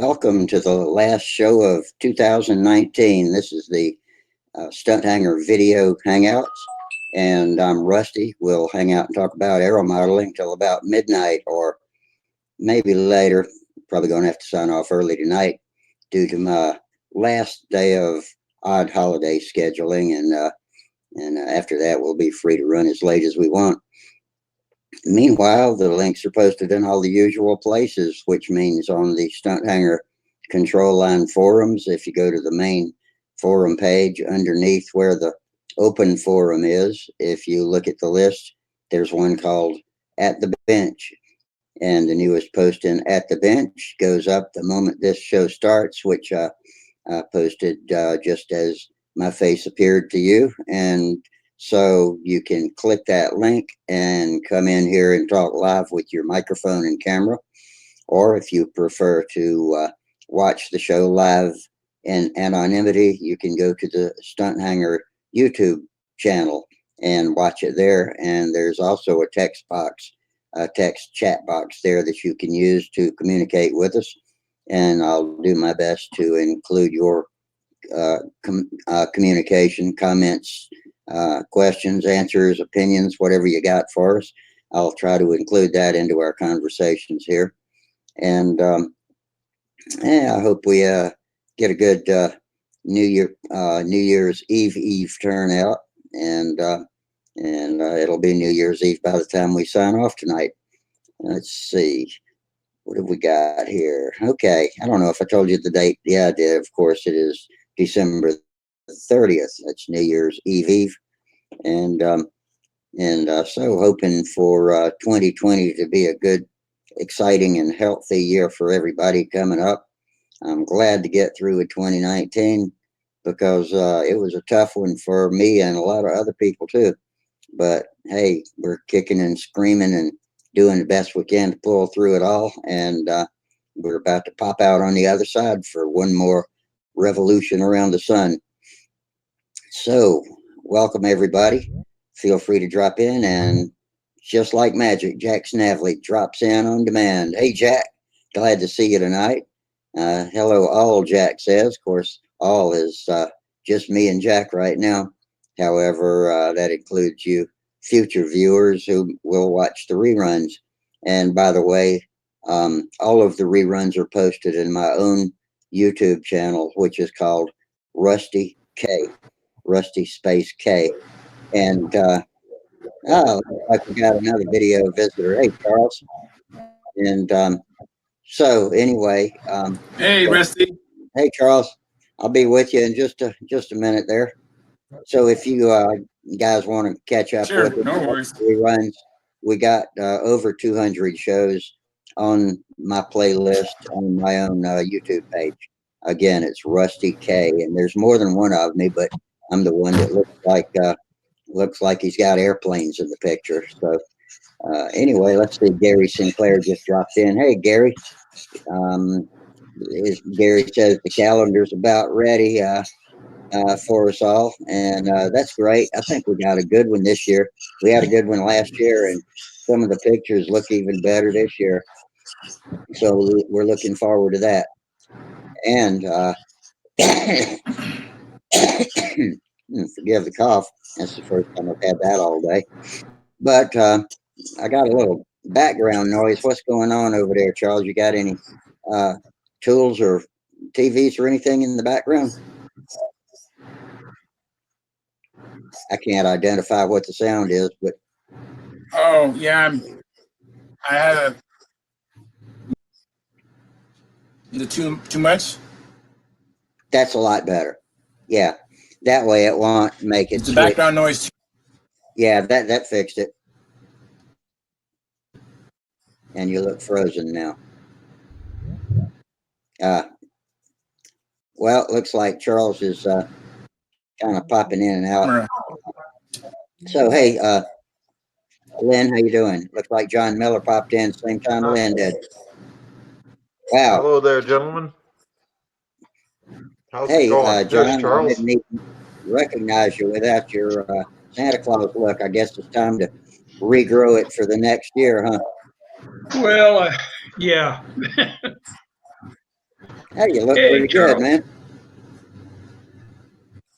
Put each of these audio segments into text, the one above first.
Welcome to the last show of 2019. This is the Stunthangar video hangouts, and I'm Rusty. We'll hang out and talk about aeromodeling till about midnight or maybe later. Probably going to have to sign off early tonight due to my last day of odd holiday scheduling, and after that, we'll be free to run as late as we want. Meanwhile, the links are posted in all the usual places, which means on the Stunthangar control line forums. If you go to the main forum page underneath where the open forum is, if you look at the list, there's one called At the Bench. And the newest post in At the Bench goes up the moment this show starts, which I posted just as my face appeared to you. And so you can click that link and come in here and talk live with your microphone and camera. Or if you prefer to watch the show live in anonymity, you can go to the Stunthangar YouTube channel and watch it there. And there's also a text box, a text chat box there that you can use to communicate with us. And I'll do my best to include your communication, comments, questions, answers, opinions, whatever you got for us. I'll try to include that into our conversations here. And I hope we get a good New Year's Eve turnout, and it'll be New Year's Eve by the time we sign off tonight. Let's see. What have we got here? Okay. I don't know if I told you the date. Yeah, I did. Of course, it is December 30th. That's New Year's Eve. And so hoping for 2020 to be a good, exciting, and healthy year for everybody coming up. I'm glad to get through with 2019 because it was a tough one for me and a lot of other people too. But hey, we're kicking and screaming and doing the best we can to pull through it all. And we're about to pop out on the other side for one more revolution around the sun. So, welcome everybody. Feel free to drop in, and just like magic, Jack Snavely drops in on demand. Hey, Jack, glad to see you tonight. Hello, all, Jack says. Of course, all is just me and Jack right now. However, that includes you future viewers who will watch the reruns. And by the way, all of the reruns are posted in my own YouTube channel, which is called Rusty K, Rusty Space K. And oh, I forgot another video visitor. Hey, Charles. And so anyway, hey, Rusty. Hey, Charles. I'll be with you in just a minute there. So if you guys want to catch up Sure, with no worries. reruns, we got over 200 shows on my playlist on my own YouTube page. Again, it's Rusty K, and there's more than one of me, but I'm the one that looks like he's got airplanes in the picture. So anyway, let's see. Gary Sinclair just dropped in. Hey, Gary. Gary says the calendar's about ready for us all, and that's great. I think we got a good one this year. We had a good one last year, and some of the pictures look even better this year. So we're looking forward to that. And forgive the cough. That's the first time I've had that all day. But I got a little background noise. What's going on over there, Charles? You got any tools or TVs or anything in the background? I can't identify what the sound is, but oh yeah, I had a the too much. That's a lot better. Yeah, that way it won't make it. It's the background noise. Yeah, that fixed it. And you look frozen now. Well, it looks like Charles is kind of popping in and out. So hey, Lynn, how you doing? Looks like John Miller popped in same time Lynn did. Wow. Hello there, gentlemen. How's Hey, it going? John, Charles. I didn't even recognize you without your Santa Claus look. I guess it's time to regrow it for the next year, huh? Well, yeah. Hey, you look Hey, pretty good, Charles. man.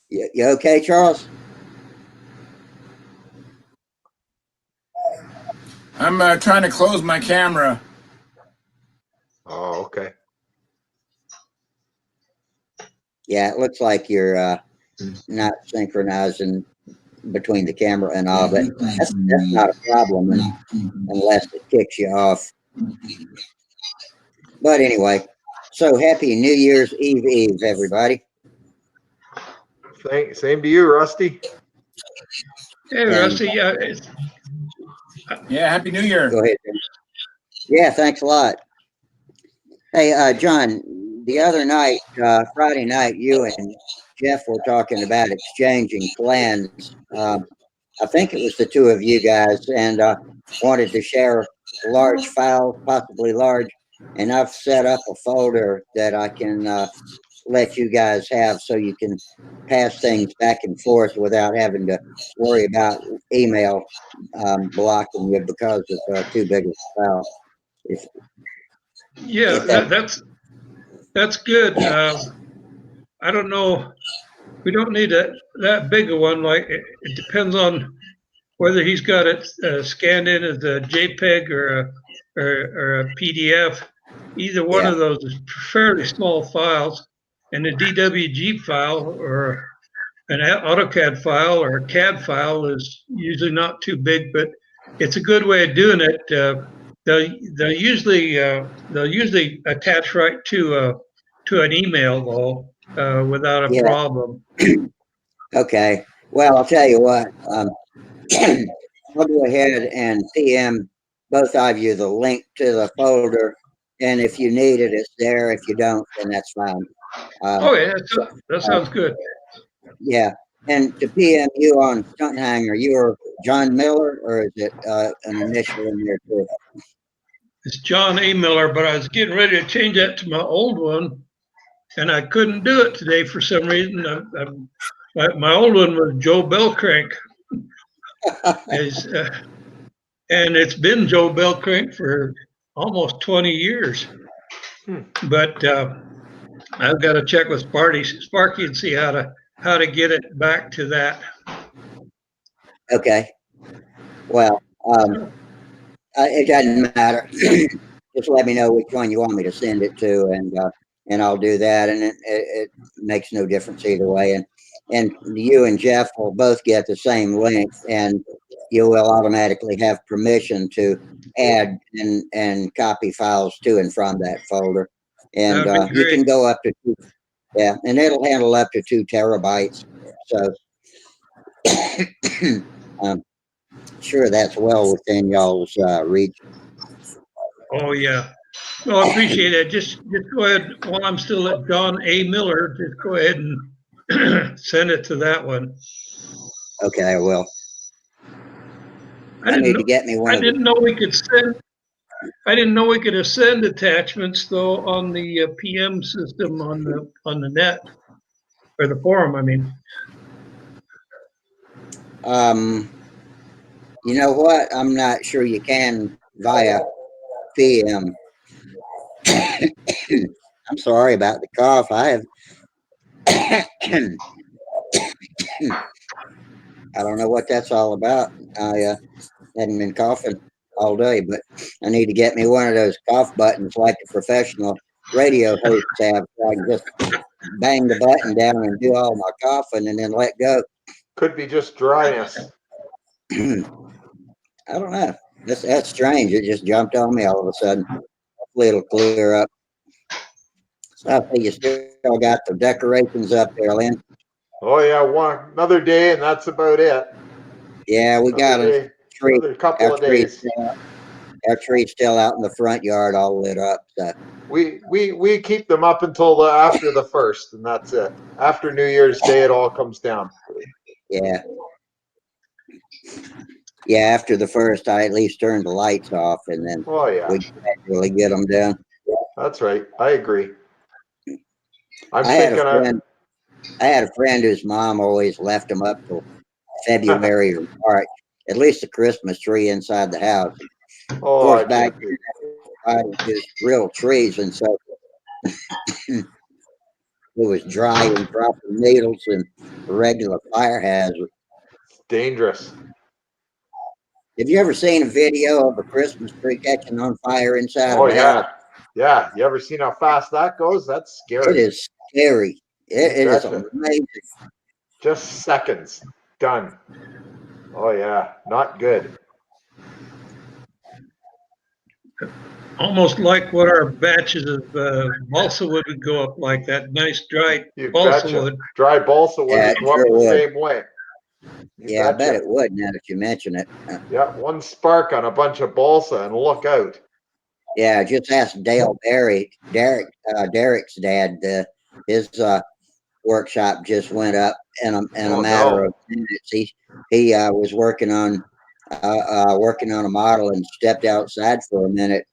You okay, Charles? I'm trying to close my camera. Oh, okay. Yeah, it looks like you're not synchronizing between the camera and all, but that's not a problem unless it kicks you off. But anyway, so happy New Year's Eve, everybody. Same to you, Rusty. Hey, And Rusty. Yeah, Happy New Year. go ahead. Yeah, thanks a lot. Hey, John, the other night, Friday night, you and Jeff were talking about exchanging plans. I think it was the two of you guys, and wanted to share large files, possibly large. And I've set up a folder that I can let you guys have so you can pass things back and forth without having to worry about email blocking you because of too big of a file. If, yeah, if that, that's good. I don't know. We don't need that big a one. Like it depends on whether he's got it scanned in as a JPEG or a PDF. Either one yeah, of those is fairly small files, and a DWG file or an AutoCAD file or a CAD file is usually not too big, but it's a good way of doing it. They'll usually attach right to an email though without a yeah, problem. okay. Well, I'll tell you what. I'll go ahead and PM both of you the link to the folder, and if you need it, it's there. If you don't, then that's fine. Um, Oh yeah, so, that uh, sounds good. yeah, and to PM you on Stunthanger, you are John Miller, or is it an initial in there too? It's John A. Miller, but I was getting ready to change that to my old one, and I couldn't do it today for some reason. My old one was Joe Bellcrank, is, and it's been Joe Bellcrank for almost 20 years. Hmm. But I've got to check with Sparky and see how to get it back to that. Okay. Well, it doesn't matter. Just let me know which one you want me to send it to, and I'll do that. And it makes no difference either way. And you and Jeff will both get the same link, and you will automatically have permission to add and copy files to and from that folder. And That'd be you great. can go up to yeah, and it'll handle up to 2 terabytes. So I'm sure that's well within y'all's reach. Oh yeah. Well, I appreciate it. Just go ahead while I'm still at John A. Miller. Just go ahead and send it to that one. Okay, I will. I I didn't need to know. get me one I of the. didn't know we could send. I didn't know we could send attachments though on the PM system on the net or the forum. I mean, Um, you know what? I'm not sure you can via PM. I'm sorry about the cough. I have. I don't know what that's all about. I hadn't been coughing all day, but I need to get me one of those cough buttons like the professional radio hosts have, so I can just bang the button down and do all my coughing and then let go. Could be just dryness. I don't know. That's strange. It just jumped on me all of a sudden. Hopefully it'll clear up. So I think you still got the decorations up there, Lynn. Oh yeah, another day, and that's about it. Yeah, we Another got a day, tree. another couple Our of tree's days. still, our tree's still out in the front yard, all lit up. So We keep them up until after the first, and that's it. After New Year's Day, it all comes down. yeah, yeah. After the first, I at least turned the lights off, and then Oh yeah, we gradually get them down. that's right. I agree. I'm I had a thinking of. friend. I had a friend whose mom always left them up till February or March. At least the Christmas tree inside the house. Of Oh, course, I back can't do. then, I used real trees, and so it was dry and dropping needles and a regular fire hazard. Dangerous. Have you ever seen a video of a Christmas tree catching on fire inside Oh of a house? yeah. Yeah. You ever seen how fast that goes? That's It scary. is scary. It is Betcha. amazing. Just seconds. Done. Oh yeah. Not good. Almost like what our batches of balsa wood would go up like, that nice dry You balsa betcha. wood. Dry balsa wood Yeah, would it go up sure the would. same way. You Yeah, I bet betcha. it would now that you mention it. Yeah, one spark on a bunch of balsa and look out. Yeah, just ask Dale Derek's dad. His workshop just went up in a Oh matter no. of minutes. He was working on a model and stepped outside for a minute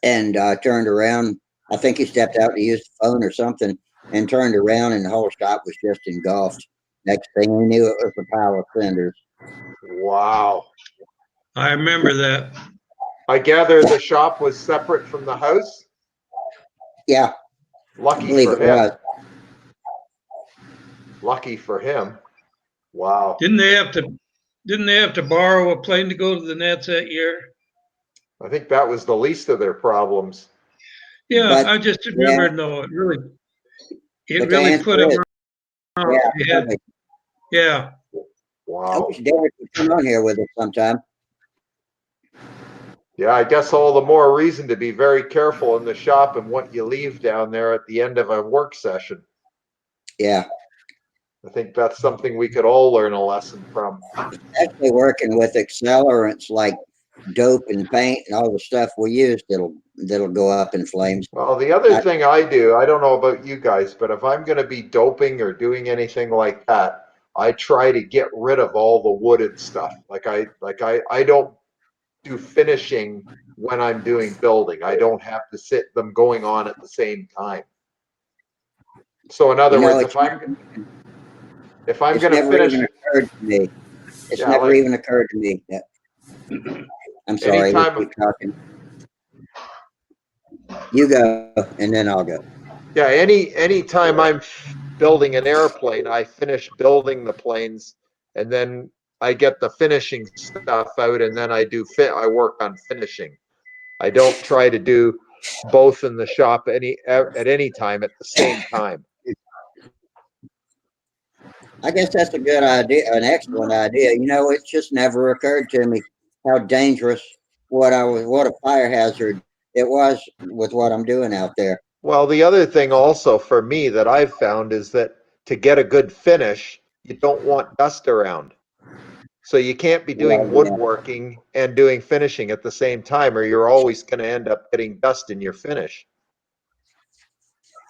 and turned around. I think he stepped out to use the phone or something and turned around, and the whole shop was just engulfed. Next thing he knew, it was a pile of cinders. Wow. I remember that. I gather the shop was separate from the house. Yeah, I Lucky believe for it him. was. Lucky for him. Wow. Didn't they have to borrow a plane to go to the Nets that year? I think that was the least of their problems. Yeah, But I just yeah, remembered though, it but the really answer put them is around. yeah. They had, yeah. I Wow. wish Derek would come on here with us sometime. Yeah, I guess all the more reason to be very careful in the shop and what you leave down there at the end of a work session. Yeah, I think that's something we could all learn a lesson from. especially working with accelerants like dope and paint and all the stuff we use that'll go up in flames. Well, the other I, thing I do, I don't know about you guys, but if I'm going to be doping or doing anything like that, I try to get rid of all the wooded stuff. I don't do finishing when I'm doing building. I don't have to sit them going on at the same time. So in other words, if I'm it's going to never finish, even occurred to me. It's yeah, never like even occurred to me. I'm sorry, we anytime, keep talking. You go, and then I'll go. yeah, anytime I'm building an airplane, I finish building the planes, and then I get the finishing stuff out, and then I work on finishing. I don't try to do both in the shop at any time at the same time. I guess that's a good idea, an excellent idea. You know, it's just never occurred to me how dangerous what a fire hazard it was with what I'm doing out there. Well, the other thing also for me that I've found is that to get a good finish, you don't want dust around. So you can't be Well, doing yeah, woodworking and doing finishing at the same time, or you're always going to end up getting dust in your finish.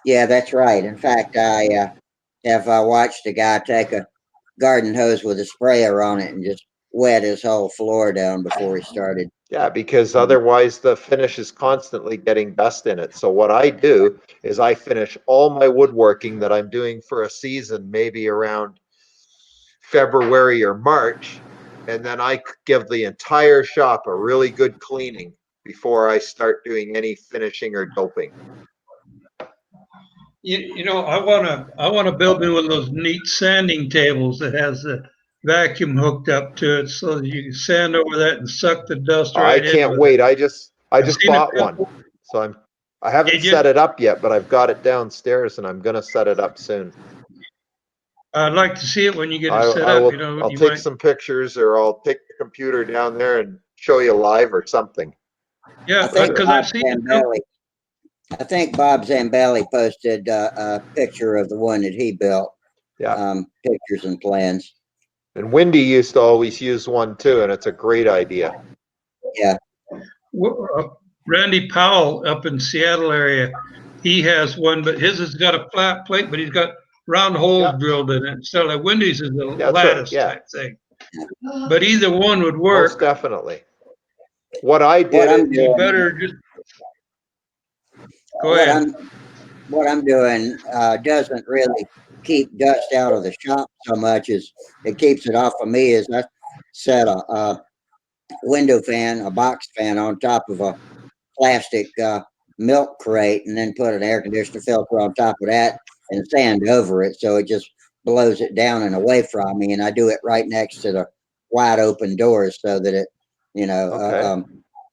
yeah, that's right. In fact, I have watched a guy take a garden hose with a sprayer on it and just wet his whole floor down before he started. Yeah, because otherwise the finish is constantly getting dust in it. So what I do is I finish all my woodworking that I'm doing for a season, maybe around February or March, and then I give the entire shop a really good cleaning before I start doing any finishing or doping. I wanna build me one of those neat sanding tables that has the vacuum hooked up to it so that you can sand over that and suck the dust I right in can't with it. wait. I just I've seen a bought one. couple. So I haven't Did you? set it up yet, but I've got it downstairs and I'm gonna set it up soon. I'd like to see it when you get it I set I up, will I'll you take might, some pictures or I'll take the computer down there and show you live or something. I yeah, think because Bob I've seen a couple. Zambelli. I think Bob Zambelli posted a picture of the one that he built, Yeah. pictures and plans. And Wendy used to always use one too, and it's a great idea. Yeah, Randy Powell up in Seattle area, he has one, but his has got a flat plate, but he's got round holes Yeah. drilled in it. So like Wendy's is a Yeah, that's right. lattice Yeah, type thing. But either one would most work. definitely. What I what did I'm it You doing, better just go what ahead. I'm what I'm doing doesn't really keep dust out of the shop so much as it keeps it off of me. Is I set a window fan, a box fan on top of a plastic milk crate, and then put an air conditioner filter on top of that, and sand over it, so it just blows it down and away from me. And I do it right next to the wide open doors so that it, you know, Okay.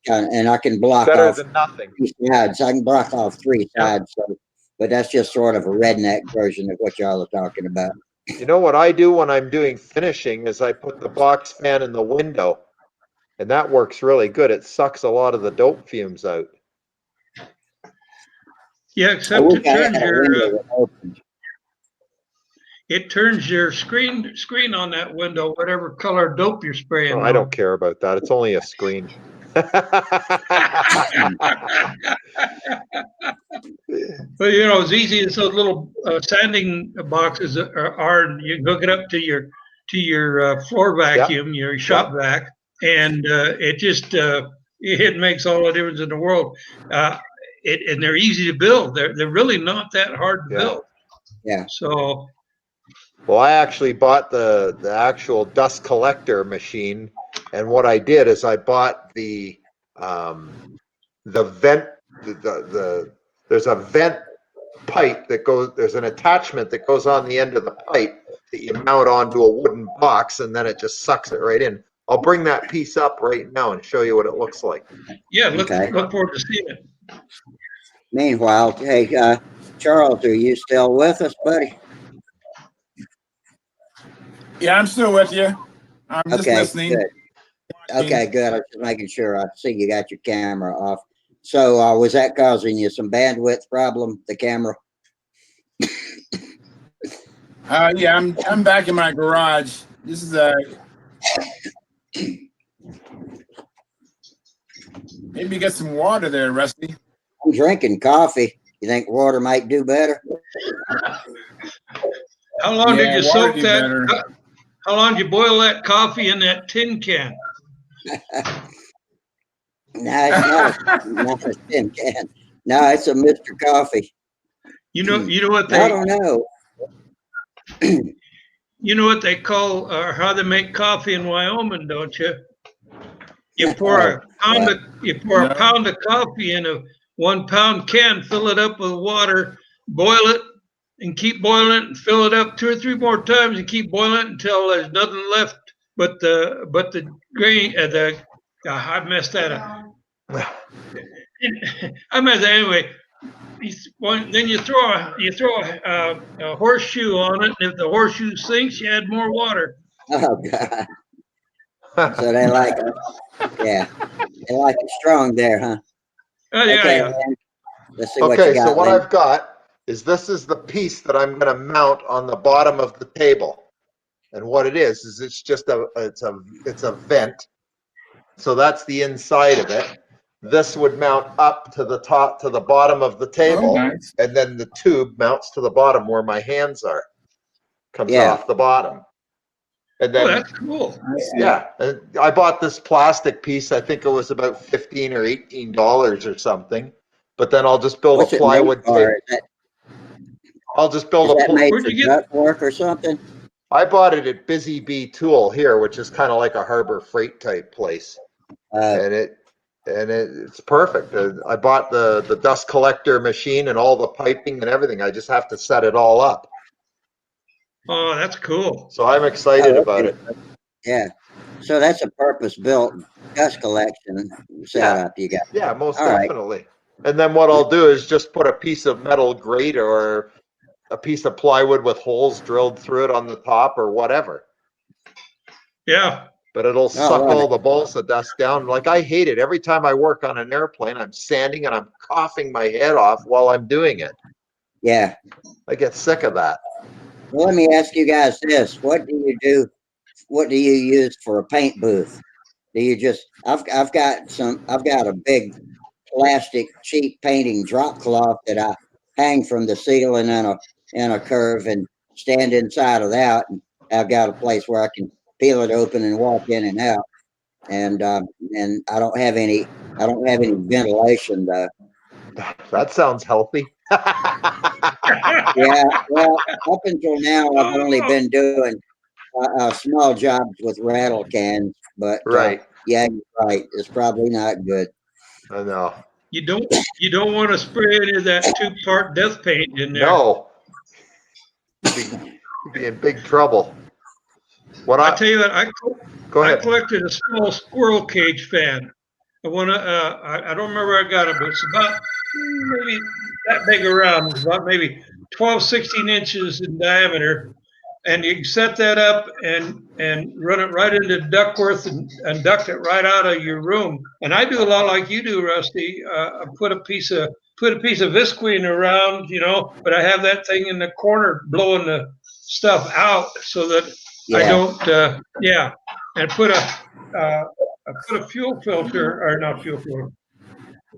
and I can block Better off than nothing. 3 sides. I can block off 3 Yeah. sides. So, but that's just sort of a redneck version of what y'all are talking about. You know what I do when I'm doing finishing is I put the box fan in the window, and that works really good. It sucks a lot of the dope fumes out. Yeah, I except wish I had a window that opened. it turns your screen on that window, whatever color dope you're spraying. Oh, I don't care about that. It's only a screen. But you know, as easy as those little sanding boxes are, and you can hook it up to your floor vacuum, your shop vac, and it just it makes all the difference in the world. And they're easy to build. They're really not that hard to build. Yeah. So Well, I actually bought the actual dust collector machine, and what I did is I bought the vent. There's a vent pipe that goes. There's an attachment that goes on the end of the pipe that you mount onto a wooden box, and then it just sucks it right in. I'll bring that piece up right now and show you what it looks like. yeah, look Okay. forward to seeing it. Meanwhile, hey, Charles, are you still with us, buddy? Yeah, I'm still with you. I'm just Okay, listening. good. Okay, good. I was just making sure. I see you got your camera off. So, was that causing you some bandwidth problem, the camera? Yeah, I'm back in my garage. This is maybe get some water there, Rusty. I'm drinking coffee. You think water might do better? How long did Yeah, you water soak do that? better. How long did you boil that coffee in that tin can? No, it's not a tin can. No, it's a Mr. Coffee. You know what I they don't know. you know what they call or how they make coffee in Wyoming, don't you? You pour a pound What? of No. pound of coffee in a 1 pound can, fill it up with water, boil it, and keep boiling it, and fill it up 2 or 3 more times, and keep boiling it until there's nothing left but the grain. I messed that up. I messed that anyway. Then you throw a horseshoe on it, and if the horseshoe sinks, you add more water. Oh, God. So they like it. Yeah. They like it strong there, huh? Oh, yeah, Okay, yeah. Lynn. Let's see what you Okay, got, so what Lynn. I've got is this is the piece that I'm going to mount on the bottom of the table. And what it is it's just it's a vent. So that's the inside of it. This would mount up to the top to the bottom of the table, nice. and then the tube mounts to the bottom where my hands are. Comes Yeah. off the bottom. And Oh, then that's cool. yeah, and I bought this plastic piece. I think it was about $15 or $18 or something. But then I'll just build What's a it made plywood for? table. I'll just build Is that a. made Where'd for you get? duct work or something? I bought it at Busy Bee Tool here, which is kind of like a Harbor Freight type place, and it's perfect. I bought the dust collector machine and all the piping and everything. I just have to set it all up. Oh, that's cool. So I'm excited about it. Yeah. So that's a purpose-built dust collection setup you got. Yeah, most All right. definitely. And then what I'll do is just put a piece of metal grate or a piece of plywood with holes drilled through it on the top or whatever. Yeah. But it'll suck right. all the balsa dust down. Like I hate it. Every time I work on an airplane, I'm sanding and I'm coughing my head off while I'm doing it. Yeah. I get sick of that. Well, let me ask you guys this. What do you do? What do you use for a paint booth? Do you just, I've got a big plastic cheap painting drop cloth that I hang from the ceiling in a curve and stand inside of that. And I've got a place where I can peel it open and walk in and out. And I don't have any ventilation though. That sounds healthy. Yeah, well, up until now, I've only been doing small jobs with rattle cans, but Right. yeah, you're right. It's probably not good. I know. You don't want to spray any of that 2-part death paint in there. No. You'd be in big trouble. What I tell you what, go I ahead. collected a small squirrel cage fan. I don't remember where I got it, but it's about maybe that big around. It's about maybe 12, 16 inches in diameter. And you can set that up and run it right into Duckworth and duct it right out of your room. And I do a lot like you do, Rusty. I put a piece of visqueen around, but I have that thing in the corner blowing the stuff out so that I don't, and I put a fuel filter, or not fuel filter,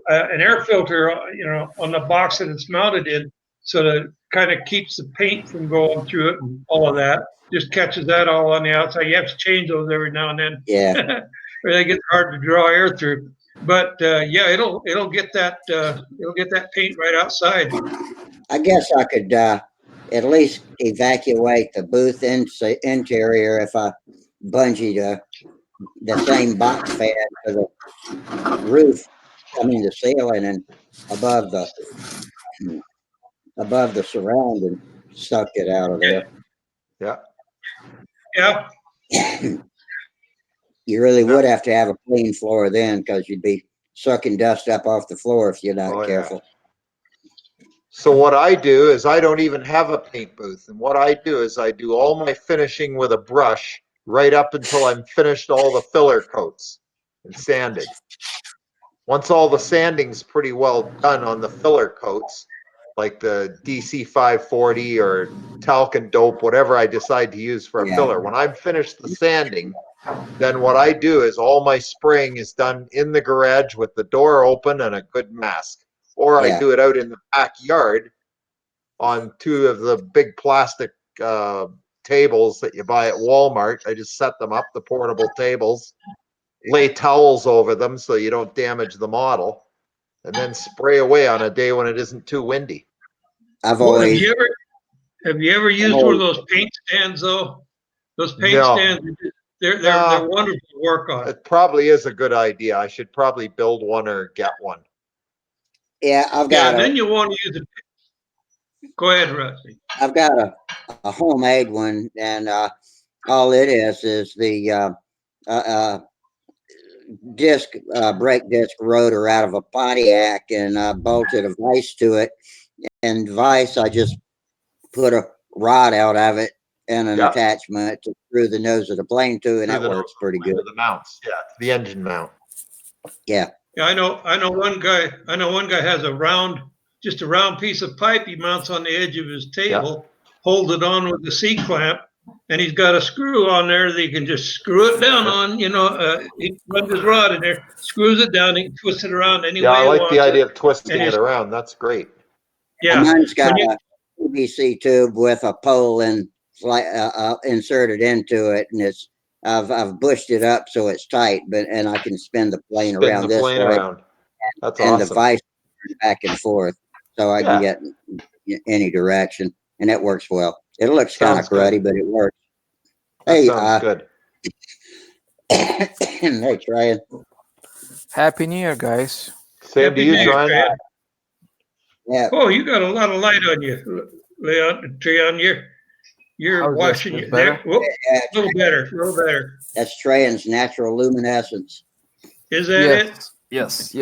an air filter, on the box that it's mounted in, so that it kind of keeps the paint from going through it and all of that. Just catches that all on the outside. You have to change those every now and then. Yeah. Or they get hard to draw air through. But it'll get that paint right outside. I guess I could at least evacuate the booth interior if I bungee the same box fan to the roof, the ceiling, and above the surround, and suck it out of there. Yeah. Yeah. You really would have to have a clean floor then, because you'd be sucking dust up off the floor if you're not careful. So what I do is I don't even have a paint booth. And what I do is I do all my finishing with a brush right up until I'm finished all the filler coats and sanded. Once all the sanding's pretty well done on the filler coats, like the DC 540 or talc and dope, whatever I decide to use for a filler, when I'm finished the sanding, then what I do is all my spraying is done in the garage with the door open and a good mask. Or I do it out in the backyard on two of the big plastic tables that you buy at Walmart. I just set them up, the portable tables, lay towels over them so you don't damage the model, and then spray away on a day when it isn't too windy. Have you ever used one of those paint stands though? Those paint stands, they're wonderful to work on. It probably is a good idea. I should probably build one or get one. Yeah, and then you want to use it. Go ahead, Rusty. I've got a homemade one, and all it is the brake disc rotor out of a Pontiac, and bolted a vise to it. And vise, I just put a rod out of it and an attachment to screw the nose of the plane to, and that works pretty good. The mounts, the engine mount. Yeah. Yeah, I know one guy has a round piece of pipe he mounts on the edge of his table, holds it on with the C-clamp, and he's got a screw on there that he can just screw it down on. He runs his rod in there, screws it down, he can twist it around any way I like the idea of twisting it around. That's great. Yeah. Mine's got a PVC tube with a pole inserted into it, and I've bushed it up so it's tight, and I can spin the plane around this way. That's and awesome. The vise back and forth, so I can get any direction, and it works well. It looks kind of cruddy, but it works. That sounds good. Hey, Tryon. Happy New Year, guys. Same to you, Tryon. Yeah. Oh, you got a lot of light on you, Leon. Tryon, you're watching it. A little better. That's Tryon's natural luminescence. Is that it? Yes.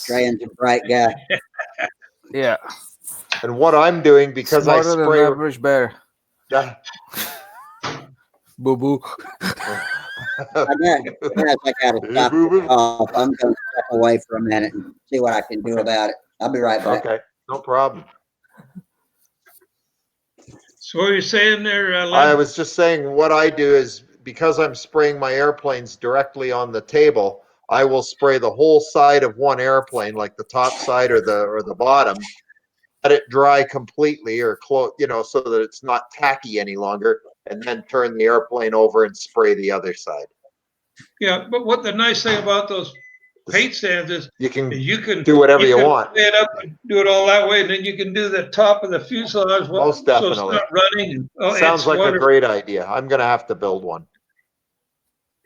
Tryon's a bright guy. Yeah. And what I'm doing, because Smarter I spray than average bear. Yeah. Boo boo. I gotta stop off. I'm gonna step away for a minute and see what I can do about it. I'll be right back. Okay, no problem. So what are you saying there, Len? I was just saying what I do is, because I'm spraying my airplanes directly on the table, I will spray the whole side of one airplane, like the top side or the bottom, let it dry completely or close, so that it's not tacky any longer, and then turn the airplane over and spray the other side. Yeah, but what the nice thing about those paint stands is you can do whatever you want. Lay it up and do it all that way, and then you can do the top of the fuselage. Most definitely. So it's not running. Sounds like a great idea. I'm going to have to build one.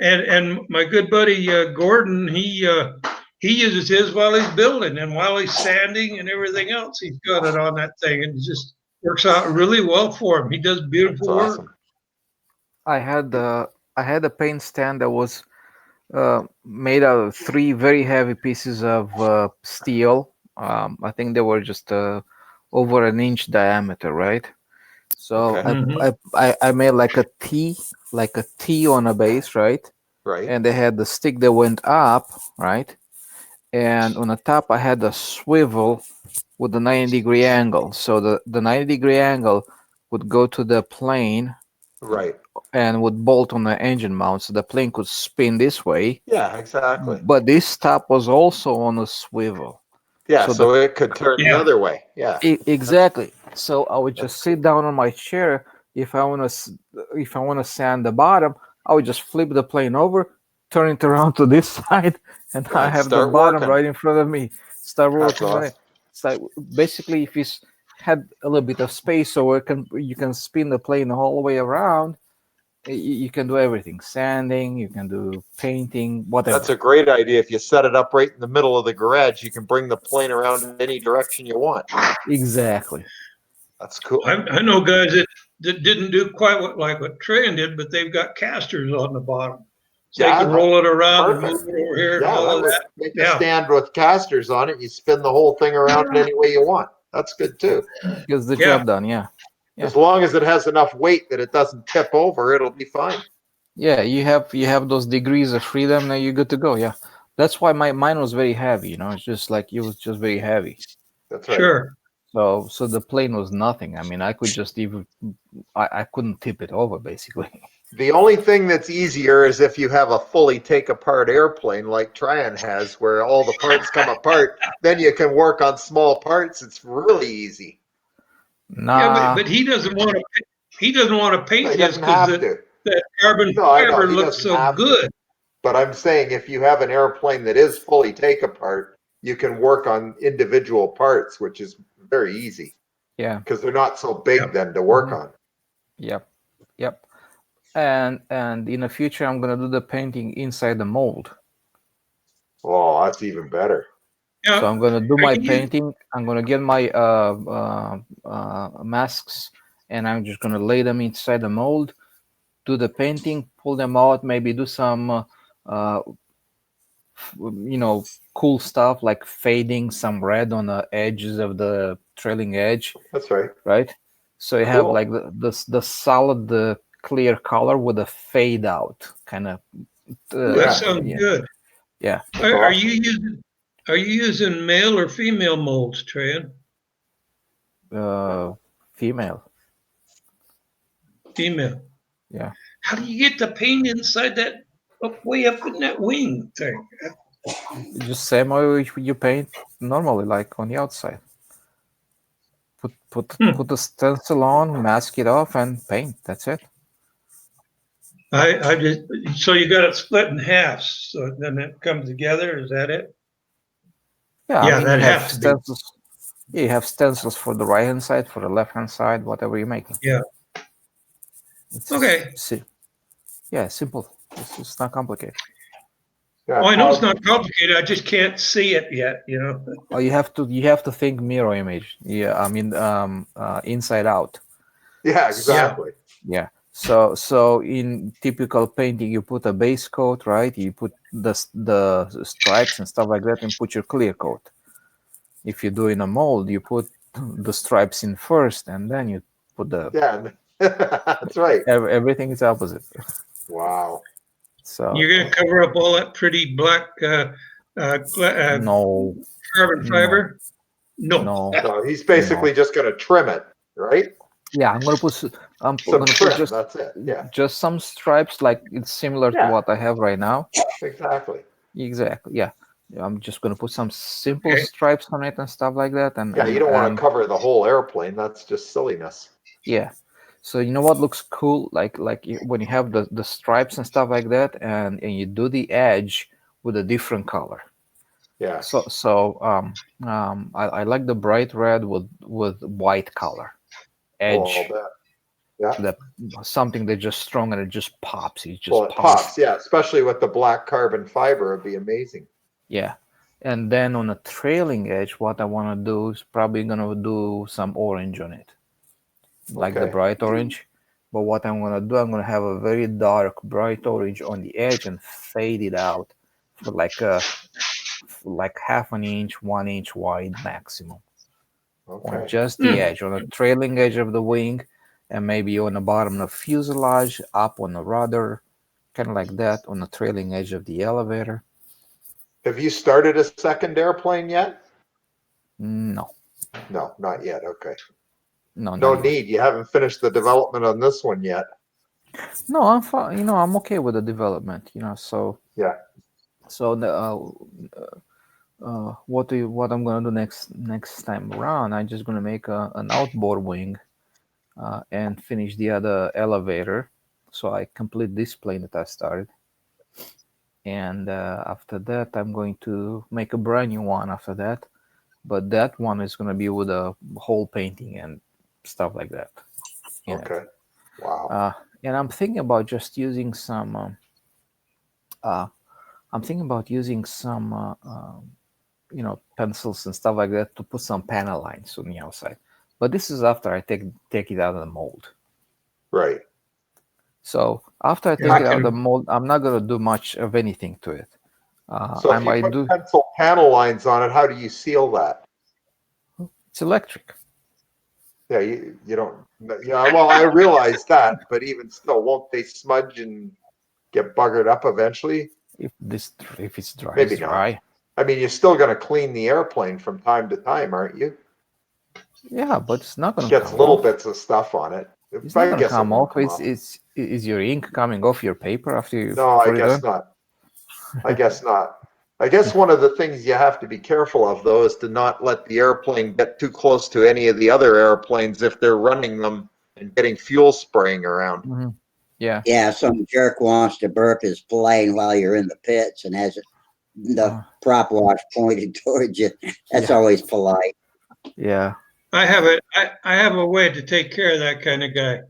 And my good buddy Gordon, he uses his while he's building, and while he's sanding and everything else, he's got it on that thing, and it Works out really well for him. He does That's beautiful work. awesome. I had a paint stand that was made out of 3 very heavy pieces of steel. I think they were just over an inch diameter, right? So Okay. I made like a T on a base, right? Right. And they had the stick that went up, right? And on the top I had a swivel with a 90-degree angle. So the 90-degree angle would go to the plane Right. and would bolt on the engine mount, so the plane could spin this way. Yeah, exactly. But this top was also on a swivel. Yeah, So so it could turn the Yeah. other way. Yeah. exactly. So I would That's just sit down on my chair. If I want to sand the bottom, I would just flip the plane over, turn it around to this side, and I And have the start bottom working. right in front of me. Start That's working on it. awesome. So basically, if had a little bit of space, so you can spin the plane the whole way around, you can do everything: sanding, you can do painting, whatever. That's a great idea. If you set it up right in the middle of the garage, you can bring the plane around in any direction you want. Exactly. That's cool. I know guys that didn't do quite like what Trey did, but they've got casters on the bottom. So they Yeah, can roll it around and perfect. move it over here and Yeah, all that of would that. make a Yeah. stand with casters on it. You spin the whole thing around any way you want. That's good too. Gets the Yeah. job done. Yeah. As long as it has enough weight that it doesn't tip over, it'll be fine. Yeah, you have those degrees of freedom, now you're good to go. Yeah, that's why mine was very heavy. It's just like it was just very heavy. That's right. Sure. So the plane was nothing. I mean, I could just even I couldn't tip it over basically. The only thing that's easier is if you have a fully take apart airplane like Tryon has, where all the parts come apart, then you can work on small parts. It's really easy. Yeah, Nah, but he doesn't want to. He doesn't want to paint He his doesn't because have to. that carbon No, I know fiber he looks doesn't so have good. to. But I'm saying if you have an airplane that is fully take apart, you can work on individual parts, which is very easy yeah, because they're not so big Yep. then to work Mhm. on. yep, yep. And in the future, I'm gonna do the painting inside the mold. Oh, that's even better. Yeah. So I'm gonna do Are my you- painting. I'm gonna get my masks, and I'm just gonna lay them inside the mold, do the painting, pull them out, maybe do some uh, cool stuff like fading some red on the edges of the trailing edge, That's right. right? So you have Cool. like the solid, the clear color with a fade out kind of. Ooh, Yeah. that sounds Yeah, good. yeah. Are you using male or female molds, Trey? Female. Female. Yeah. How do you get the paint inside that way up in that wing thing? Just same way you paint normally, like on the outside. Put the stencil on, mask it off, and paint. That's it. I just so you got it split in half, so then it comes together. Is that it? Yeah, Yeah, I mean that you have has to be. stencils. Yeah, you have stencils for the right hand side, for the left hand side, whatever you're making. Yeah. It's Okay. yeah, simple. It's not complicated. Yeah, Oh, I know it's Todd, not complicated. I just can't see it yet. Oh, you have to think mirror image. Yeah, I mean inside out. yeah, exactly. Yeah. So in typical painting, you put a base coat, right? You put the stripes and stuff like that, and put your clear coat. If you do in a mold, you put the stripes in first, and then you put the Yeah, that's right. everything is opposite. Wow. So You're going to cover up all that pretty black no, carbon no, fiber? No. no. So he's basically just going to trim it, right? Yeah, I'm gonna put I'm Some gonna put trim. just That's it. Yeah, just some stripes, like it's similar to Yeah. what I have right now. exactly. Exactly. Yeah. I'm just gonna put some simple Okay. stripes on it and stuff like that. And Yeah, you don't want to cover the whole airplane. That's just silliness. yeah. So you know what looks cool, like when you have the stripes and stuff like that, and you do the edge with a different color. Yeah. I like the bright red with white color Well, edge. I'll bet. Yeah. That something that just strong and it just pops. It just Well, it pops. pops. Yeah, especially with the black carbon fiber, it'd be amazing. Yeah. And then on a trailing edge, what I want to do is probably gonna do some orange on it. like the Okay. bright orange. But what I'm gonna do, I'm gonna have a very dark bright orange on the edge and fade it out for like half an inch, 1 inch wide maximum on Okay. just the edge, on the trailing edge of the wing, and maybe on the bottom of the fuselage, up on the rudder, kind of like that on the trailing edge of the elevator. Have you started a second airplane yet? No, No, not yet. Okay. no, No not yet. need. You haven't finished the development on this one yet. No, I'm fine. I'm okay with the development. So Yeah. so the what I'm gonna do next time around, I'm just gonna make an outboard wing and finish the other elevator, so I complete this plane that I started. And after that, I'm going to make a brand new one after that, but that one is gonna be with a whole painting and stuff like that in it. Okay. Wow. And I'm thinking about just using some. I'm thinking about using some pencils and stuff like that to put some panel lines on the outside. But this is after I take it out of the mold. Right. So after I take Yeah, it out of the mold, I'm not gonna do much of anything to it. So I if you might put do. pencil panel lines on it, how do you seal that? It's electric. Yeah, you don't. Yeah, well, I realize that, but even still, won't they smudge and get buggered up eventually? If it's dry, Maybe it's not. dry. I mean, you're still going to clean the airplane from time to time, aren't you? Yeah, but it's not gonna Gets come little off. bits of stuff on it. It's not I gonna guess it come won't off. come It's off. it's is your ink coming off your paper after you No, I put it guess on? not. I guess not. I guess one of the things you have to be careful of, though, is to not let the airplane get too close to any of the other airplanes if they're running them and getting fuel spraying around. Mm-hmm. Yeah. Yeah, some jerk wants to burp his plane while you're in the pits and has the prop wash pointed towards you. That's Yeah. always polite. Yeah. I have a way to take care of that kind of guy.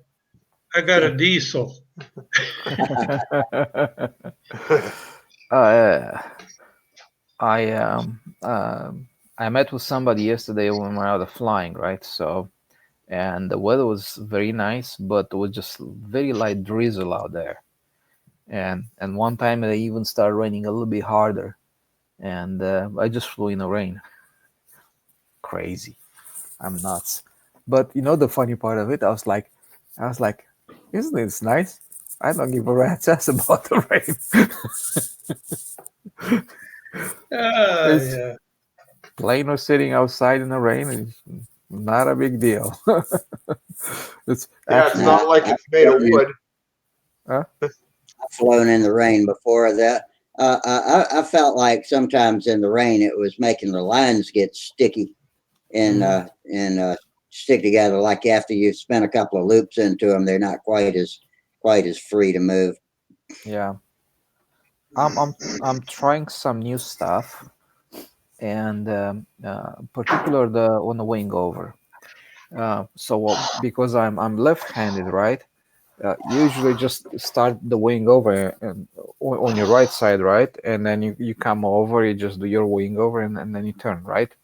I got a diesel. uh, I met with somebody yesterday when we were out flying, right? So, and the weather was very nice, but it was just very light drizzle out there. And one time they even started raining a little bit harder, and I just flew in the rain. Crazy. I'm nuts. But the funny part of it, I was like, isn't this nice? I don't give a rat's ass about the rain. It's Yeah. plane was sitting outside in the rain. It's not a big deal. It's Yeah, it's actually, not like it's made of wood. I've flown in the rain before that. I felt like sometimes in the rain it was making the lines get sticky and stick together. Like after you've spent a couple of loops into them, they're not quite as free to move. yeah. I'm trying some new stuff, and particular the on the wing over. Because I'm left-handed, right? Usually just start the wing over and on your right side, right? And then you come over, you just do your wing over, and then you turn, right?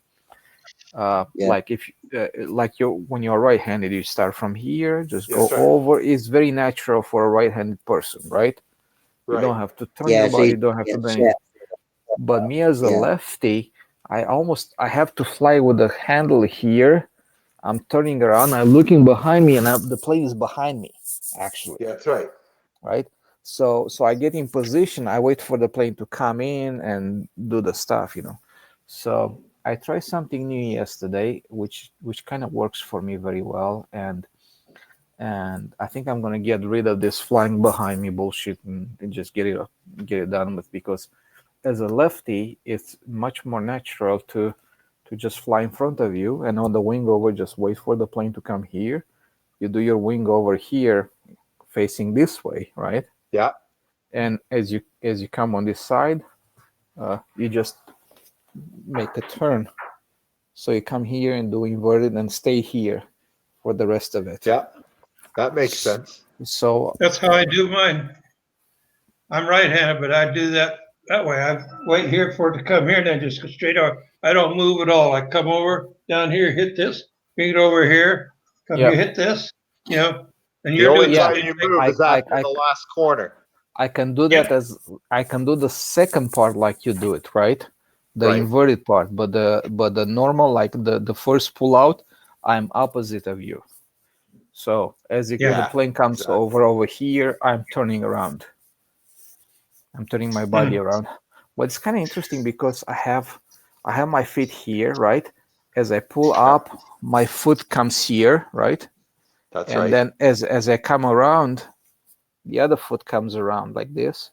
Yeah. Like if like when you're right-handed, you start from here, just go Yes, right. over. It's very natural for a right-handed person, right? You Right. don't have to turn Yeah, your it's body, easy you don't have to to get do set. anything. But me as a Yeah. lefty, I have to fly with the handle here. I'm turning around, I'm looking behind me, and the plane is behind me, actually. Yeah, that's right. Right? So I get in position, I wait for the plane to come in and do the stuff. So I tried something new yesterday, which kind of works for me very well, and I think I'm gonna get rid of this flying behind me bullshit and just get it done with, because as a lefty, it's much more natural to just fly in front of you, and on the wing over, just wait for the plane to come here. You do your wing over here, facing this way, right? Yeah. And as you come on this side, you just make a turn. So you come here and do inverted and stay here for the rest of it. Yeah. That makes sense. So That's how I do mine. I'm right-handed, but I do that way. I wait here for it to come here, and then just go straight out. I don't move at all. I come over down here, hit this, bring it over here, come Yeah. here, hit this, you know, and The you're only doing the Yeah. time same you thing. move is I, after the last corner. I can do that as I can do the second part like you do it, right? The Right. inverted part, but the normal, like the first pull out, I'm opposite of you. So as the Yeah. plane comes exactly. over here, I'm turning around. I'm turning my body around. But it's kind of interesting because I have my feet here, right? As I pull up, my foot comes here, right? That's And right. then as I come around, the other foot comes around like this.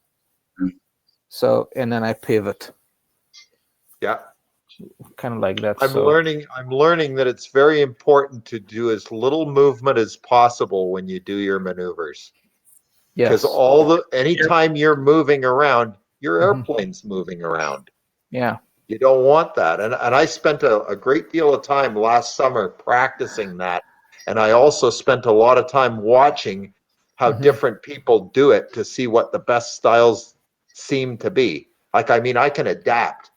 So and then I pivot, Yeah. kind of like that. I'm So learning that it's very important to do as little movement as possible when you do your maneuvers. Because yes, anytime you're moving around, your Mhm. airplane's moving around. Yeah. You don't want that. And I spent a great deal of time last summer practicing that. And I also spent a lot of time watching how Mhm. different people do it to see what the best styles seem to be. Like, I mean, I can adapt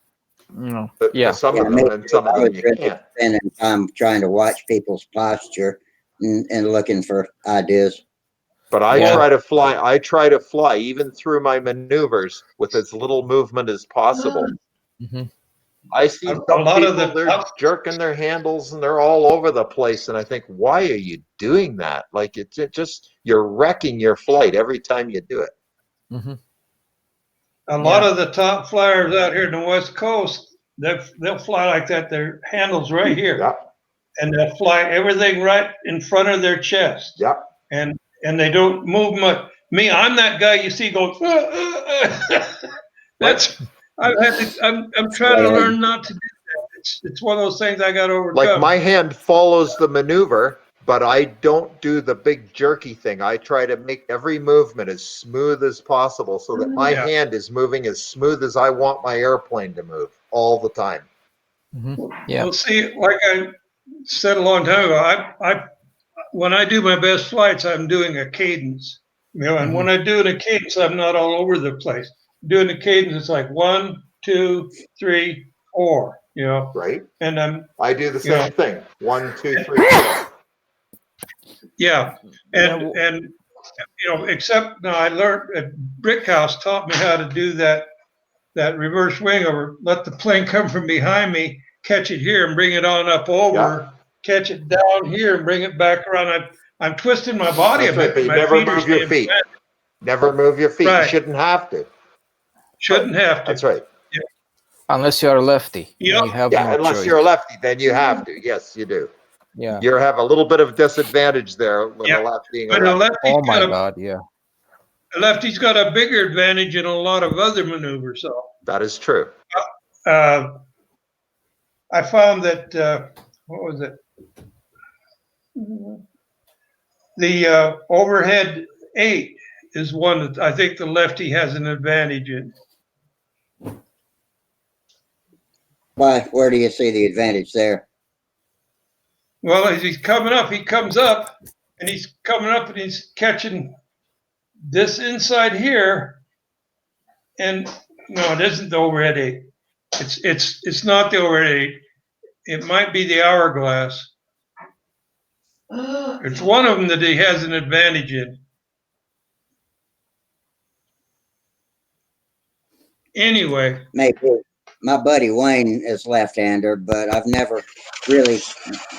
No. to Yeah. some Yeah, of me them, and too. some of I them was you really can't. spending time trying to watch people's posture and looking for ideas. But I Yeah. try to fly even through my maneuvers with as little movement as possible. Mhm. I see A some lot of people, the they're top, jerking their handles and they're all over the place. And I think, why are you doing that? Like, it just, you're wrecking your flight every time you do it. Mhm. a lot of the top flyers out here in the West Coast, they'll fly like that. Their handles right here, Yeah, and they'll fly everything right in front of their chest, yeah. and they don't move much. Me, I'm that guy you see going. That's I've had to, I'm trying to learn not to do that. It's one of those things I got to Like, overcome. my hand follows the maneuver, but I don't do the big jerky thing. I try to make every movement as smooth as possible so that my Yeah. hand is moving as smooth as I want my airplane to move all the time. Mhm. Yeah. Well, see, like I said a long time ago, I when I do my best flights, I'm doing a cadence. You know, and when I do a cadence, I'm not all over the place. Doing a cadence, it's like 1, 2, 3, 4. You know, Right? and I'm I do the you know, same thing. 1, 2, 3, 4. yeah, Yeah. and you know, except now I learned at Brick House taught me how to do that reverse wing over. Let the plane come from behind me, catch it here, and bring it on up over. Catch it down here and bring it back around. I'm twisting my body a That's right, bit, but but you my never feet are move your staying feet. flat. Never move your feet. You Right. shouldn't have to. Shouldn't have to. That's right. Unless you're a lefty, Yep. and you have Yeah, no unless choice. you're a lefty, then you have to. Yes, you do. Yeah. You have a little bit of disadvantage there with Yeah. a left being a But lefty. Oh my God. Yeah. a lefty's got a bigger advantage in a lot of other maneuvers. So That is true. uh, I found that what was it? The overhead 8 is one that I think the lefty has an advantage in. Why? Where do you see the advantage there? Well, as he's coming up, he comes up and he's coming up and he's catching this inside here. And no, it isn't the overhead 8. It's not the overhead 8. It might be the hourglass. It's one of them that he has an advantage in. Anyway, Maybe my buddy Wayne is left-hander, but I've never really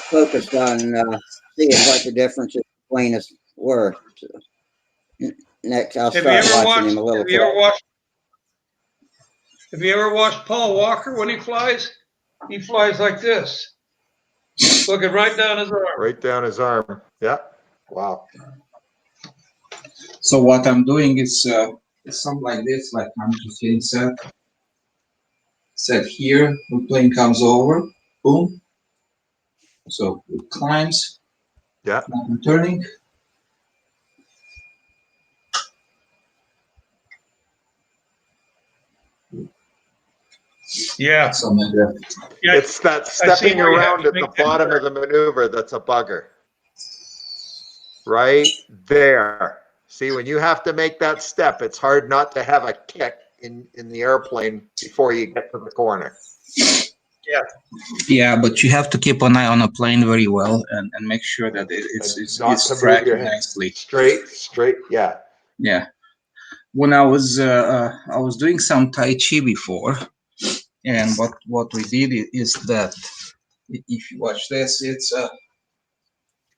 focused on seeing what the differences between us were. So, next, I'll have you start ever watching him watched? a little Have you ever closer. watched? Have you ever watched Paul Walker when he flies? He flies like this, looking right down his arm. Right down his arm. Yeah. Wow. So what I'm doing is something like this, like I'm just hitting set here, the plane comes over, boom. So it climbs, Yeah. now I'm turning. Yeah, Something like that. yeah. It's that I see stepping where you have around to at the make that bottom of turn. the maneuver that's a bugger. Right there. See, when you have to make that step, it's hard not to have a kick in the airplane before you get to the corner. Yeah, but you have to keep an eye on a plane very well and make sure that And it's not to it's move your tracking head. nicely. Straight. Yeah. Yeah. When I was doing some Tai Chi before, and what we did is that if you watch this, it's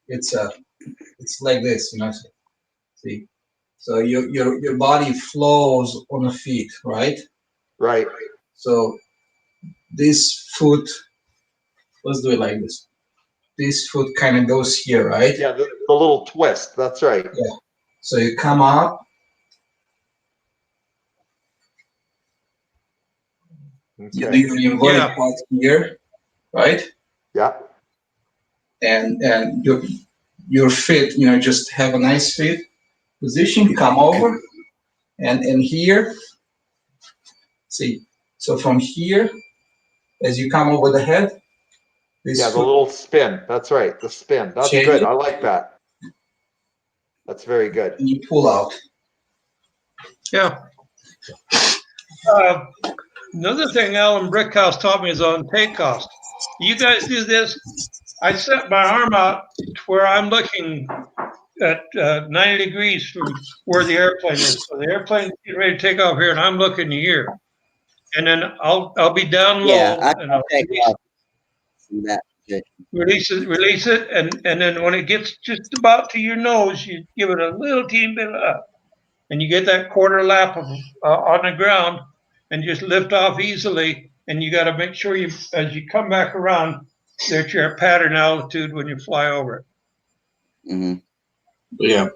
it's like this, you know. See, so your body flows on the feet, right? Right. So this foot, let's do it like this. This foot kind of goes here, right? Yeah. The little twist. That's right. Yeah. So you come up, you do Okay. your inverted Yeah. part here, right? Yeah. And your feet, you know, just have a nice fit position, come over, and here, see, so from here, as you come over the head, this Yeah. The foot little spin. That's right. The spin. That's good. changes, I like that. That's very good. and you pull out. Yeah. Another thing Alan Brickhouse taught me is on takeoffs. You guys do this. I set my arm out to where I'm looking at 90 degrees from where the airplane is. So the airplane's getting ready to take off here, and I'm looking here. And then I'll be down Yeah, low, I and I'll take off from that position. release it, and then when it gets just about to your nose, you give it a little teeny bit up, and you get that quarter lap of on the ground, and just lift off easily. And you got to make sure you, as you come back around, that you're at pattern altitude when you fly over it. Hmm. Yeah.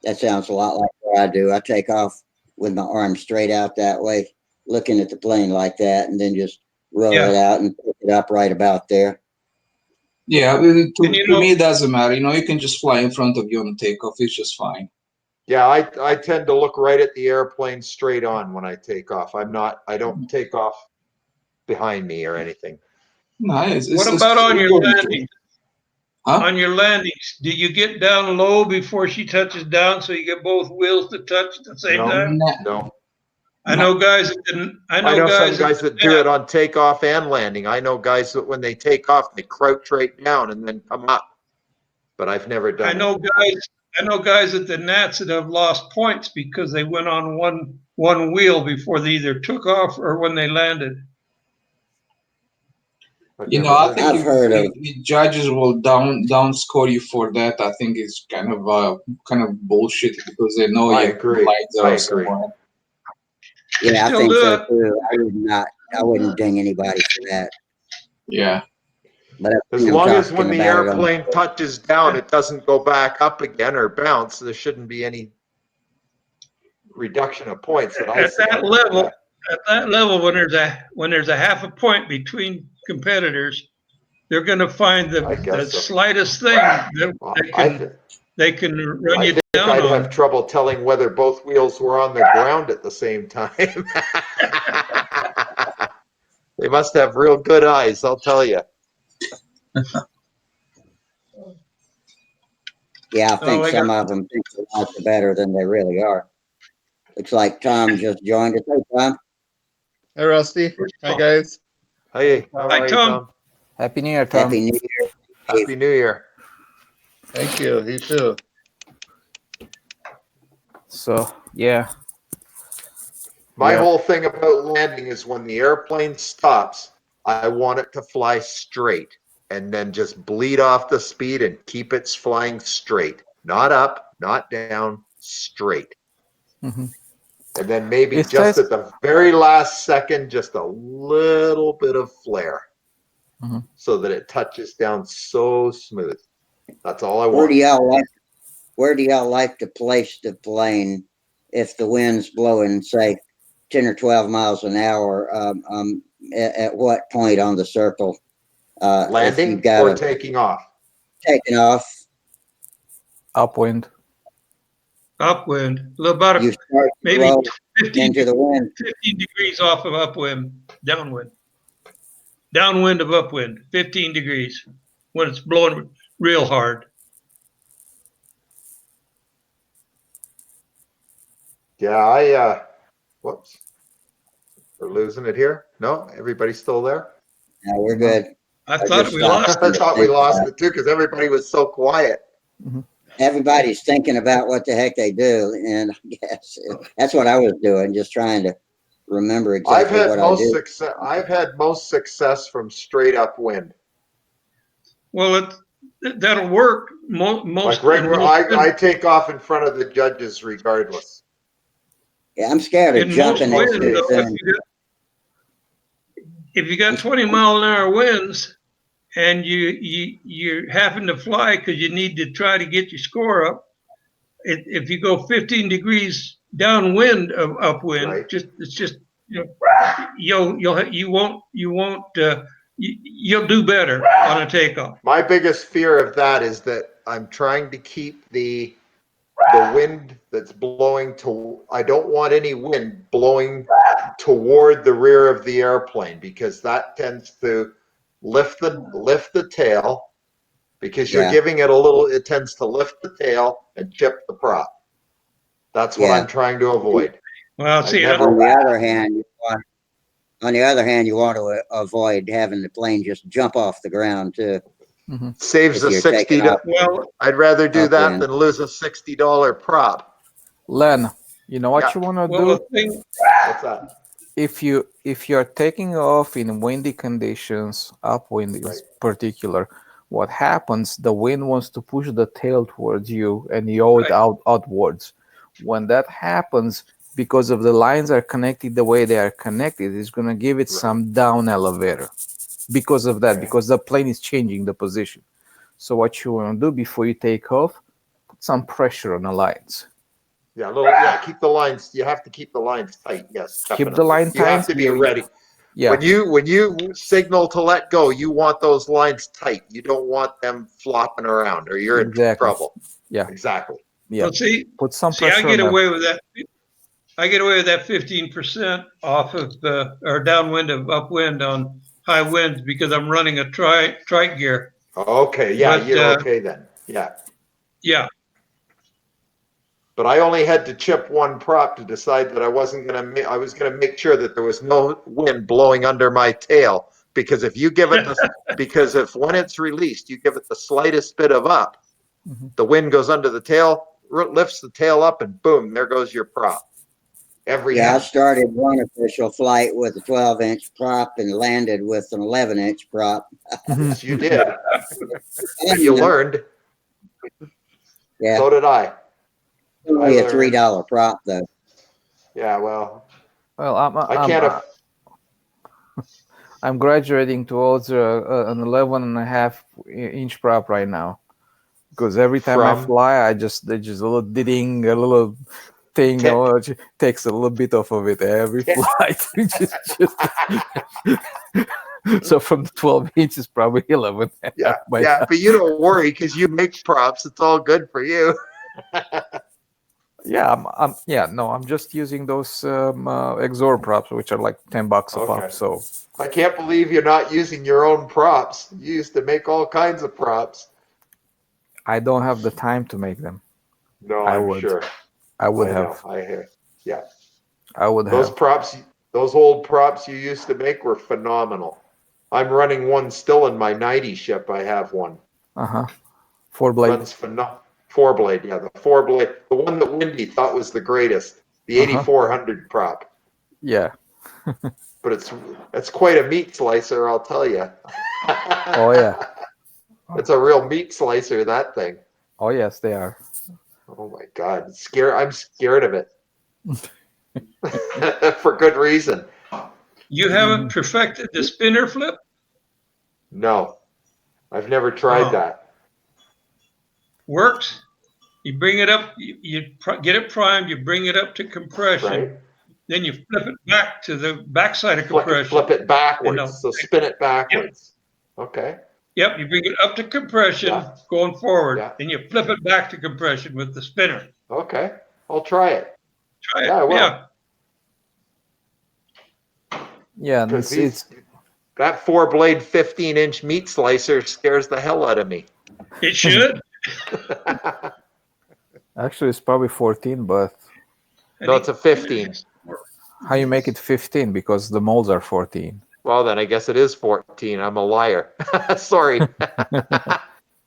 That sounds a lot like what I do. I take off with my arm straight out that way, looking at the plane like that, and then just roll Yeah. it out and pick it up right about there. Yeah, And you to know, me it doesn't matter. You know, you can just fly in front of you on takeoff. It's just fine. Yeah. I tend to look right at the airplane straight on when I take off. I don't take off behind me or anything. No, what about on your landing? Huh? On your landings, do you get down low before she touches down so you get both wheels to touch at the same No. time? No. I know guys that didn't. I I know know some guys that guys that do it on takeoff and landing. I know guys that when they take off, they crouch right down and then come up. But I've never I done it. know guys. I know guys at the Nats that have lost points because they went on one wheel before they either took off or when they landed. I've You know, never I heard think I've of heard of. if judges will down score you for that, I think it's kind of bullshit because they know I you have agree. blind I zone agree. somewhere. Yeah, I Still think do so it. too. I wouldn't ding anybody for that. Yeah. But I've As seen them long as when talking the about it on. airplane touches down, it doesn't go back up again or bounce. There shouldn't be any reduction of points that I At see. that level, when there's a half a point between competitors, they're going to find I the guess so. slightest thing that Well, they can run I you think down I'd on. have trouble telling whether both wheels were on the ground at the same time. They must have real good eyes, I'll tell you. Yeah, I Oh, think they got some of them think they're not better than they really are. Looks like Tom just joined us. Hey, Tom. Hi, Rusty. Hi, guys. Hey, how Hi, are you, Tom. Tom? Happy New Year, Tom. Happy New Year. Happy New Year. Thank you. You too. So yeah, My yeah. whole thing about landing is when the airplane stops, I want it to fly straight and then just bleed off the speed and keep it flying straight. Not up, not down, straight. Mhm. And then maybe It just says at the very last second, just a little bit of flare Mhm. so that it touches down so smooth. That's all I Where do want. y'all like? Where do y'all like to place the plane if the wind's blowing, say, 10 or 12 miles an hour? At what point on the circle? If you've Landing got or a taking off? taking off, upwind. Upwind, about you start to maybe roll 15, into the wind. 15 degrees off of upwind, downwind of upwind, 15 degrees when it's blowing real hard. Yeah, whoops. We're losing it here. No, everybody's still there. No, we're good. I I thought just we stopped. lost I it. thought we lost it too because everybody was so quiet. Everybody's thinking about what the heck they do, and I guess that's what I was doing, just trying to remember exactly what I do. I've had most success from straight upwind. Well, that'll work. Most Like right where I in take off in front of the judges regardless. Yeah, I'm scared of most jumping most winds, into days. though, things. if you got 20-mile-an-hour winds and you're having to fly because you need to try to get your score up, if you go 15 degrees downwind of upwind, Right. it's just you'll do better on a takeoff. My biggest fear of that is that I'm trying to keep the wind that's blowing to, I don't want any wind blowing toward the rear of the airplane because that tends to lift the tail because you're Yeah. giving it it tends to lift the tail and chip the prop. That's what Yeah. I'm trying to avoid. Well, I see, never- On the other hand, you want to avoid having the plane just jump off the ground too. Saves If the you're 60. taking off well, I'd rather do that upwind. than lose a $60 prop. Len, you know what Yeah. you want to well, do? the thing, What's that? If you're taking off in windy conditions, upwind in Right. particular, what happens? The wind wants to push the tail towards you and yaw it Right. outwards. When that happens, because of the lines are connected the way they are connected, it's going to give it some down elevator. Because of that, Okay. because the plane is changing the position. So what you want to do before you take off, put some pressure on the lines. Yeah, keep the lines. You have to keep the lines tight. Yes, Keep definitely. the line You have tight. to be ready. Yeah. When you signal to let go, you want those lines tight. You don't want them flopping around, or you're in trouble. Yeah. Exactly. Yeah. well, see, Put some I pressure get on away with that. I get away with that 15% off of or downwind of upwind on high winds because I'm running a trike gear. Okay. Yeah, But, you're okay then. Yeah. Yeah, But I only had to chip one prop to decide that I was going to make sure that there was no wind blowing under my tail. Because if you give it because if when it's released, you give it the slightest bit of up, the wind goes under the tail, lifts the tail up, and boom, there goes your prop. Every Yeah, I time. started one official flight with a 12-inch prop and landed with an 11-inch prop. Yes, you did. You learned. Yeah, So did I. only a learned. $3 prop though. Yeah, well, Well, I can't. I'm graduating towards an 11.5-inch prop right now, because every time I From? fly, there's just a little ding, a little thing, Tip. it takes a little bit off of it every Tip. flight. So from the 12 inches, probably 11. Yeah, but you don't worry because you make props. It's all good for you. Yeah, I'm just using those Exor props, which are like $10 a Okay. pop. So I can't believe you're not using your own props. You used to make all kinds of props. I don't have the time to make them. No, I I'm would. sure. I would I have. know. I hear. Yeah. I would Those have. props, those old props you used to make were phenomenal. I'm running one still in my 90 ship. I have one. 4-blade. Runs phenomenal. 4-blade, yeah, the 4-blade, the one that Windy thought was the greatest, the 8400 prop. Yeah. But it's quite a meat slicer, I'll tell you. Oh yeah. It's a real meat slicer, that thing. Oh yes, they are. Oh my God, I'm scared of it. For good reason. you haven't perfected the spinner flip. No, I've never tried Oh. that. Works. You bring it up, you get it primed, you bring it up to compression, Right? then you flip it back to the backside of compression. Flip it backwards. You know. So spin it backwards. Okay. Yep, you bring it up to compression Yeah. going forward, Yeah. then you flip it back to compression with the spinner. Okay. I'll try it. Try it. Yeah, I will. Yeah. Yeah, and Because that 4-blade 15-inch meat slicer scares the hell out of me. It should. actually it's probably 14, but No, it's a 15. how you make it 15? Because the molds are 14. Well, then I guess it is 14. I'm a liar. Sorry.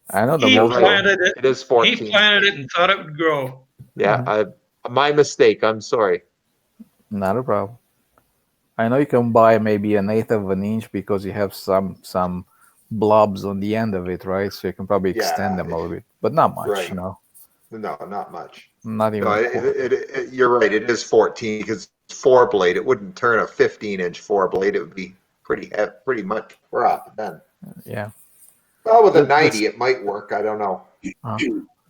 I know the He You're mold. right. planted it. It is He 14. planted it and thought it would grow. Yeah, my mistake. I'm sorry. Not a problem. I know you can buy maybe an eighth of an inch because you have some blobs on the end of it, right? So you can probably extend them a little bit, but not much. Right. No, No, not much. not even. No, you're right. It is 14 because it's 4-blade. It wouldn't turn a 15-inch 4-blade. It would be pretty much prop then. Yeah. Well, with a The- 90, it might work. I don't know.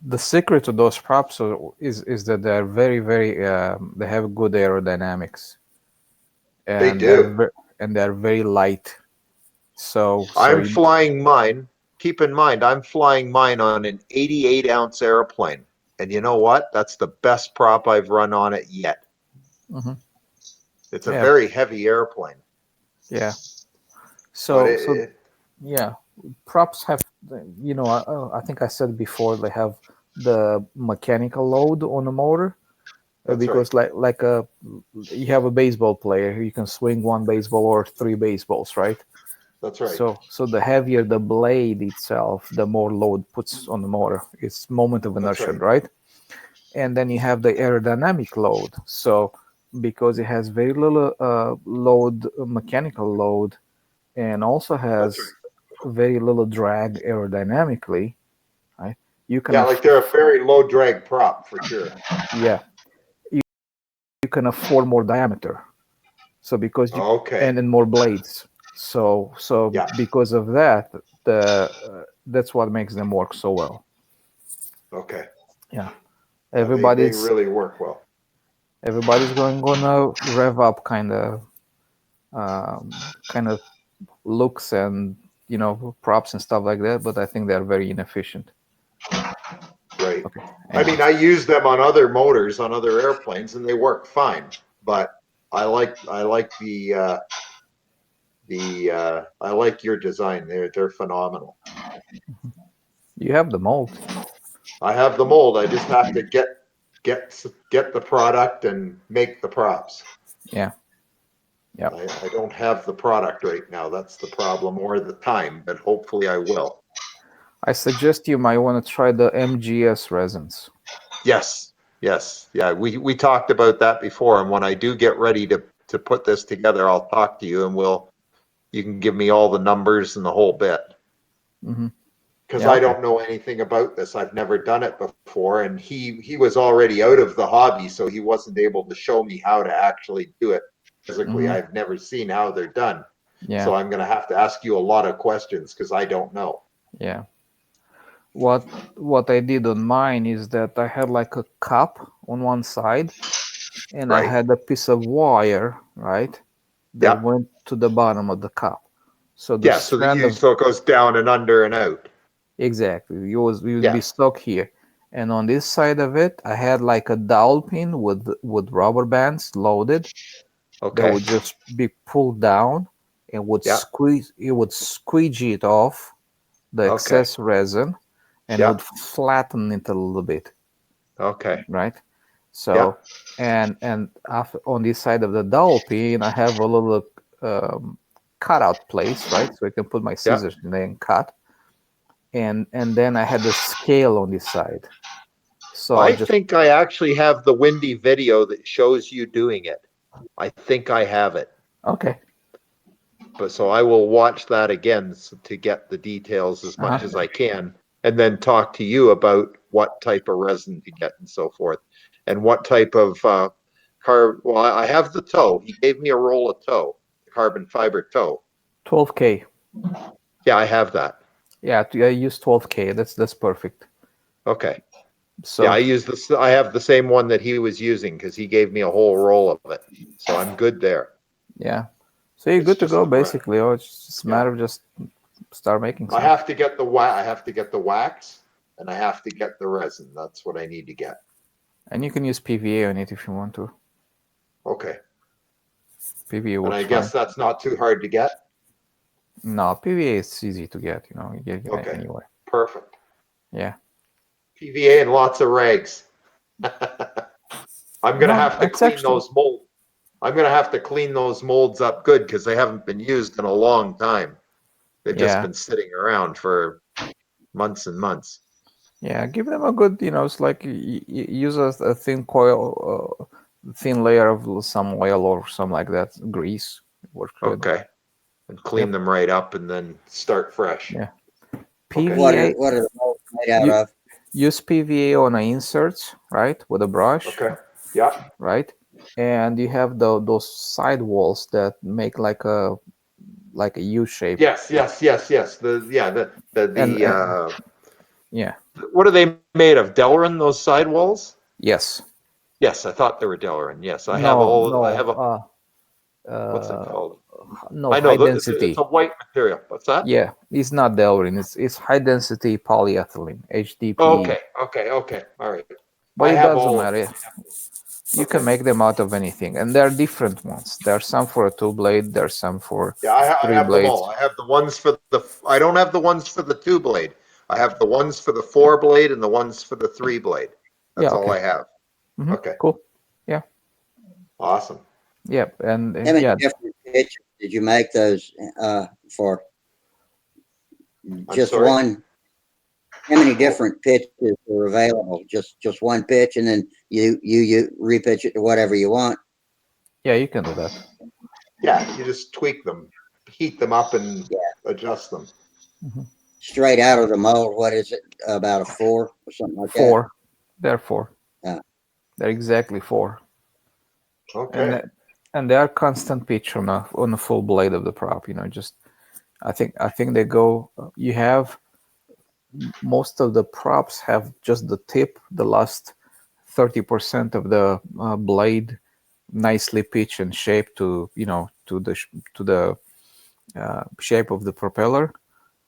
The secret to those props is that they're very they have good aerodynamics, They and do. they're very light. So I'm flying mine. Keep in mind, I'm flying mine on an 88-ounce airplane. And you know what? That's the best prop I've run on it yet. Mhm. It's a Yeah. very heavy airplane. Yeah. But So yeah, props have, I think I said before, they have the mechanical load on the motor. That's Because you have a baseball player, you can swing one baseball or three baseballs, right? that's right. So the heavier the blade itself, the more load puts on the motor. It's moment of That's inertia, right. right? And then you have the aerodynamic load. So because it has very little load, mechanical load, and also has very little drag aerodynamically, right? You can Yeah, like they're a very low drag prop for sure. yeah, you can afford more diameter. So because you Okay. and more blades. So Yeah. because of that, that's what makes them work so well. Okay. Yeah, Yeah, they everybody's really work well. gonna rev up kind of looks and props and stuff like that. But I think they're very inefficient. Right. Okay. I mean, I use them on other motors on other airplanes, and they work fine. But I like I like your design. They're phenomenal. You have the mold. I have the mold. I just have to get the product and make the props. Yeah. Yeah. I don't have the product right now. That's the problem, or the time. But hopefully, I will. I suggest you might want to try the MGS resins. Yes. Yes. Yeah. We talked about that before. And when I do get ready to put this together, I'll talk to you, and you can give me all the numbers and the whole bit. Mm-hmm. Because Yeah, I okay. don't know anything about this. I've never done it before, and he was already out of the hobby, so he wasn't able to show me how to actually do it physically. Mhm. I've never seen how they're done, Yeah. so I'm going to have to ask you a lot of questions because I don't know. Yeah. What I did on mine is that I had like a cup on one side, and I Right. had a piece of wire, right, that Yeah. went to the bottom of the cup. So the Yeah, so strand of so it goes down and under and out. exactly, you would be Yeah. stuck here, and on this side of it, I had like a dowel pin with rubber bands loaded that Okay. would just be pulled down and would Yeah. squeegee it off the Okay. excess resin, and Yeah. would flatten it a little bit, Okay. right? So Yeah. and after, on this side of the dowel pin, I have a little cutout place, right? So I can put my scissors in there and cut. And then I had the scale on this side. So I think I actually have the windy video that shows you doing it. I think I have it. okay. But so I will watch that again to get the details as much as I can, and then talk to you about what type of resin to get and so forth, and what type of Well, I have the tow. He gave me a roll of tow, carbon fiber tow. 12K. Yeah, I have that. Yeah, I use 12K. That's perfect. Okay. So yeah, I use this. I have the same one that he was using because he gave me a whole roll of it, so I'm good there. yeah. So you're It's good to just go the rest. basically. Oh, it's just a matter of just start making I some. have to get the I have to get the wax, and I have to get the resin. That's what I need to get. And you can use PVA on it if you want to. Okay. PVA And works I fine. guess that's not too hard to get. No, PVA is easy to get. You get it Okay. anywhere. Perfect. Yeah. PVA and lots of rags. I'm gonna No, have to it's clean actually those mold. I'm gonna have to clean those molds up good because they haven't been used in a long time. They've just Yeah. been sitting around for months and months. Yeah, give them a good, it's like use a thin coil, thin layer of some oil or something like that, grease. Works good. Okay. And clean Yep. them right up and then start fresh. Yeah. Okay. PVA, What are the molds made out you of? use PVA on the inserts, right, with a brush, Okay. Yeah. right, and you have those side walls that make like a U shape. Yes. The Yeah, what are they made of? Delrin, those sidewalls? yes, Yes, I thought they were Delrin. Yes, I have no, all. I no, have a. What's it called? no I know high that it's density. a white material. What's that? Yeah, it's not Delrin. It's high density polyethylene Oh, HDPE. okay. All right. But I it have doesn't all of matter. them. You can Okay. make them out of anything, and there are different ones. There are some for a two blade. There are some for Yeah, I three have them blades. all. I have the ones for the. I don't have the ones for the 2 blade. I have the ones for the 4 blade and the ones for the 3 blade. Yeah. That's all Okay. I have. Okay. Cool. Yeah. Awesome. Yeah. And How many yeah. different pitches did you make those for? I'm Just sorry? one? How many different pitches are available? Just one pitch, and then you repitch it to whatever you want. Yeah, you can do that. Yeah, you just tweak them, heat them up, and Yeah. adjust them. Straight out of the mold. What is it? About a 4 or something like that. 4. They're 4. Yeah. They're exactly 4. Okay. And they are constant pitch on a full blade of the prop. Just I think they go. You have most of the props have just the tip, the last 30% of the blade nicely pitched and shaped to the shape of the propeller.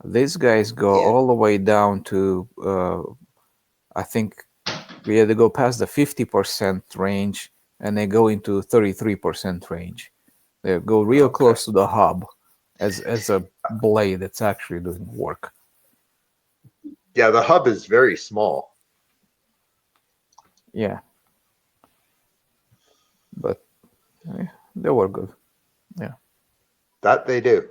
These guys go Yeah. all the way down to I think we had to go past the 50% range, and they go into 33% range. They go real Okay. close to the hub as a blade that's actually doing work. Yeah, the hub is very small. Yeah, but they were good. That they do.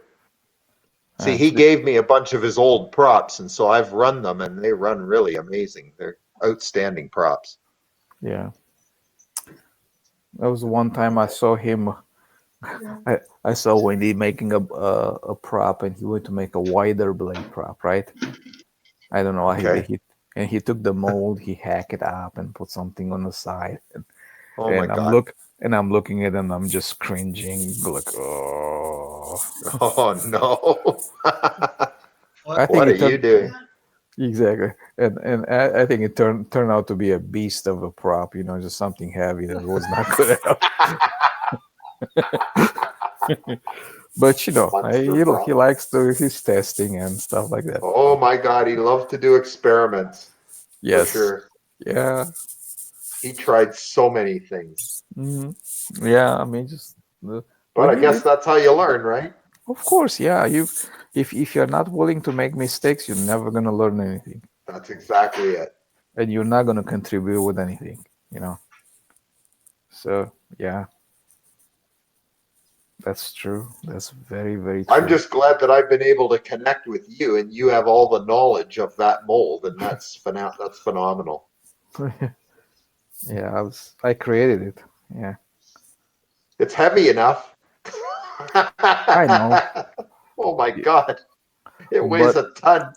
See, Uh, he gave me a bunch of his old props, and so I've run them, and they run really amazing. They're outstanding props. yeah, that was one time I saw him. I saw Wendy making a prop, and he went to make a wider blade prop, right? I don't know why he Okay. did. And he took the mold, he hacked it up, and put something on the side. Oh my And God. I'm looking at him. I'm just cringing, like, oh. Oh no. I think What are it you turned doing? exactly, and I think it turned out to be a beast of a prop. Just something heavy that was not good enough. But Monster he prop. likes to his testing and stuff like that. Oh my God, he loved to do experiments. For Yes, sure. yeah, He tried so many things. yeah. I mean, just But but I he guess did. that's how you learn, right? Of course, yeah. If you're not willing to make mistakes, you're never gonna learn anything, That's exactly it. and you're not gonna contribute with anything. You know. So yeah, that's true. That's very, very I'm true. just glad that I've been able to connect with you and you have all the knowledge of that mold, and that's phenomenal. Yeah, I created it. Yeah, It's heavy enough. I know, Oh my God. It weighs but a ton.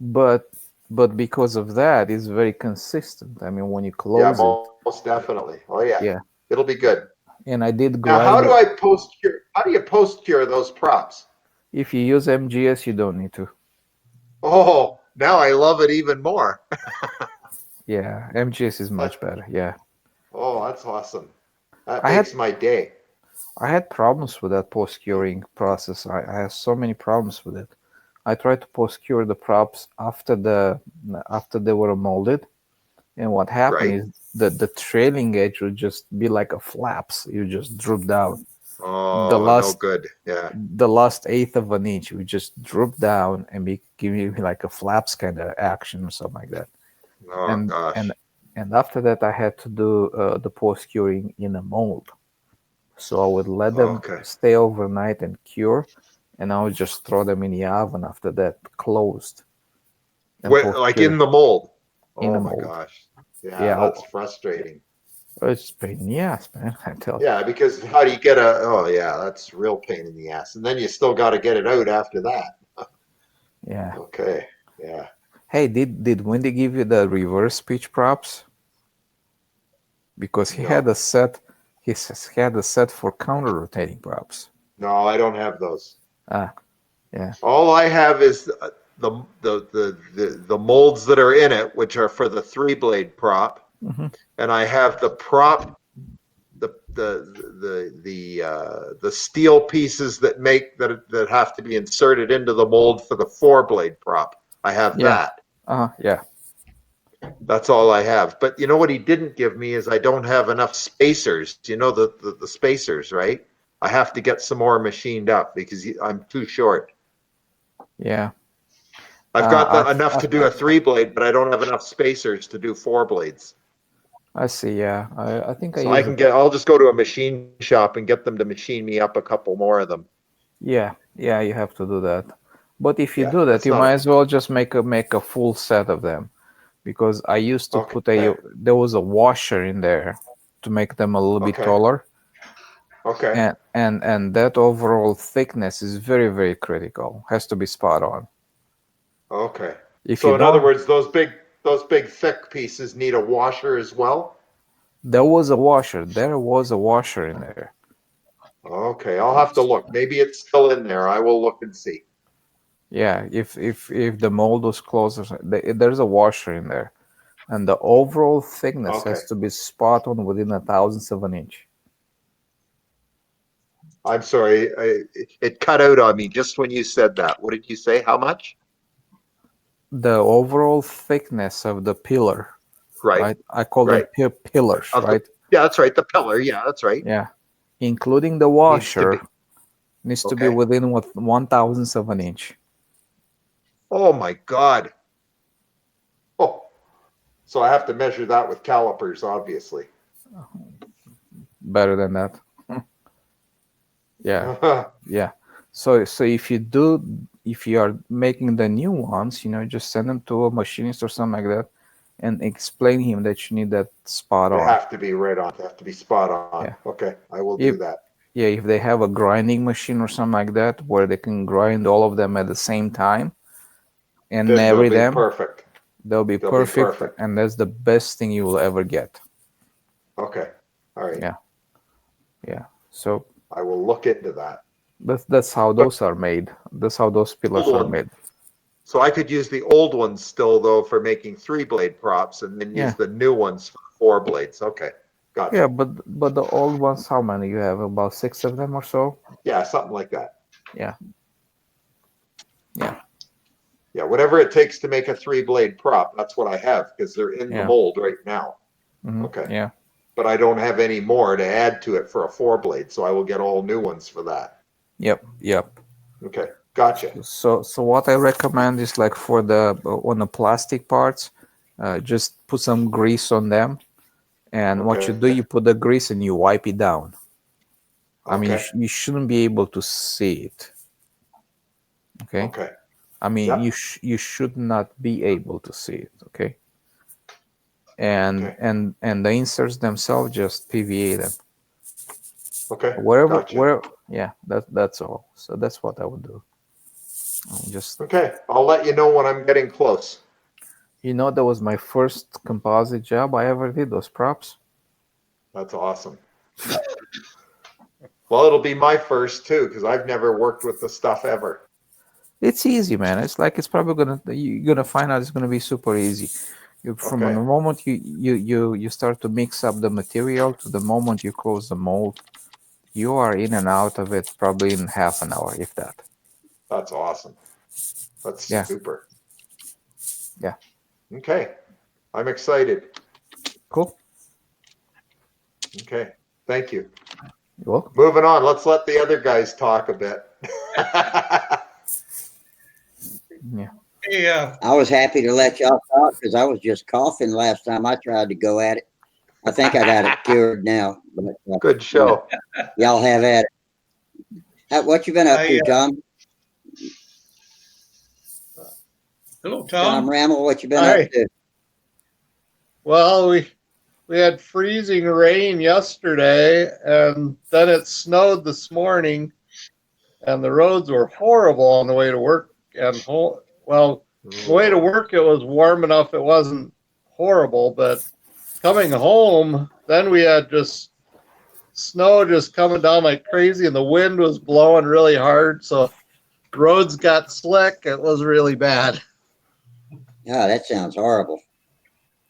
but but because of that, it's very consistent. I mean, when you Yeah, close it, most definitely. Oh yeah. yeah. It'll be good. And I did Now, how grind do it. I post cure? How do you post cure those props? If you use MGS, you don't need to. Oh, now I love it even more. Yeah, MGS is much better. Yeah, Oh, that's awesome. That I had makes my day. I had problems with that post curing process. I had so many problems with it. I tried to post cure the props after they were molded, and what happened Right? is the trailing edge would just be like a flaps. You just droop down. The Oh, no last good. Yeah. the last eighth of an inch would just droop down and be giving me like a flaps kind of action or something like that. Oh And gosh. and and after that, I had to do the post curing in a mold. So I would let them Okay. stay overnight and cure, and I would just throw them in the oven after that, closed. And Like in the mold. In the Oh my mold. gosh. Yeah, Yeah, that's frustrating. it's pain in the ass, man. I tell you. Yeah, because how do you get oh yeah, that's real pain in the ass. And then you still got to get it out after that. Yeah. Okay. Yeah. Hey, did Wendy give you the reverse pitch props? Because he had No. a set. Had a set for counter rotating props. No, I don't have those. Ah, yeah. All I have is the molds that are in it, which are for the 3-blade prop, Hmm. and I have the prop, the steel pieces that have to be inserted into the mold for the 4-blade prop. I have Yeah. that. Yeah. That's all I have. But you know what he didn't give me is I don't have enough spacers. You know the spacers, right? I have to get some more machined up because I'm too short. Yeah. I've got I, enough I to do a 3-blade, but I don't have enough spacers to do 4 blades. I see. Yeah. I think I So use I'll just go to a machine shop and get them to machine me up a couple more of them. Yeah. Yeah. You have to do that. But if you Yeah, do that, that's you not might as well just make a full set of them. Because I used to put okay. there was a washer in there to make them a little bit Okay. taller. Okay. And that overall thickness is very, very critical. Has to be spot on. Okay. If you So in other don't, words, those big thick pieces need a washer as well? there was a washer. There was a washer in there. Okay, I'll have to look. Maybe it's still in there. I will look and see. Yeah, if the mold was closer, there's a washer in there, and the overall thickness Okay. has to be spot on within a thousandth of an inch. I'm sorry. It cut out on me just when you said that. What did you say? How much? The overall thickness of the pillar, Right. right? I call them Right. pillars, right? Yeah, that's right. The pillar. Yeah, that's right. Yeah, including the Needs to be. washer, needs to be Okay. within 1,000th of an inch. Oh my God. Oh, so I have to measure that with calipers, obviously. Better than that. Yeah, yeah. So if you are making the new ones, just send them to a machinist or something like that, and explain him that you need that spot They on. have to be right on. They have to be spot on. Yeah. Okay, I will If do that. yeah, if they have a grinding machine or something like that where they can grind all of them at the same time and Then they'll marry be them, perfect. they'll be They'll be perfect, perfect. and that's the best thing you will ever get. Okay. All right. Yeah. So I will look into that. that's how But those are made. That's how those pillars are made. So I could use the old ones still though for making 3-blade props and then Yeah. use the new ones for 4 blades. Okay. Gotcha. Yeah, but the old ones, how many you have? About 6 of them or so? Yeah, something like that. Yeah. Yeah, whatever it takes to make a 3-blade prop, that's what I have because they're in the Yeah. mold right now. Hmm. Okay. Yeah. But I don't have any more to add to it for a 4-blade, so I will get all new ones for that. Yep. Okay. Gotcha. So what I recommend is like for on the plastic parts, just put some grease on them, and what you do, you put the grease and you wipe it down. I mean, Okay. you shouldn't be able to see it. Okay. Okay. I mean, Yep. you should not be able to see it. Okay. And Okay. and the inserts themselves, just PVA them. Okay. Wherever, Gotcha. yeah, that's all. So that's what I would do. Just, Okay. I'll let you know when I'm getting close. that was my first composite job I ever did, those props. That's awesome. Well, it'll be my first too, because I've never worked with the stuff ever. It's easy, man. It's probably you're gonna find out it's gonna be super easy. From the Okay. moment you start to mix up the material to the moment you close the mold, you are in and out of it probably in half an hour, if that. That's awesome. That's Yeah. super. Yeah. Okay. I'm excited. Cool. Okay. Thank you. You're welcome. Moving on. Let's let the other guys talk a bit. Yeah. Hey, I was happy to let y'all talk because I was just coughing last time I tried to go at it. I think I got it cured now. But, Good show. y'all have at it. What you been up to, Tom? Hello, Tom Tom. Rammel, what you been Hi. up to? Well, we had freezing rain yesterday, and then it snowed this morning, and the roads were horrible on the way to work and home. Well, the way to work it was warm enough; it wasn't horrible, but coming home, then we had just snow just coming down like crazy, and the wind was blowing really hard, so roads got slick. It was really bad. Oh, that sounds horrible.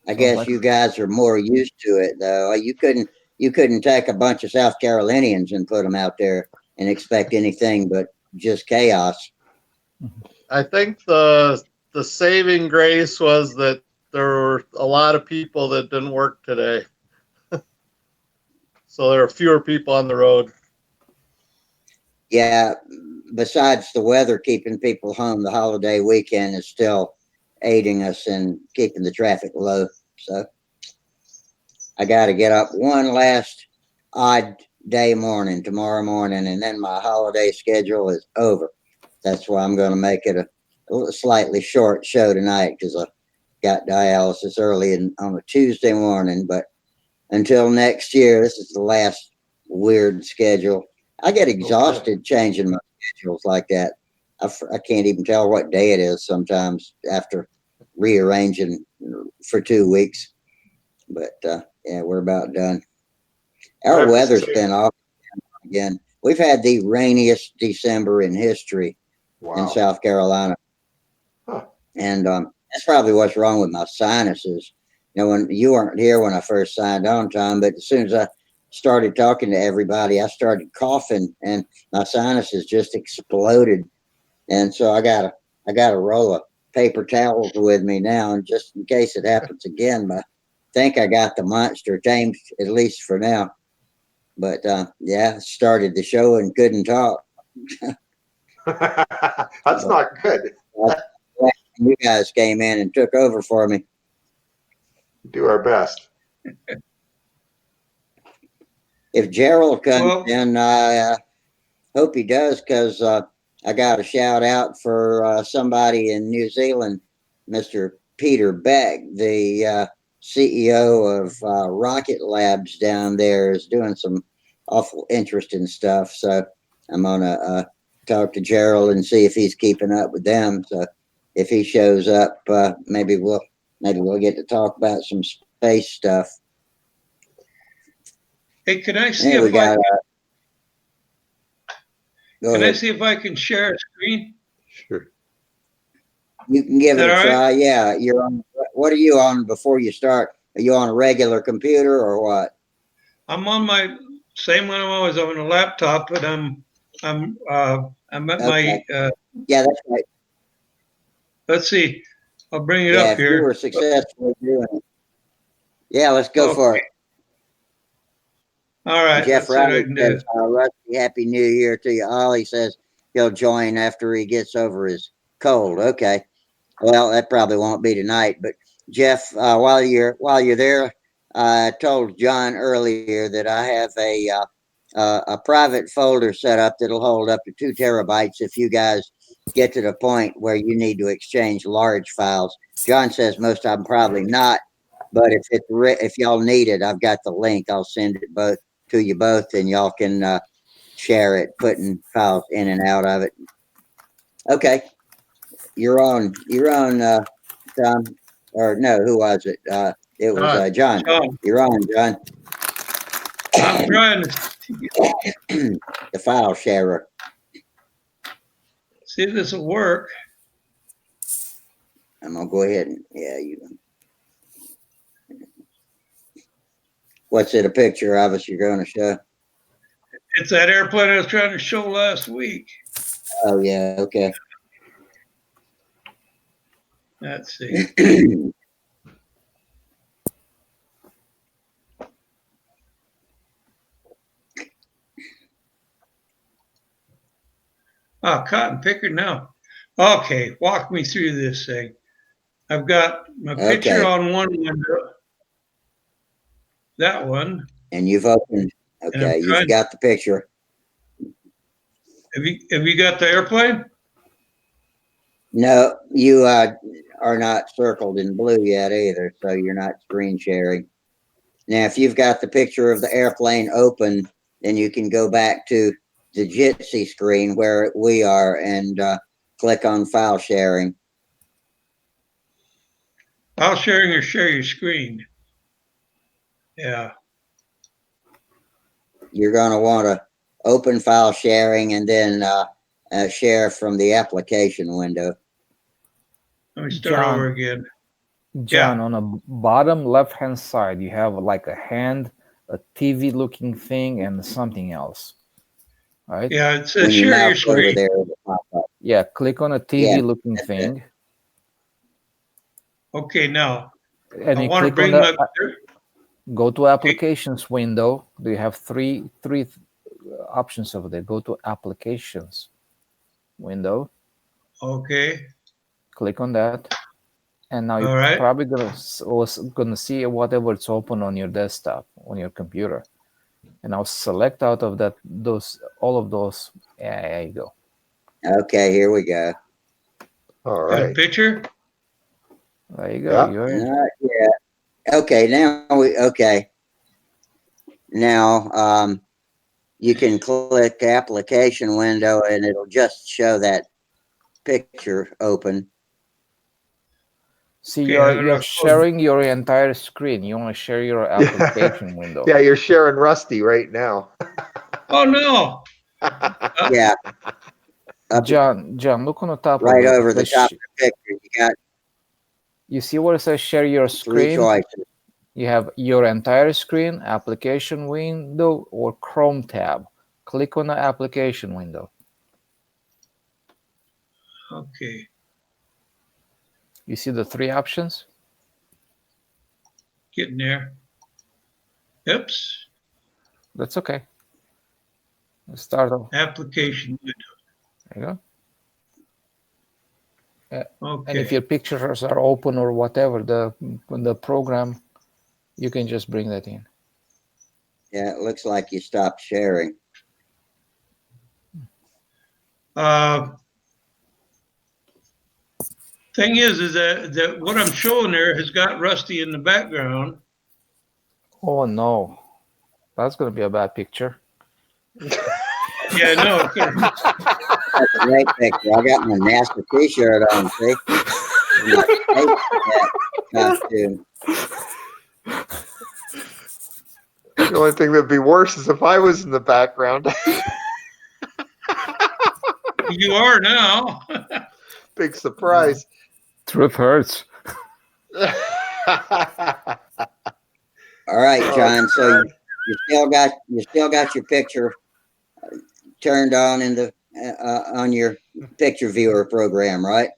I Sounds guess like- you guys are more used to it, though. You couldn't take a bunch of South Carolinians and put them out there and expect anything but just chaos. I think the saving grace was that there were a lot of people that didn't work today. So there are fewer people on the road. Yeah, besides the weather keeping people home, the holiday weekend is still aiding us in keeping the traffic low. So I got to get up one last odd day morning tomorrow morning, and then my holiday schedule is over. That's why I'm going to make it a slightly short show tonight because I got dialysis early on a Tuesday morning. But until next year, this is the last weird schedule. I get exhausted changing my schedules like that. I can't even tell what day it is sometimes after rearranging for 2 weeks. But yeah, we're about done. Our weather's been off again. We've had the rainiest December in history in Wow. South Carolina. Huh. And that's probably what's wrong with my sinuses. You know, when you weren't here when I first signed on, Tom, but as soon as I started talking to everybody, I started coughing and my sinuses just exploded. And so I got a roll of paper towels with me now, and just in case it happens again, but I think I got the monster tamed, at least for now. But yeah, started the show and couldn't talk. That's not good. You guys came in and took over for me. Do our best. If Gerald comes Well- in, I hope he does, because I got a shout out for somebody in New Zealand, Mr. Peter Beck, the CEO of Rocket Labs down there, is doing some awful interesting stuff. So I'm gonna talk to Gerald and see if he's keeping up with them. So if he shows up, maybe we'll get to talk about some space stuff. Hey, can I see Yeah, we if I got. Go can I ahead. see if I can share a screen? Sure. You can give Is it that a all try. Yeah, you're on. What are you on before you start? Are you on a regular computer or what? I'm on my same one I'm always on a laptop, but I'm at Okay. my Yeah, that's right. let's see. I'll bring it Yeah, up if you were here. successful doing it. Yeah, let's go for Okay. it. All right, Jeff let's see what I Riley can do. says, Rusty, Happy New Year to you all. He says he'll join after he gets over his cold. Okay. Well, that probably won't be tonight. But Jeff, while you're there, I told John earlier that I have a private folder set up that'll hold up to 2 terabytes if you guys get to the point where you need to exchange large files. John says most of them probably not, but if y'all need it, I've got the link. I'll send it both to you both, and y'all can share it, putting files in and out of it. Okay, you're on, Tom, or no, who was it? It was John. John, You're on, John. I'm trying to The file sharer. see if this will work. I'm gonna go ahead and you. What's it a picture of us you're going to show? It's that airplane I was trying to show last week. Oh yeah, okay. Let's see. Oh, cotton picker now. Okay, walk me through this thing. I've got my picture Okay. on one window. that one. And you've opened, And I'm okay, you've trying, got the picture. have you got the airplane? No, you are not circled in blue yet either, so you're not screen sharing. Now, if you've got the picture of the airplane open, then you can go back to the Jitsi screen where we are and click on file sharing. File sharing or share your screen? Yeah. You're going to want to open file sharing and then share from the application window. Let me start John, over again. John, Yeah. on the bottom left-hand side, you have like a hand, a TV-looking thing, and something else, right? Yeah, it When says you share your mouse over screen. there, it'll pop up. Yeah, click on a Yeah, TV-looking that's it. thing, Okay, now and I you want to click on bring my. go to Applications window. You have three options over there. Go to Applications window, Okay. click on that, and now All you're right. probably gonna see whatever it's open on your desktop, on your computer. And I'll select out of that all of those. Yeah, there you go. Okay, here we go. All Got a right. picture? There you go. Yeah. You're in. Not yet. Okay, okay. Now you can click application window and it'll just show that picture open. See, Okay, you're sharing your entire screen. You want to share your application window. Yeah, you're sharing Rusty right now. Oh no. Yeah, up John, look on the top right of it. over the top of the picture. You got You see where it says share your three screen? choices. You have your entire screen, application window, or Chrome tab. Click on the application window. Okay. You see the three options? Getting there. Oops. That's okay. Let's start off. Application window. There you go. Okay. And if your pictures are open or whatever, the program, you can just bring that in. Yeah, it looks like you stopped sharing. Thing is that what I'm showing there has got Rusty in the background. Oh no, that's going to be a bad picture. Yeah, no. That's a great picture. I got my NASA T-shirt on. See, my space costume. The only thing that'd be worse is if I was in the background. You are now. Big surprise. Truth hurts. All right, John. So you still got your picture turned on in the on your picture viewer program, right?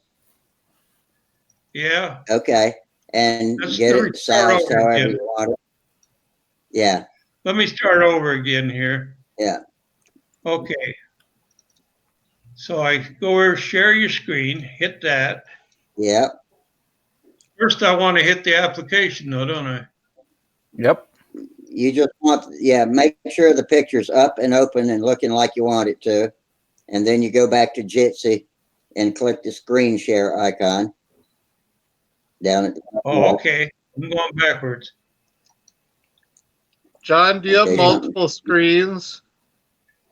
Yeah. Okay, and Let's get it start sized over however again. you want it. Yeah, Let me start over again here. yeah. Okay. So I go over, share your screen, hit that. Yep. First, I want to hit the application though, don't I? Yep. You just want, make sure the picture's up and open and looking like you want it to. And then you go back to Jitsi and click the screen share icon down at the top. Oh, okay. I'm going backwards. John, do you have Okay. multiple screens?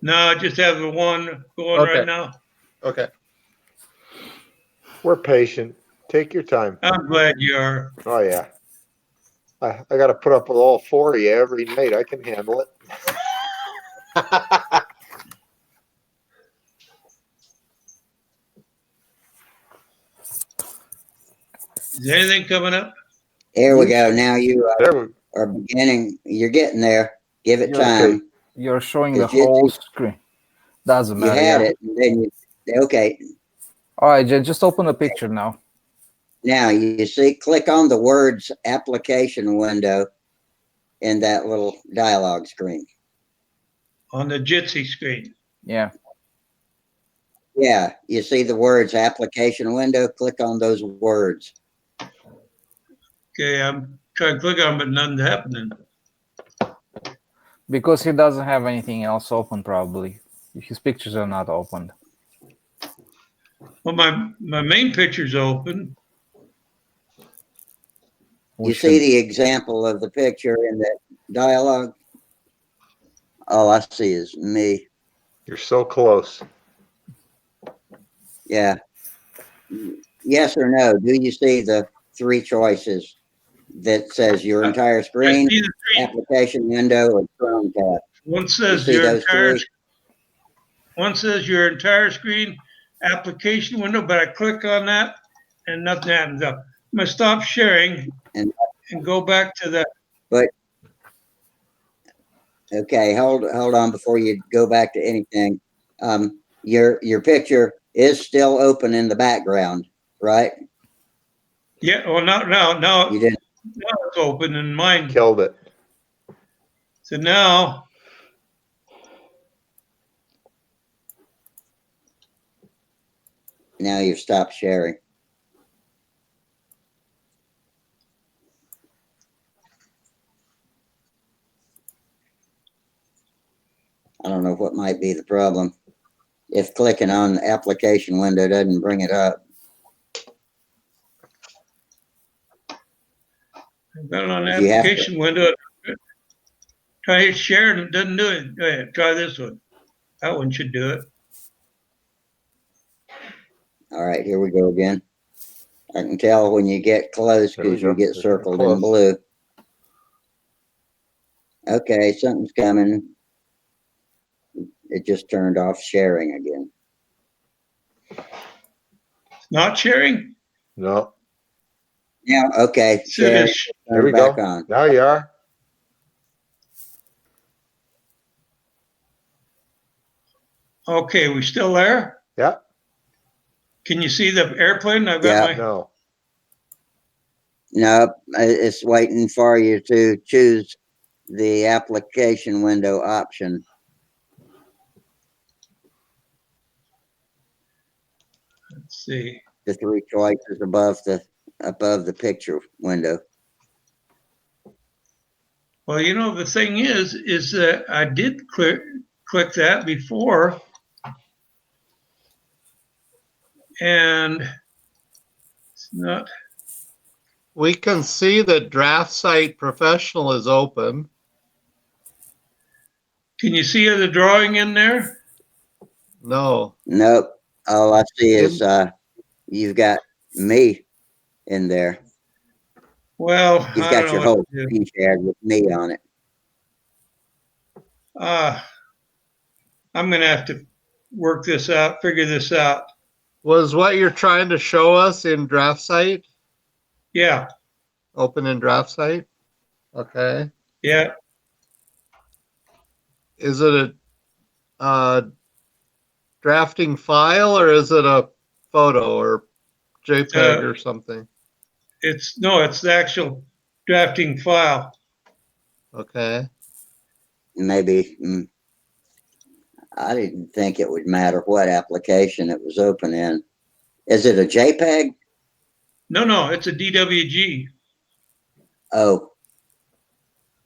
No, I just have the one going Okay. right now. Okay. We're patient. Take your time. I'm glad you are. Oh yeah. I got to put up with all four of you every night. I can handle it. Is anything coming up? Here we go. Now you There we are beginning. You're getting there. Give it You're time. You're showing the Because Jitsi, whole screen. Doesn't you matter. had Yeah. it. And then okay. All right, just open the picture now. Now you see, click on the words application window in that little dialog screen. On the Jitsi screen. Yeah. Yeah, you see the words application window. Click on those words. Okay, I'm trying to click on, but nothing's happening. Because he doesn't have anything else open, probably. His pictures are not opened. Well, my main picture's open. You see the example of the picture in the dialogue? All I see is me. You're so close. Yeah. Yes or no? Do you see the three choices that says your entire I screen, see the three. application window, or Chrome tab? One You says see your those entire. three? One says your entire screen application window, but I click on that and nothing happens. I'm gonna stop sharing And go back to the. but okay, hold on before you go back to anything. Your picture is still open in the background, right? Yeah, well, now You didn't. it's open and mine. Killed it. So now. Now you've stopped sharing. I don't know what might be the problem. If clicking on the application window doesn't bring it up. I've got it on the You have to. application window. Try hit share and it doesn't do it. Go ahead, try this one. That one should do it. All right, here we go again. I can tell when you get close There we because you go. get We're circled close. in blue. Okay, something's coming. It just turned off sharing again. Not sharing? No. Yeah, okay. So it Sharing is. There we back go. on. Now you are. Okay, we still there? Yeah. Can you see the airplane? I've got Yeah. my. No. Nope, it's waiting for you to choose the application window option. Let's see. The three choices above the picture window. Well, you know, the thing is that I did click that before. And it's not. We can see that Draft Site Professional is open. Can you see the drawing in there? No. Nope. All I see is you've got me in there. Well, You've I got don't your know whole what to do. screen shared with me on it. I'm going to have to work this out, figure this out. Was what you're trying to show us in Draft Site? Yeah, Open in Draft Site? Okay. yeah. Is it a drafting file or is it a photo or JPEG or something? It's the actual drafting file. Okay. Maybe I didn't think it would matter what application it was open in. Is it a JPEG? No, it's a DWG. Oh,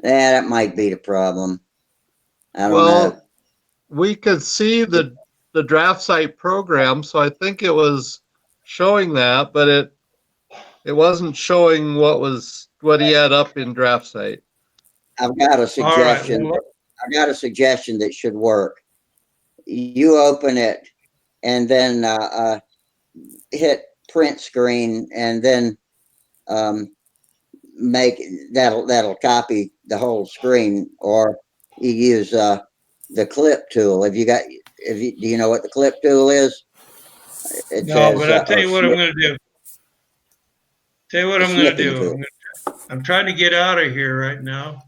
yeah, that might be the problem. I don't Well, know. we could see the Draft Site program, so I think it was showing that, but it wasn't showing what he had up in Draft Site. I've got a All right. suggestion. Well, I've got a suggestion that should work. You open it and then hit print screen, and then make that'll copy the whole screen. Or you use the clip tool. Do you know what the clip tool is? It no, says but I'll tell you what I'm going to do. Tell you what the I'm going to snipping do. tool. I'm trying to get out of here right now.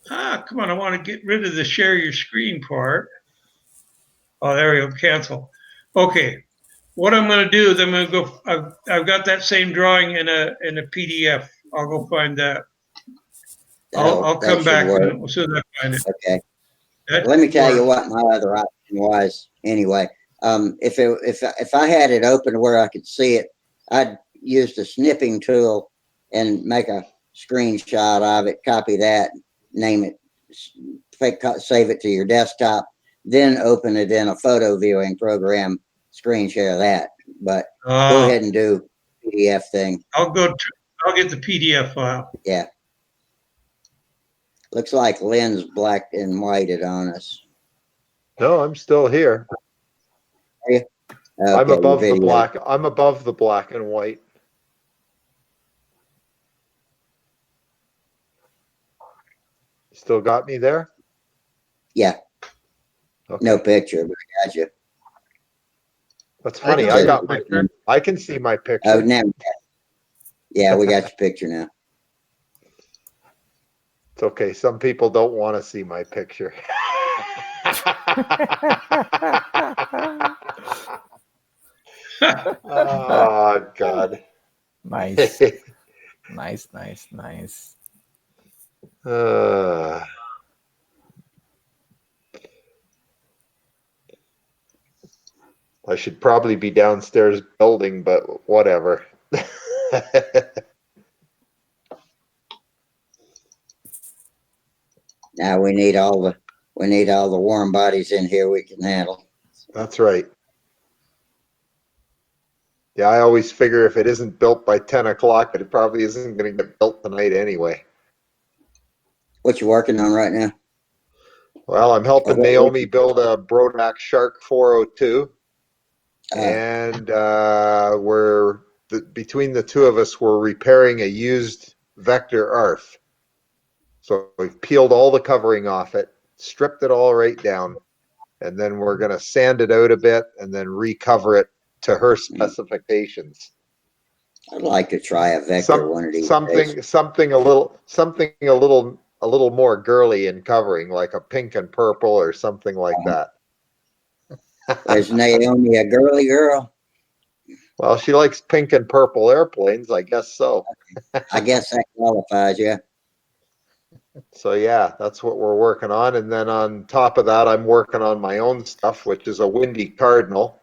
Come on. I want to get rid of the share your screen part. Oh, there we go. Cancel. Okay. What I'm going to do is I'm going to go. I've got that same drawing in a PDF. I'll go find that. I'll That come should back work. as soon as I find it. Okay. That Let me tell you works. what my other option was. Anyway, if I had it open where I could see it, I'd use the snipping tool and make a screenshot of it, copy that, name it, save it to your desktop, then open it in a photo viewing program, screen share that. But go ahead and do PDF thing. I'll get the PDF file. Yeah. Looks like Lynn's black and whited on us. No, I'm still here. Are you? Okay, I'm above the video. black. I'm above the black and white. Still got me there? Yeah. Okay. No picture, but I got you. That's funny. can I see got the my. picture. I can see my Oh, picture. now. Yeah, we got your picture now. It's okay. Some people don't want to see my picture. Oh God. Nice, nice, nice, nice. Uh, I should probably be downstairs building, but whatever. Now we need all the warm bodies in here we can handle. That's right. Yeah, I always figure if it isn't built by 10 o'clock, it probably isn't going to get built tonight anyway. What you working on right now? Well, I'm helping Okay. Naomi build a Brodax Shark 402, and between the two of us, we're repairing a used Vector ARF. So we've peeled all the covering off it, stripped it all right down, and then we're going to sand it out a bit and then recover it to her specifications. I'd like to try a Vector one of these days. Something a little more girly in covering, like a pink and purple or something like that. Is Naomi a girly girl? Well, she likes pink and purple airplanes, I guess so. I guess that qualifies, yeah. So yeah, that's what we're working on. And then on top of that, I'm working on my own stuff, which is a Windy Cardinal.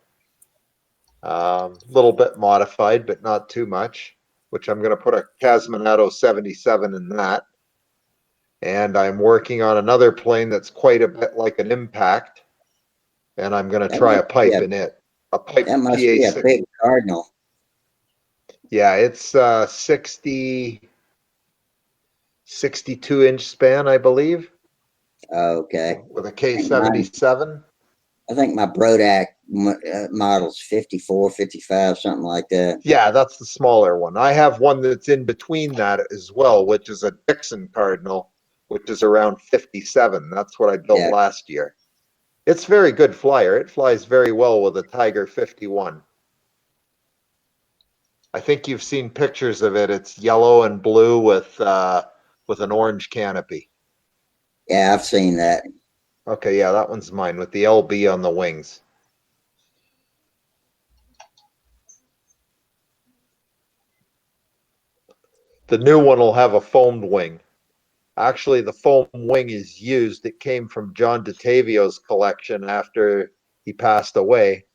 A little bit modified, but not too much, which I'm going to put a Casminato 77 in that. And I'm working on another plane that's quite a bit like an Impact. And I'm going to try a pipe in it. A pipe That must be a big Cardinal. Yeah, it's 62-inch span, I believe. Okay. With a K77. I think my Brodax model's 54, 55, something like that. Yeah, that's the smaller one. I have one that's in between that as well, which is a Dixon Cardinal, which is around 57. That's what I built last year. It's a very good flyer. It flies very well with a Tiger 51. I think you've seen pictures of it. It's yellow and blue with an orange canopy. Yeah, I've seen that. Okay, yeah, that one's mine with the LB on the wings. The new one will have a foamed wing. Actually, the foam wing is used. It came from John DeTavio's collection after he passed away.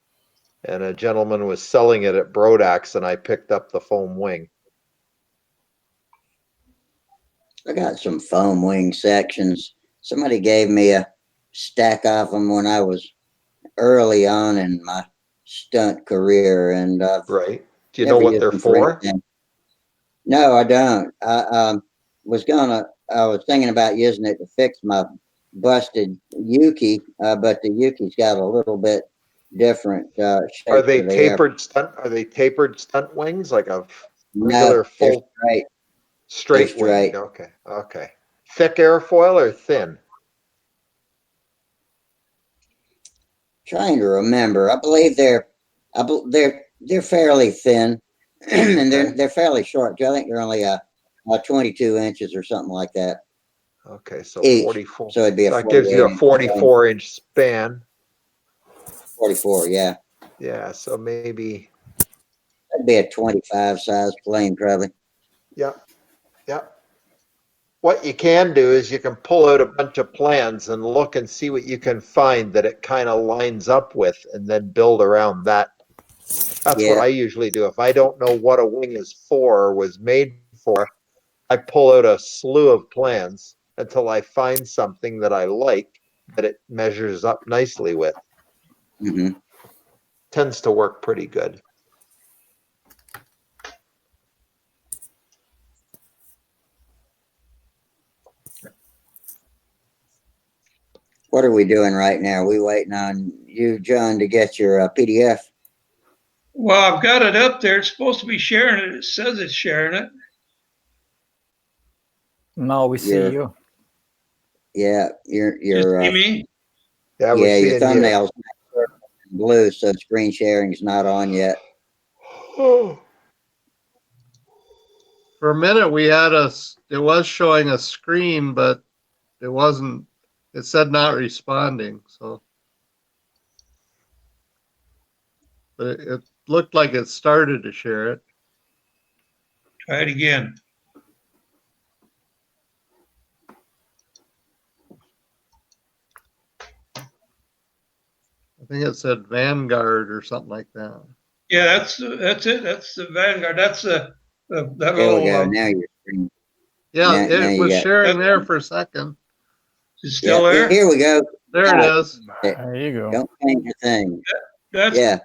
And a gentleman was selling it at Brodax, and I picked up the foam wing. I got some foam wing sections. Somebody gave me a stack of them when I was early on in my stunt career, and right. Do you know what they're for? No, I don't. I was thinking about using it to fix my busted Yuki, but the Yuki's got a little bit different shape. Are they tapered stunt? Are they tapered stunt wings like a regular full straight wing? Okay, okay. Thick airfoil or thin? Trying to remember. I believe they're fairly thin, and they're fairly short. I think they're only 22 inches or something like that. Okay, so each. 44. So it'd be that gives you a 44-inch span. 44, yeah. Yeah, so maybe. That'd be a 25 size plane, probably. Yeah, yeah. What you can do is you can pull out a bunch of plans and look and see what you can find that it kind of lines up with, and then build around that. That's what I usually do. If I don't know what a wing is for or was made for, I pull out a slew of plans until I find something that I like that it measures up nicely with. Hmm. Tends to work pretty good. What are we doing right now? Are we waiting on you, John, to get your PDF? Well, I've got it up there. It's supposed to be sharing it. It says it's sharing it. Now we see Your- you. Yeah, You your see me? Yeah, we're yeah, your seeing you. thumbnail's blue, so screen sharing's not on yet. For a minute, we had it was showing a screen, but it wasn't, it said not responding. So, but it looked like it started to share it. Try it again. I think it said Vanguard or something like that. Yeah, that's it. That's the Vanguard. That's that There little. we go. Now your screen. Yeah, Now it you was got. sharing there for a second. It's still Yeah, there. here we go. There it is. There you go. Don't change a thing. That's Yeah,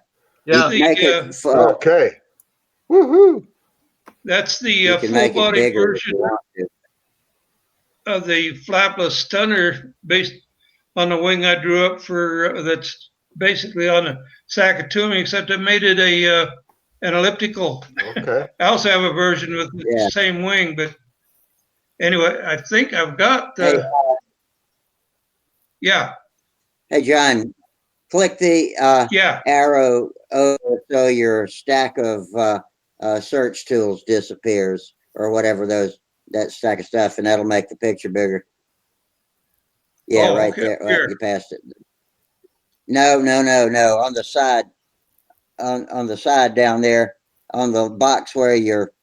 Yeah, you can make it. Okay. Woohoo. that's the You can full make it body bigger if version you want to. of the flapless stunner based on the wing I drew up for. That's basically on a Sakatumi, except I made it an elliptical. Okay. I also have a version with the Yeah. same wing, but anyway, I think I've got the. Hey, Yeah, hey, John, click the yeah. arrow over so your stack of search tools disappears or whatever that stack of stuff, and that'll make the picture bigger. Yeah, Oh, right okay, there. here. You passed it. No, no, no, no. On the side, on the side down there, on the box where your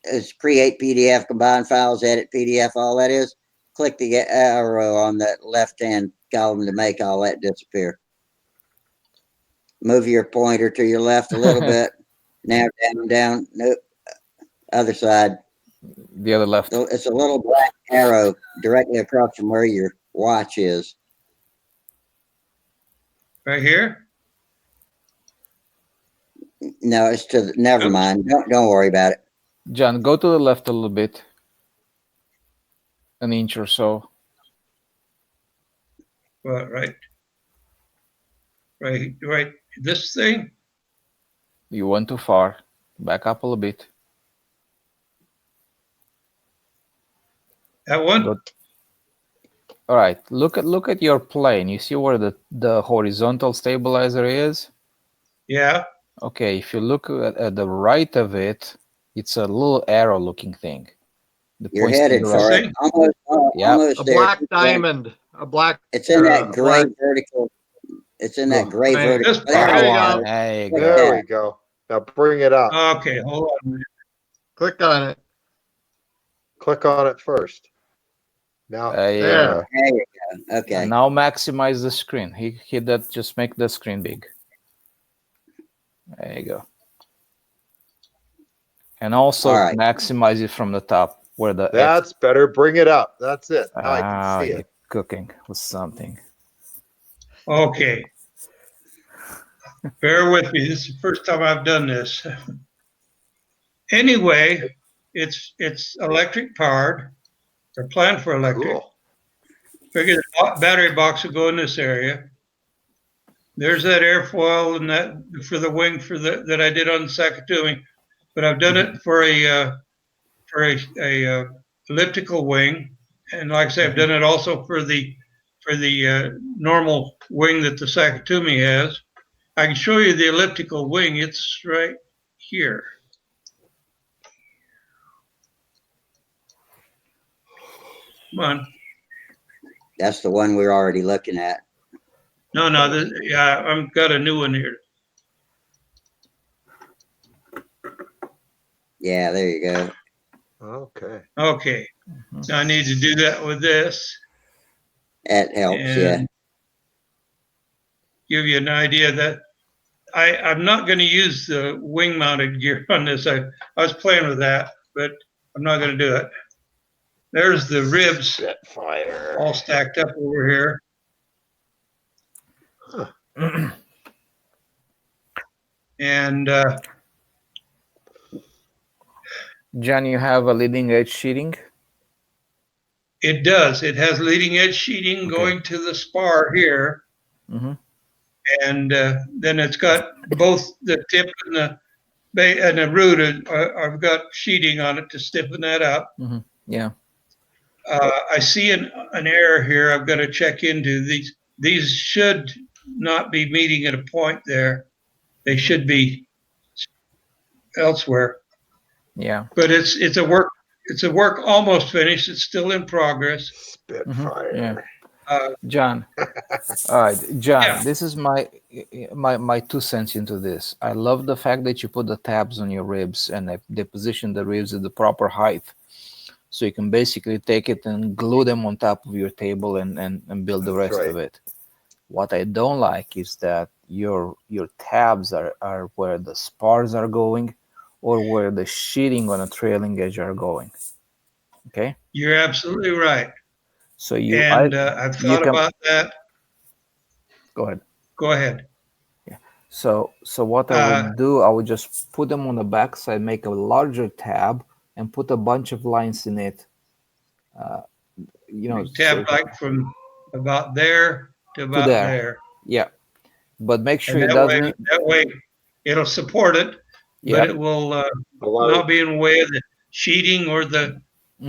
is create PDF, combine files, edit PDF, all that is. Click the arrow on that left-hand column to make all that disappear. Move your pointer to your left a little bit. Now down. Nope. Other side. The other left. So it's a little black arrow directly across from where your watch is. Right here. No, it's to the, never Oops. mind. Don't worry about it. John, go to the left a little bit. An inch or so. Well, right. This thing. You went too far. Back up a little bit. That one. Go. All right. Look at your plane. You see where the horizontal stabilizer is? Yeah. Okay. If you look at the right of it, it's a little arrow-looking thing. The You're points to headed the for right. it. Almost, Yeah. almost a there. black diamond, a black. It's in that gray black- vertical. It's in that Go. gray Right. vertical. This There part. There you you are. go. There you Click go. There that. we go. Now bring it up. Okay, hold on. Click on it. Click on it first. Now, There you There. go. There you go. Okay. And now maximize the screen. Hit that. Just make the screen big. There you go. And also All right. maximize it from the top where the X. that's better. Bring it up. That's it. Now I can see You're it. cooking with something. Okay. Bear with me. This is the first time I've done this. Anyway, it's electric powered. They're planned for electric. Cool. Figured the battery box would go in this area. There's that airfoil and that for the wing that I did on Sakatumi, but I've done it for a elliptical wing, and like I say, I've done it also for the normal wing that the Sakatumi has. I can show you the elliptical wing. It's right here. Come on. That's the one we're already looking at. No, yeah, I've got a new one here. Yeah, there you go. Okay. Okay. Now I need to do that with this. That helps. And Yeah. give you an idea that I'm not going to use the wing mounted gear on this. I was playing with that, but I'm not going to do it. There's the ribs Spitfire. all stacked up over here. And John, you have a leading edge sheeting? it does. It has leading edge sheeting Okay. going to the spar here. Mm-hmm. And then it's got both the tip and the root. I've got sheeting on it to stiffen that up. Mm-hmm. Yeah. I see an error here. I've got to check into these. These should not be meeting at a point there. They should be elsewhere. Yeah. But it's a work. It's a work almost finished. It's still in progress. Spitfire. Yeah. John. All right, John. Yeah. This is my 2 cents into this. I love the fact that you put the tabs on your ribs and they position the ribs at the proper height, so you can basically take it and glue them on top of your table and build the That's rest right. of it. What I don't like is that your tabs are where the spars are going, or where the sheeting on a trailing edge are going. Okay. You're absolutely right. So I've you thought can about that. go ahead. Go ahead. So what I would do, I would just put them on the back side, make a larger tab, and put a bunch of lines in it. Tab like from about there to about there. there. Yeah, but make sure And it doesn't. that way it'll support it, Yeah. but it will Allow- not be in the way of the sheeting or the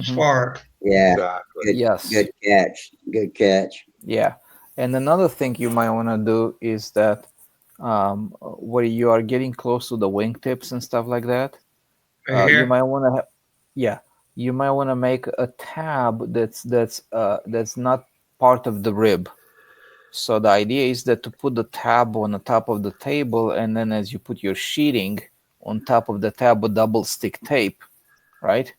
spar. Yeah. Exactly. Yes. Good catch. Good catch. Yeah, and another thing you might want to do is that where you are getting close to the wingtips and stuff like that, Right you here. might want to, you might want to make a tab that's not part of the rib. So the idea is that to put the tab on the top of the table, and then as you put your sheeting on top of the tab with double stick tape, right?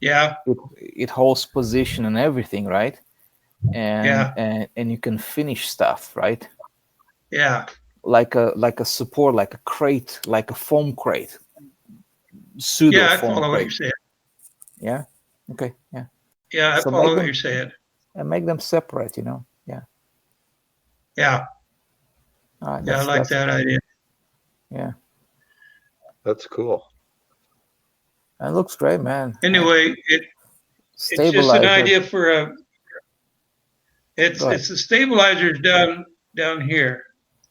Yeah. It holds position and everything, right? And you can finish stuff, right? Yeah. Like a support, like a crate, like a foam crate, pseudo Yeah, I foam follow what crate. you're saying. Yeah. Okay. Yeah. Yeah, I So follow make what them- you're saying. And make them separate. Yeah. Yeah. All right, Yeah, I like that idea. Yeah. That's cool. That looks great, man. Anyway, it's just an Stabilizer. idea for a. It's Go ahead. the stabilizers down here.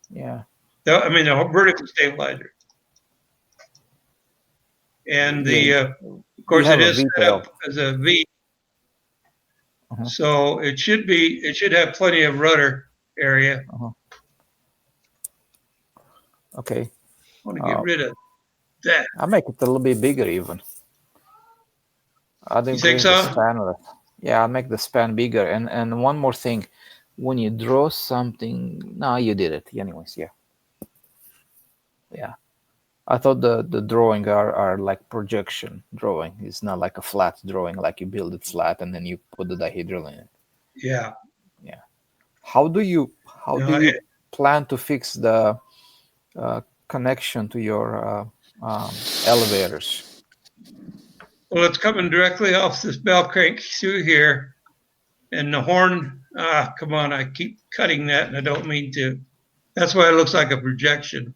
Yeah. I mean the vertical stabilizer. And of course have it a is V set up tail. as a V. Uh-huh. So it should have plenty of rudder area. Okay. I want to get rid of that. I'll make it a little bit bigger even. I'll You increase think the so? span of it. Yeah, I'll make the span bigger. And one more thing, when you draw something, no, you did it anyways. Yeah. I thought the drawing are like projection drawing. It's not like a flat drawing, like you build it flat and then you put the dihedral in it. Yeah. How do you No, plan to fix the connection to your elevators? Well, it's coming directly off this bell crank through here. And the horn, come on, I keep cutting that and I don't mean to. That's why it looks like a projection.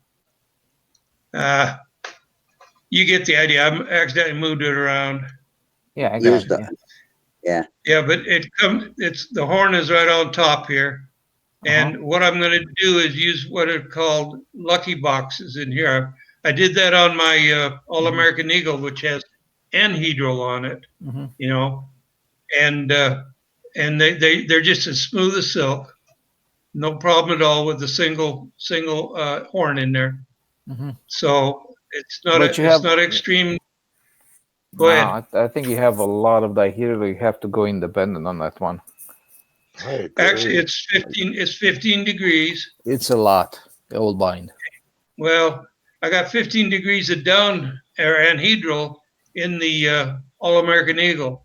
You get the idea. I accidentally moved it around. Yeah, I Use got it. the- Yeah. Yeah, but the horn is right on top here. And what I'm going to do is use what are called lucky boxes in here. I did that on my All-American Eagle, which has anhedral on it, and they're just as smooth as silk. No problem at all with the single horn in there. So it's not not extreme. Go ahead. I think you have a lot of dihedral. You have to go independent on that one. Actually, it's 15 degrees. It's a lot. It will bind. Well, I got 15 degrees of down anhedral in the All-American Eagle.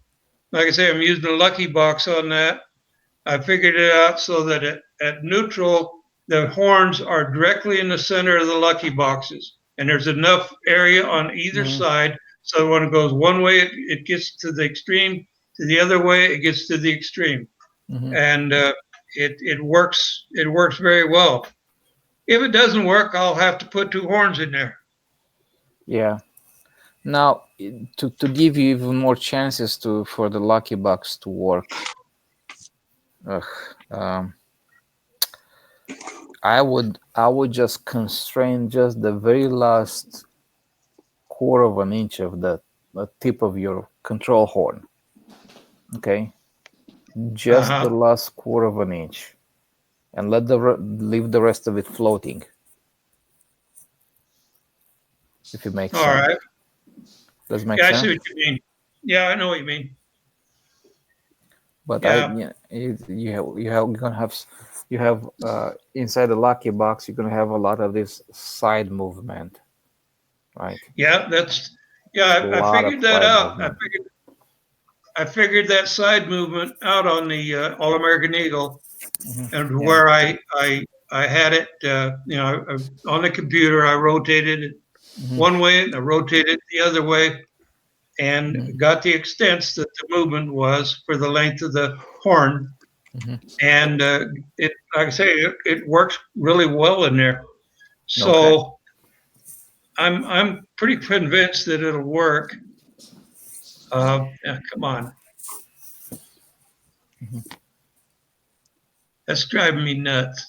Like I say, I'm using a lucky box on that. I figured it out so that at neutral, the horns are directly in the center of the lucky boxes. And there's enough area on either side. So when it goes one way, it gets to the extreme. to the other way, it gets to the extreme, and it works. It works very well. If it doesn't work, I'll have to put 2 horns in there. Yeah. Now, to give you even more chances for the lucky box to work, I would just constrain just the very last quarter of an inch of the tip of your control horn. Okay, just the last quarter of an inch, and leave the rest of it floating. If it makes sense. All right. Does it make Yeah, sense? I see what you mean. Yeah, I know what you mean. But Yeah. you have inside the lucky box, you're gonna have a lot of this side movement, right? Yeah, I figured that out. I figured that side movement out on the All American Eagle, and where I had it, on the computer, I rotated it one way and I rotated it the other way, and got the extents that the movement was for the length of the horn. And it, like I say, it works really well in there. So I'm pretty convinced that it'll work. Yeah, come on. That's driving me nuts.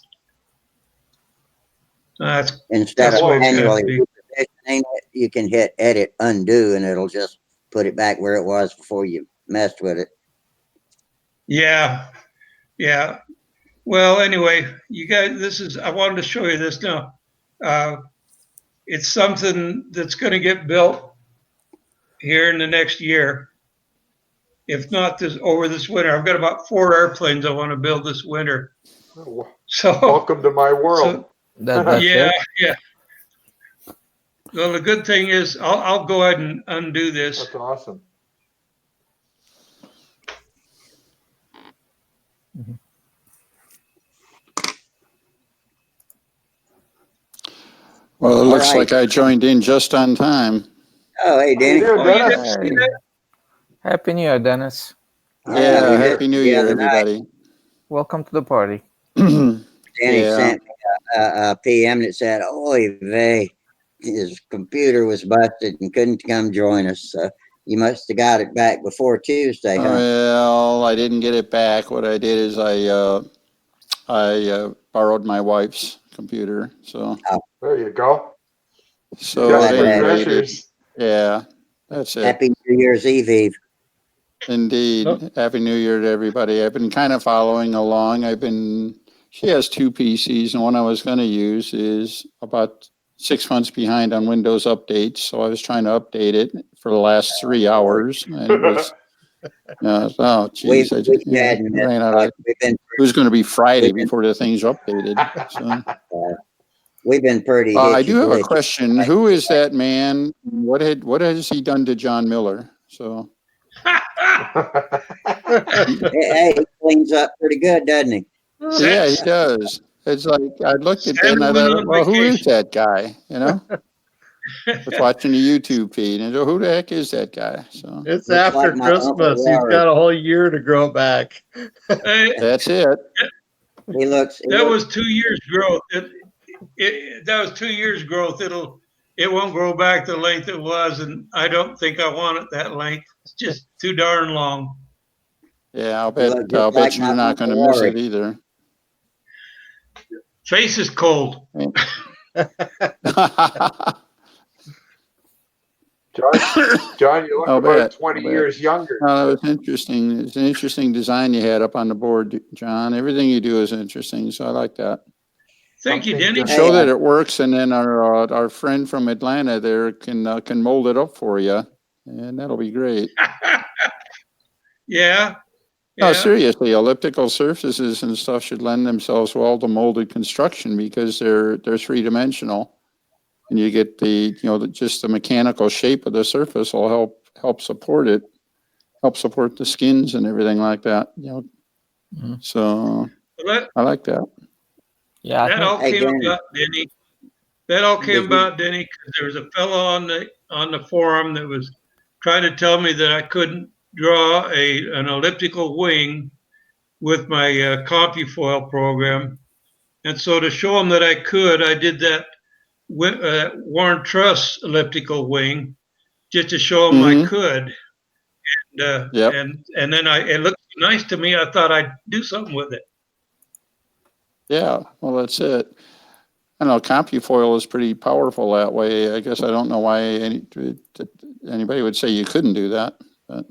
Instead of what it's gonna manually be. repositioning it, you can hit edit undo and it'll just put it back where it was before you messed with it. Yeah. Yeah. Well, anyway, you guys, I wanted to show you this now. It's something that's going to get built here in the next year. If not over this winter. I've got about 4 airplanes I want to build this winter. So Welcome to my world. yeah. Well, the good thing is I'll go ahead and undo this. That's awesome. Well, it looks right. like I joined in just on time. Oh, hey, Danny. Here, Oh, you Dennis. didn't see that? Happy New Year, Dennis. Yeah, we Happy did New the Year, other night. everybody. Welcome to the party. Danny Yeah. sent me a PM that said, "Oy vey, his computer was busted and couldn't come join us. So you must have got it back before Tuesday, huh?" Well, I didn't get it back. What I did is I borrowed my wife's computer. So There you go. so Glad at to any have rate, measures. yeah, that's it. Happy New Year's Eve. Indeed. Oh. Happy New Year to everybody. I've been kind of following along. She has 2 PCs, and one I was going to use is about 6 months behind on Windows updates. So I was trying to update it for the last 3 hours, and it was, oh, geez, I just ran out of, it was going to be Friday before the thing's updated. So We've been pretty. I do have a hitchy-glitchy. question. Who is that man? What has he done to John Miller? So. Hey, he cleans up pretty good, doesn't he? Yeah, he does. It's like I looked at that and I thought, well, who is that guy? I was watching the YouTube feed and who the heck is that guy? So It's Looks after like my Uncle Christmas. He's Larry. got a whole year to grow back. that's it. He looks. That was 2 years growth. That was 2 years growth. It won't grow back the length it was, and I don't think I want it that length. It's just too darn long. Yeah, I'll look bet just like you're my not going to Uncle miss Larry. it either. Face is cold. John, you look I'll about bet. 20 years younger. No, that was interesting. It's an interesting design you had up on the board, John. Everything you do is interesting, so I like that. Thank you, Denny. Show that it works, and then our friend from Atlanta there can mold it up for you, and that'll be great. Yeah. No, seriously, elliptical surfaces and stuff should lend themselves well to molded construction because they're 3-dimensional, and you get just the mechanical shape of the surface will help support it, help support the skins and everything like that. So I like that. Yeah, That all came Danny. about, Denny. That all came about, Denny, because there was a fellow on the forum that was trying to tell me that I couldn't draw an elliptical wing with my CompuFoil program. And so to show them that I could, I did that Warren Truss elliptical wing just to show them I could. Yep. And then it looked nice to me. I thought I'd do something with it. Yeah, well, that's it. I know CompuFoil is pretty powerful that way. I guess I don't know why anybody would say you couldn't do that. But,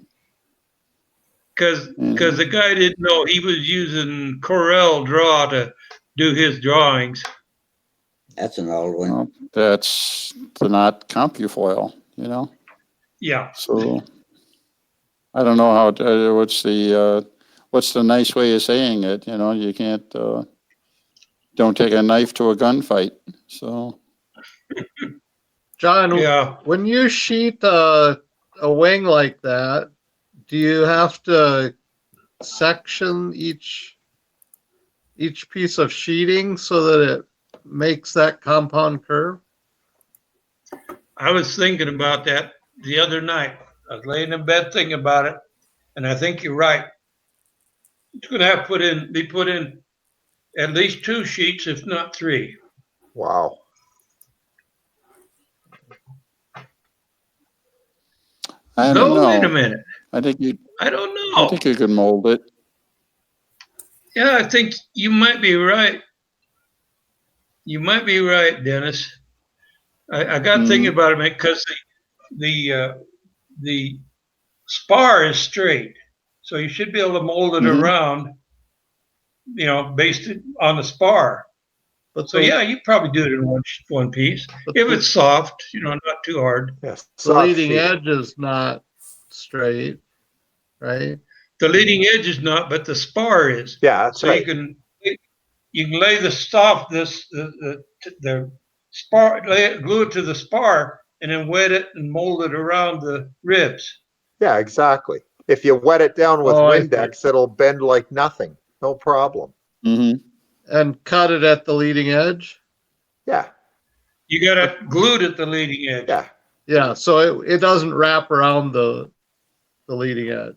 Because the guy didn't know he was using Corel Draw to do his drawings. That's an old one. well, that's not CompuFoil, you know? Yeah. So I don't know how, what's the nice way of saying it, you know? You can't, don't take a knife to a gunfight, so. John, Yeah. when you sheet a wing like that, do you have to section each piece of sheeting so that it makes that compound curve? I was thinking about that the other night. I was laying in bed thinking about it, and I think you're right. It's going to have to be put in at least 2 sheets, if not 3. Wow. I don't know. Wait a minute. I don't know. I think you could mold it. Yeah, I think you might be right. You might be right, Dennis. I got thinking about it because the spar is straight, so you should be able to mold it around, based on the spar. But So yeah, you probably do it in one piece if it's soft, not too hard. Yes. the leading edge is not straight, right? The leading edge is not, but the spar is. Yeah, that's So right. you can lay the spar, glue it to the spar, and then wet it and mold it around the ribs. Yeah, exactly. If you wet it down with Oh, I Windex, it'll bend like nothing. No problem. Mm-hmm. And cut it at the leading edge. Yeah. You got to glue it at the leading edge. Yeah. Yeah, so it doesn't wrap around the leading edge.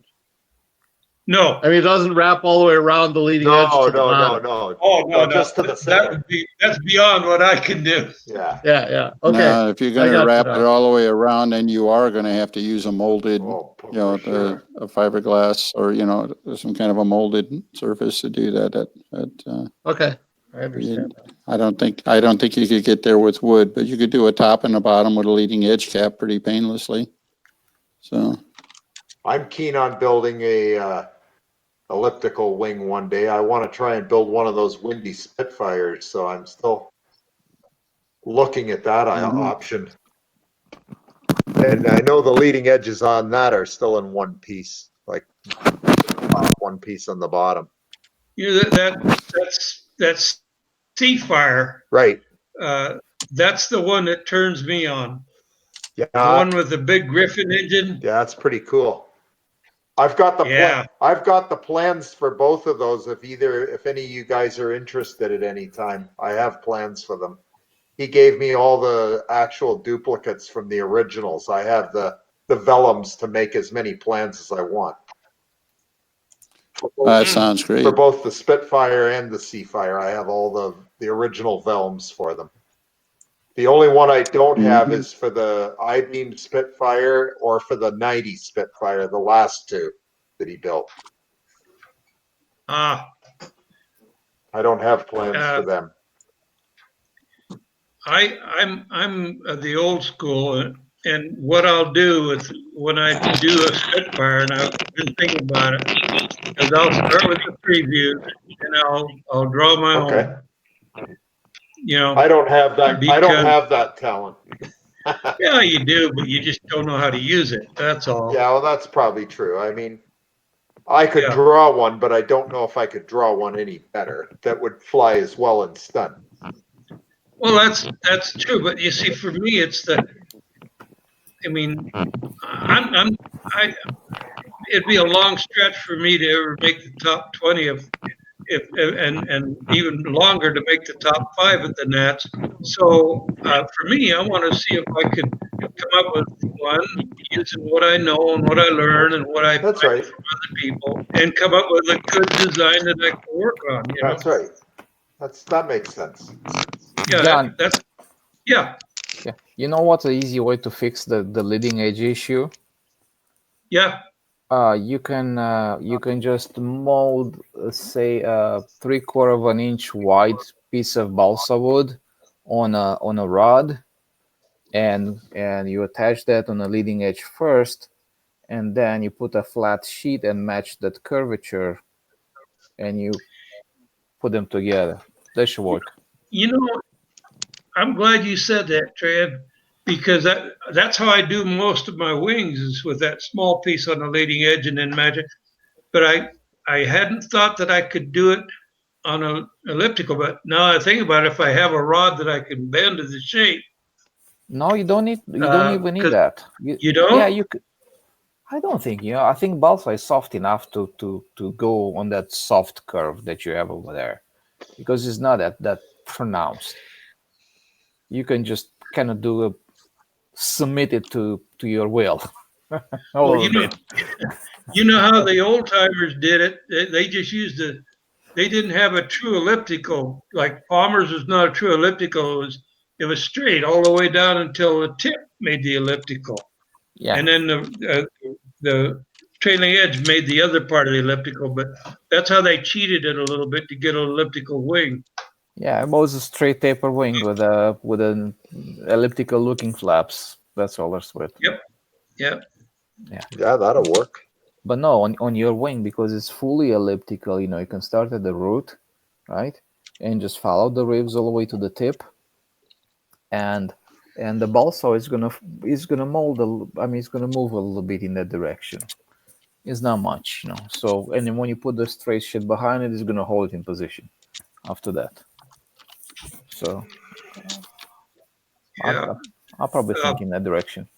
No. I mean, it doesn't wrap all the way around the leading edge to the bottom. No. Oh, no, Just to the center. That's beyond what I can do. Yeah. Yeah. Okay. Now, if you're I going to got wrap you it now. all the way around, then you are going to have to use a molded, Oh, for sure. a fiberglass or, some kind of a molded surface to do that. Okay, I understand. I don't think you could get there with wood, but you could do a top and a bottom with a leading edge cap pretty painlessly. So I'm keen on building a elliptical wing one day. I want to try and build one of those windy Spitfires, so I'm still looking at that option. And I know the leading edges on that are still in one piece, like one piece on the bottom. That's Seafire. Right. That's the one that turns me on. Yeah. The one with the big Griffin engine. Yeah, that's pretty cool. I've got the plans for both of those. If any of you guys are interested at any time, I have plans for them. He gave me all the actual duplicates from the originals. I have the vellums to make as many plans as I want. that sounds great. For both the Spitfire and the Seafire, I have all the original vellums for them. The only one I don't have is for the I-beam Spitfire or for the 90 Spitfire, the last two that he built. I don't have plans for them. I'm the old school, and what I'll do is when I do a Spitfire, and I've been thinking about it, is I'll start with the preview, and I'll draw my own. I don't have that. I don't because- have that talent. Yeah, you do, but you just don't know how to use it. That's all. Yeah, well, that's probably true. I mean, I could Yeah. draw one, but I don't know if I could draw one any better that would fly as well in stunt. Well, that's true, but you see, for me, it's it'd be a long stretch for me to ever make the top 20 and even longer to make the top 5 at the Nats. So for me, I want to see if I could come up with one using what I know and what I learn and what I find That's right. from other people, and come up with a good design that I can work on. You know? That's right. That makes sense. Yeah, John, that's yeah, yeah, you know what's an easy way to fix the leading edge issue? yeah. You can just mold, say, a 3/4 of an inch wide piece of balsa wood on a rod, and you attach that on the leading edge first, and then you put a flat sheet and match that curvature, and you put them together. That should work. You know, I'm glad you said that, Tran, because that's how I do most of my wings is with that small piece on the leading edge and then magic. But I hadn't thought that I could do it on an elliptical. But now I think about it, if I have a rod that I can bend to the shape, No, you don't need. You don't even need because that. you Yeah, don't. you could. I don't think. I think balsa is soft enough to go on that soft curve that you have over there, because it's not that pronounced. You can just kind of do a submit it to your will a Well, little bit. you know how the old timers did it. They just used they didn't have a true elliptical. Like Palmer's was not a true elliptical. It was straight all the way down until the tip made the elliptical, Yeah, and then the trailing edge made the other part of the elliptical. But that's how they cheated it a little bit to get an elliptical wing. yeah. It was a straight taper wing with an elliptical looking flaps. That's all there's to it. Yep, yep. Yeah, that'll work. But no, on your wing, because it's fully elliptical, you can start at the root, right? And just follow the ribs all the way to the tip. And the balsa is gonna mold it's gonna move a little bit in that direction. It's not much, So, and then when you put the straight shit behind it, it's gonna hold it in position after that. So Yeah. I'll probably think in that direction.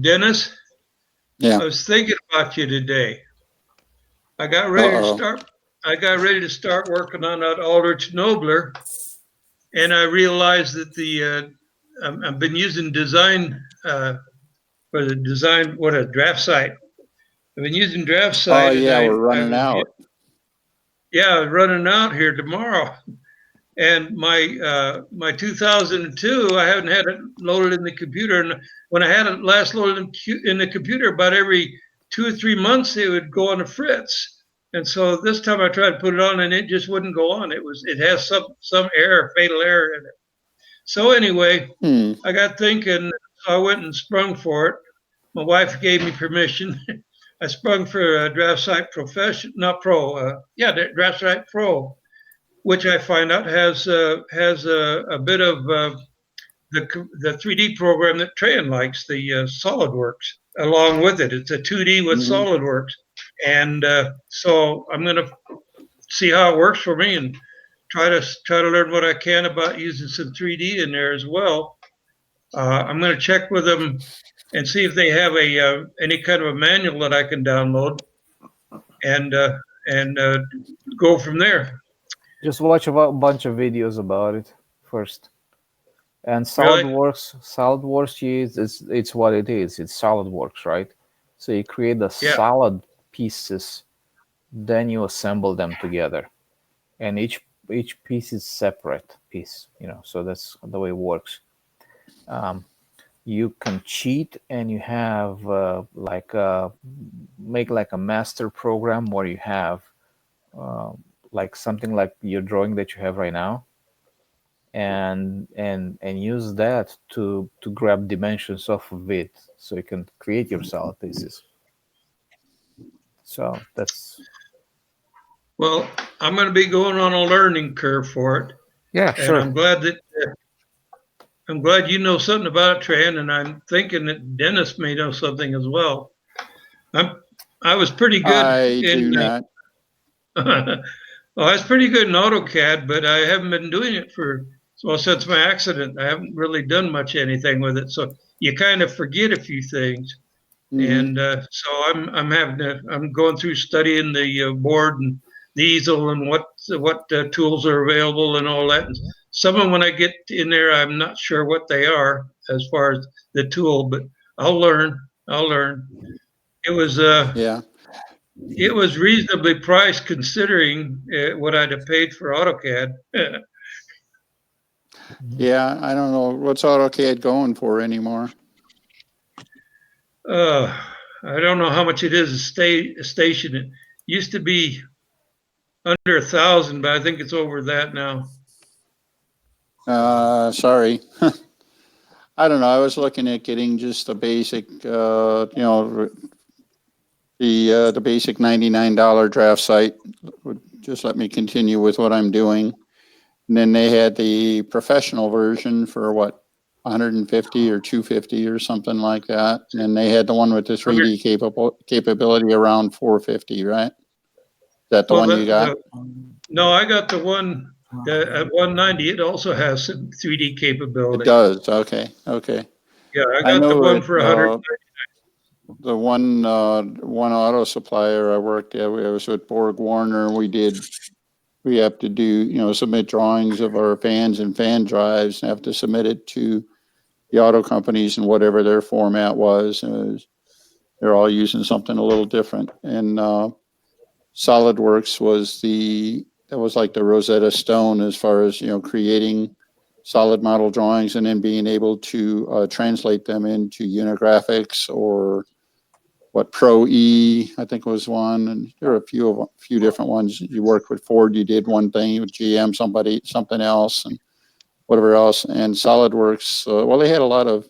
Dennis, Yeah. I was thinking about you today. I got ready to Uh-oh. start. I got ready to start working on that Aldrich Nobler, and I realized that I've been using design for the design. What a draft site! I've been using draft Oh, site, and yeah, I we're running was out. yeah, running out here tomorrow. And my 2002, I haven't had it loaded in the computer. And when I had it last loaded in the computer, about every 2 or 3 months, it would go on a fritz. And so this time I tried to put it on, and it just wouldn't go on. It has some error, fatal error in it. So anyway, I got thinking, so I went and sprung for it. My wife gave me permission. I sprung for a Draft Site Profession, not Pro. Draft Site Pro, which I find out has a bit of the 3D program that Tran likes, the SolidWorks, along with it. It's a 2D with SolidWorks, and so I'm going to see how it works for me and try to learn what I can about using some 3D in there as well. I'm going to check with them and see if they have any kind of a manual that I can download, and go from there. Just watch a bunch of videos about it first. And Really? SolidWorks it's what it is. It's SolidWorks, right? So you create the Yeah. solid pieces, then you assemble them together, and each piece is separate piece. So that's the way it works. You can cheat, and you have make like a master program where you have like something like your drawing that you have right now, and use that to grab dimensions off of it, so you can create your solid pieces. So that's Well, I'm going to be going on a learning curve for it, yeah, and sure. I'm glad you know something about it, Tran, and I'm thinking that Dennis may know something as well. I was pretty good I do in not. well, I was pretty good in AutoCAD, but I haven't been doing it since my accident. I haven't really done much anything with it, so you kind of forget a few things. And so I'm going through studying the board and the easel and what tools are available and all that. And some of them, when I get in there, I'm not sure what they are as far as the tool, but I'll learn. I'll learn. It was Yeah. it was reasonably priced considering what I'd have paid for AutoCAD. Yeah. I don't know what's AutoCAD going for anymore. I don't know how much it is a station. It used to be under 1,000, but I think it's over that now. Sorry. I don't know. I was looking at getting just a basic, the basic $99 draft site would just let me continue with what I'm doing. And then they had the professional version for what, 150 or 250 or something like that. And then they had the one with the 3D capability around 450, right? Is that the one you got? No, I got the one at 190. It also has some 3D capability. It does. Okay. Okay. Yeah, I got the one for 100. The one auto supplier I worked at, I was with Borg Warner. We have to do, submit drawings of our fans and fan drives and have to submit it to the auto companies in whatever their format was. They're all using something a little different. And SolidWorks was like the Rosetta Stone as far as, creating solid model drawings and then being able to translate them into Unigraphics or what Pro E, I think was one, and there are a few different ones. You worked with Ford, you did one thing with GM, something else, and whatever else. And SolidWorks, well, they had a lot of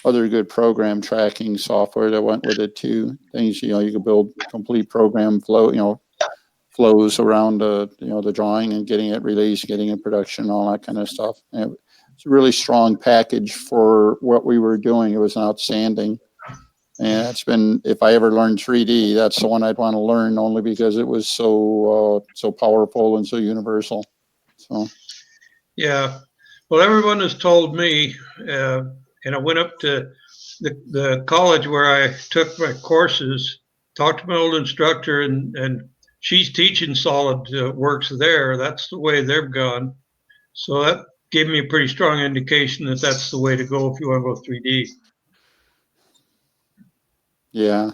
other good program tracking software that went with it too. Things you could build complete program flows around the drawing and getting it released, getting it production, all that kind of stuff. And it's a really strong package for what we were doing. It was outstanding. And it's been, if I ever learned 3D, that's the one I'd want to learn only because it was so powerful and so universal. So, yeah. Well, everyone has told me, and I went up to the college where I took my courses, talked to my old instructor, and she's teaching SolidWorks there. That's the way they've gone. So that gave me a pretty strong indication that that's the way to go if you want to go 3D. yeah.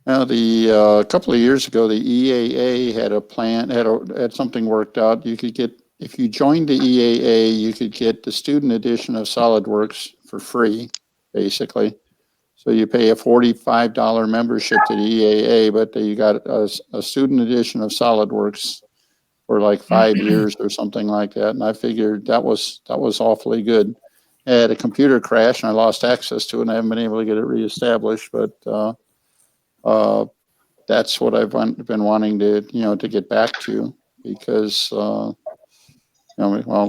Now, a couple of years ago, the EAA had a plan, had something worked out. You could get, if you joined the EAA, you could get the student edition of SolidWorks for free, basically. So you pay a $45 membership to the EAA, but you got a student edition of SolidWorks for like 5 years or something like that. And I figured that was awfully good. I had a computer crash and I lost access to it and I haven't been able to get it reestablished, but that's what I've been wanting to get back to because the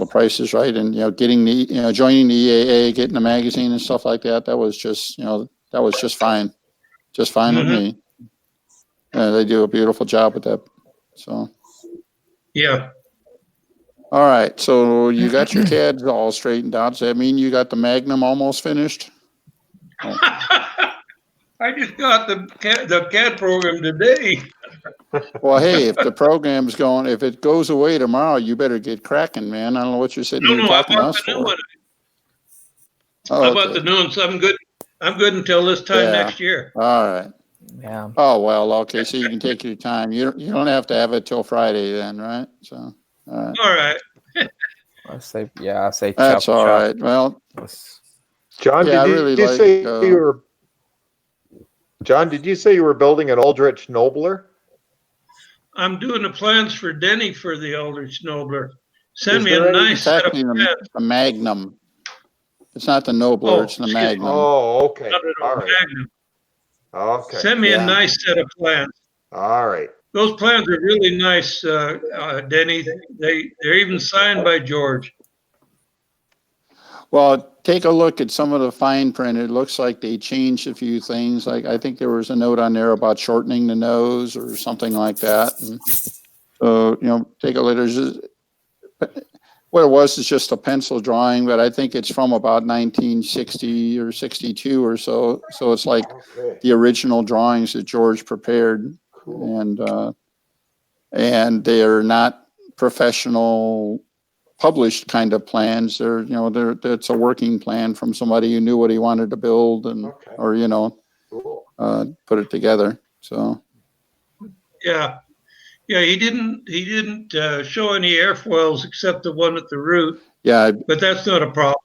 price is right, and getting the joining the EAA, getting the magazine and stuff like that. That was just fine, with me. They do a beautiful job with that. So yeah. All right, so you got your CAD all straightened out. Does that mean you got the Magnum almost finished? Oh. I just got the CAD program today. Well, hey, if the program's going, if it goes away tomorrow, you better get cracking, man. I don't know what you're sitting here talking to us for. I bought the new one, so I'm good. I'm good until this time next year. All right. Yeah. Oh well, okay. So you can take your time. You don't have to have it till Friday then, right? So. All right. All right. I say. That's all right. Well, John, yeah, did you say you were? John, did you say you were building an Aldrich Nobler? I'm doing the plans for Denny for the Aldrich Nobler. Send me a nice set of plans. The Magnum. It's not the Nobler, it's the Magnum. Oh, okay. All right. Magnum. Okay. Send me a nice set of plans. All right. Those plans are really nice, Denny. They're even signed by George. Well, take a look at some of the fine print. It looks like they changed a few things. Like I think there was a note on there about shortening the nose or something like that. And so, take a look. What it was is just a pencil drawing, but I think it's from about 1960 or 62 or so. So it's like the original drawings that George prepared. Cool. And they're not professional published kind of plans. That's a working plan from somebody who knew what he wanted to build and, Okay. or, Cool. put it together. So, Yeah. Yeah, he didn't show any airfoils except the one at the root, yeah, but that's not a problem.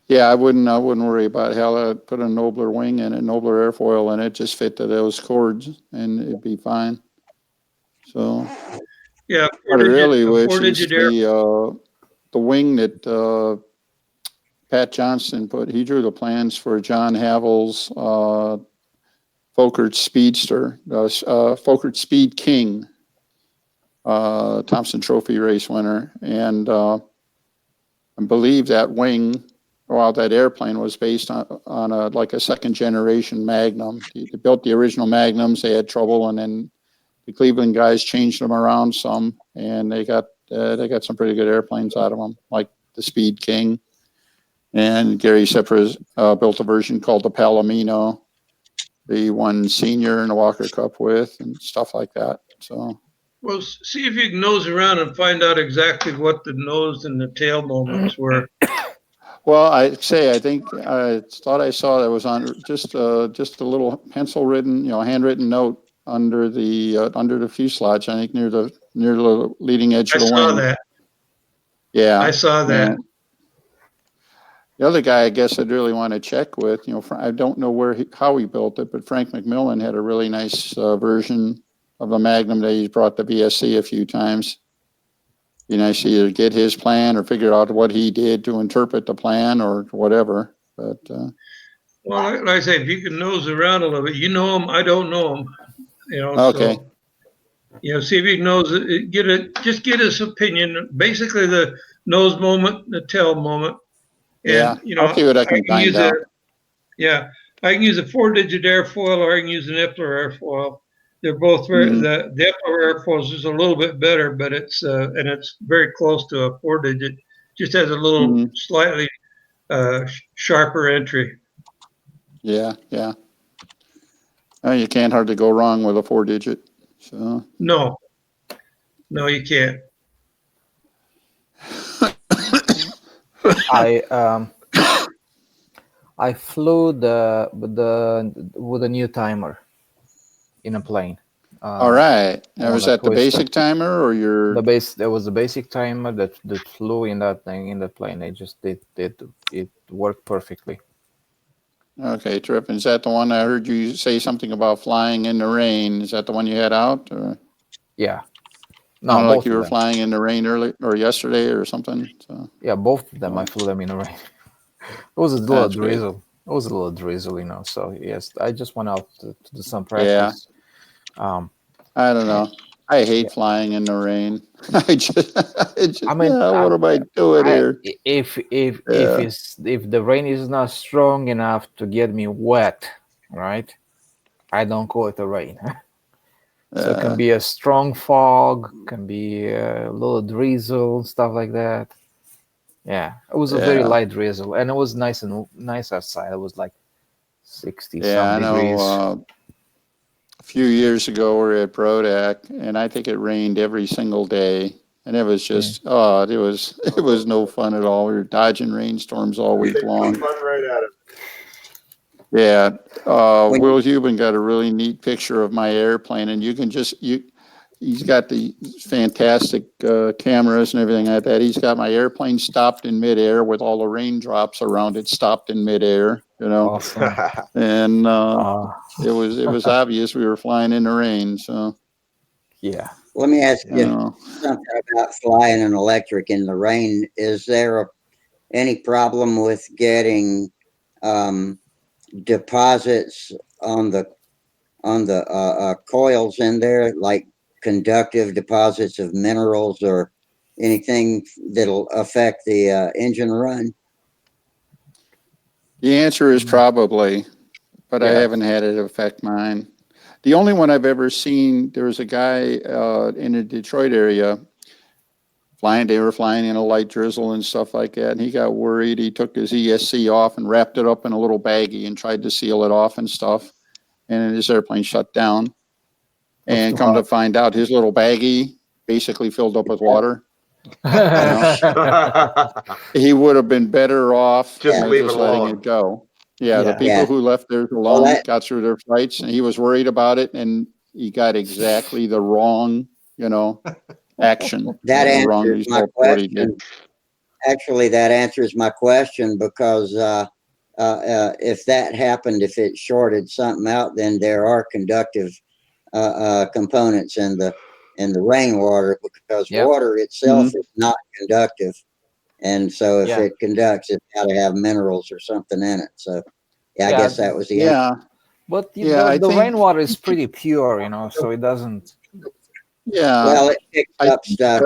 yeah, I wouldn't worry about hell. I'd put a nobler wing in it, nobler airfoil in it, just fit to those chords and it'd be fine. So, Yeah, what I really a wish is 4-digit air. the wing that Pat Johnston he drew the plans for John Havel's Folkert Speedster, Folkert Speed King, Thompson Trophy race winner. And I believe that wing, that airplane was based on a second generation Magnum. They built the original Magnums. They had trouble, and then the Cleveland guys changed them around some, and they got some pretty good airplanes out of them, like the Speed King. And Gary Sipra built a version called the Palomino. He won senior in the Walker Cup with, and stuff like that. So, Well, see if you can nose around and find out exactly what the nose and the tail moments were. well, I think I thought I saw that was on just a little pencil written, handwritten note under the fuselage. I think near the leading edge I of the saw wing. that. Yeah, I saw that. And the other guy, I guess, I'd really want to check with. I don't know how he built it, but Frank McMillan had a really nice version of the Magnum that he's brought to BSC a few times. Be nice to either get his plan or figure out what he did to interpret the plan or whatever. But well, like I say, if you can nose around a little bit, you know him. I don't know him. Okay. So, see if you can just get his opinion. Basically, the nose moment, the tail moment. And, yeah, I'll see what I can find out. I can use a 4-digit airfoil or I can use an Epler airfoil. They're both the Epler airfoils is a little bit better, but it's very close to a 4-digit. Just has a little slightly sharper entry. Yeah. You can't hardly go wrong with a 4-digit. So No, you can't. I flew with a new timer in a plane. All right. Now, was that the basic timer or your There was a basic timer that flew in that plane. It worked perfectly. Okay, terrific. Is that the one I heard you say something about flying in the rain? Is that the one you had out? Or? Yeah. No, like you were flying in the rain early or yesterday or something. So. Yeah, both of them. I flew them in the rain. It was a little drizzle. It was a little drizzle, So yes, I just went out to do some practice. Yeah. I don't know. I hate flying in the rain. What am I doing here? If the rain is not strong enough to get me wet, right? I don't go with the rain. So it can be a strong fog, can be a little drizzle, stuff like that. Yeah, it was a very light drizzle, and it was nice outside. It was like 60-some degrees. Know, a few years ago, we were at Brodak, and I think it rained every single day, and it was just it was no fun at all. We were dodging rainstorms all week long. Fun right at it. Yeah, Will Hubin got a really neat picture of my airplane, and you can he's got the fantastic cameras and everything like that. He's got my airplane stopped in midair with all the raindrops around it stopped in midair, Awesome. And it was obvious we were flying in the rain. So yeah. Let me ask you something about flying an electric in the rain. Is there any problem with getting deposits on the coils in there, like conductive deposits of minerals or anything that'll affect the engine run? The answer is probably, but I haven't had it affect mine. The only one I've ever seen, there was a guy in the Detroit area they were flying in a light drizzle and stuff like that, and he got worried. He took his ESC off and wrapped it up in a little baggie and tried to seal it off and stuff, and his airplane shut down. And come to find out, his little baggie basically filled up with water. He would have been better off Just leave it just letting alone. it go. Yeah, the Yeah. people Yeah. who left theirs Well, alone that, got through their fights, and he was worried about it, and he got exactly the wrong, action. that The wrong answers my result for what he did. question. Actually, that answers my question because if that happened, if it shorted something out, then there are conductive components in the rainwater, because Yep. water itself Mhm. is not conductive, and so if Yeah. it conducts, it's got to have minerals or something in it. So yeah, I Yeah. guess that was the answer. Yeah, But Yeah, I the think- rainwater is pretty pure, so it doesn't. yeah. Well, it picks I up think, stuff.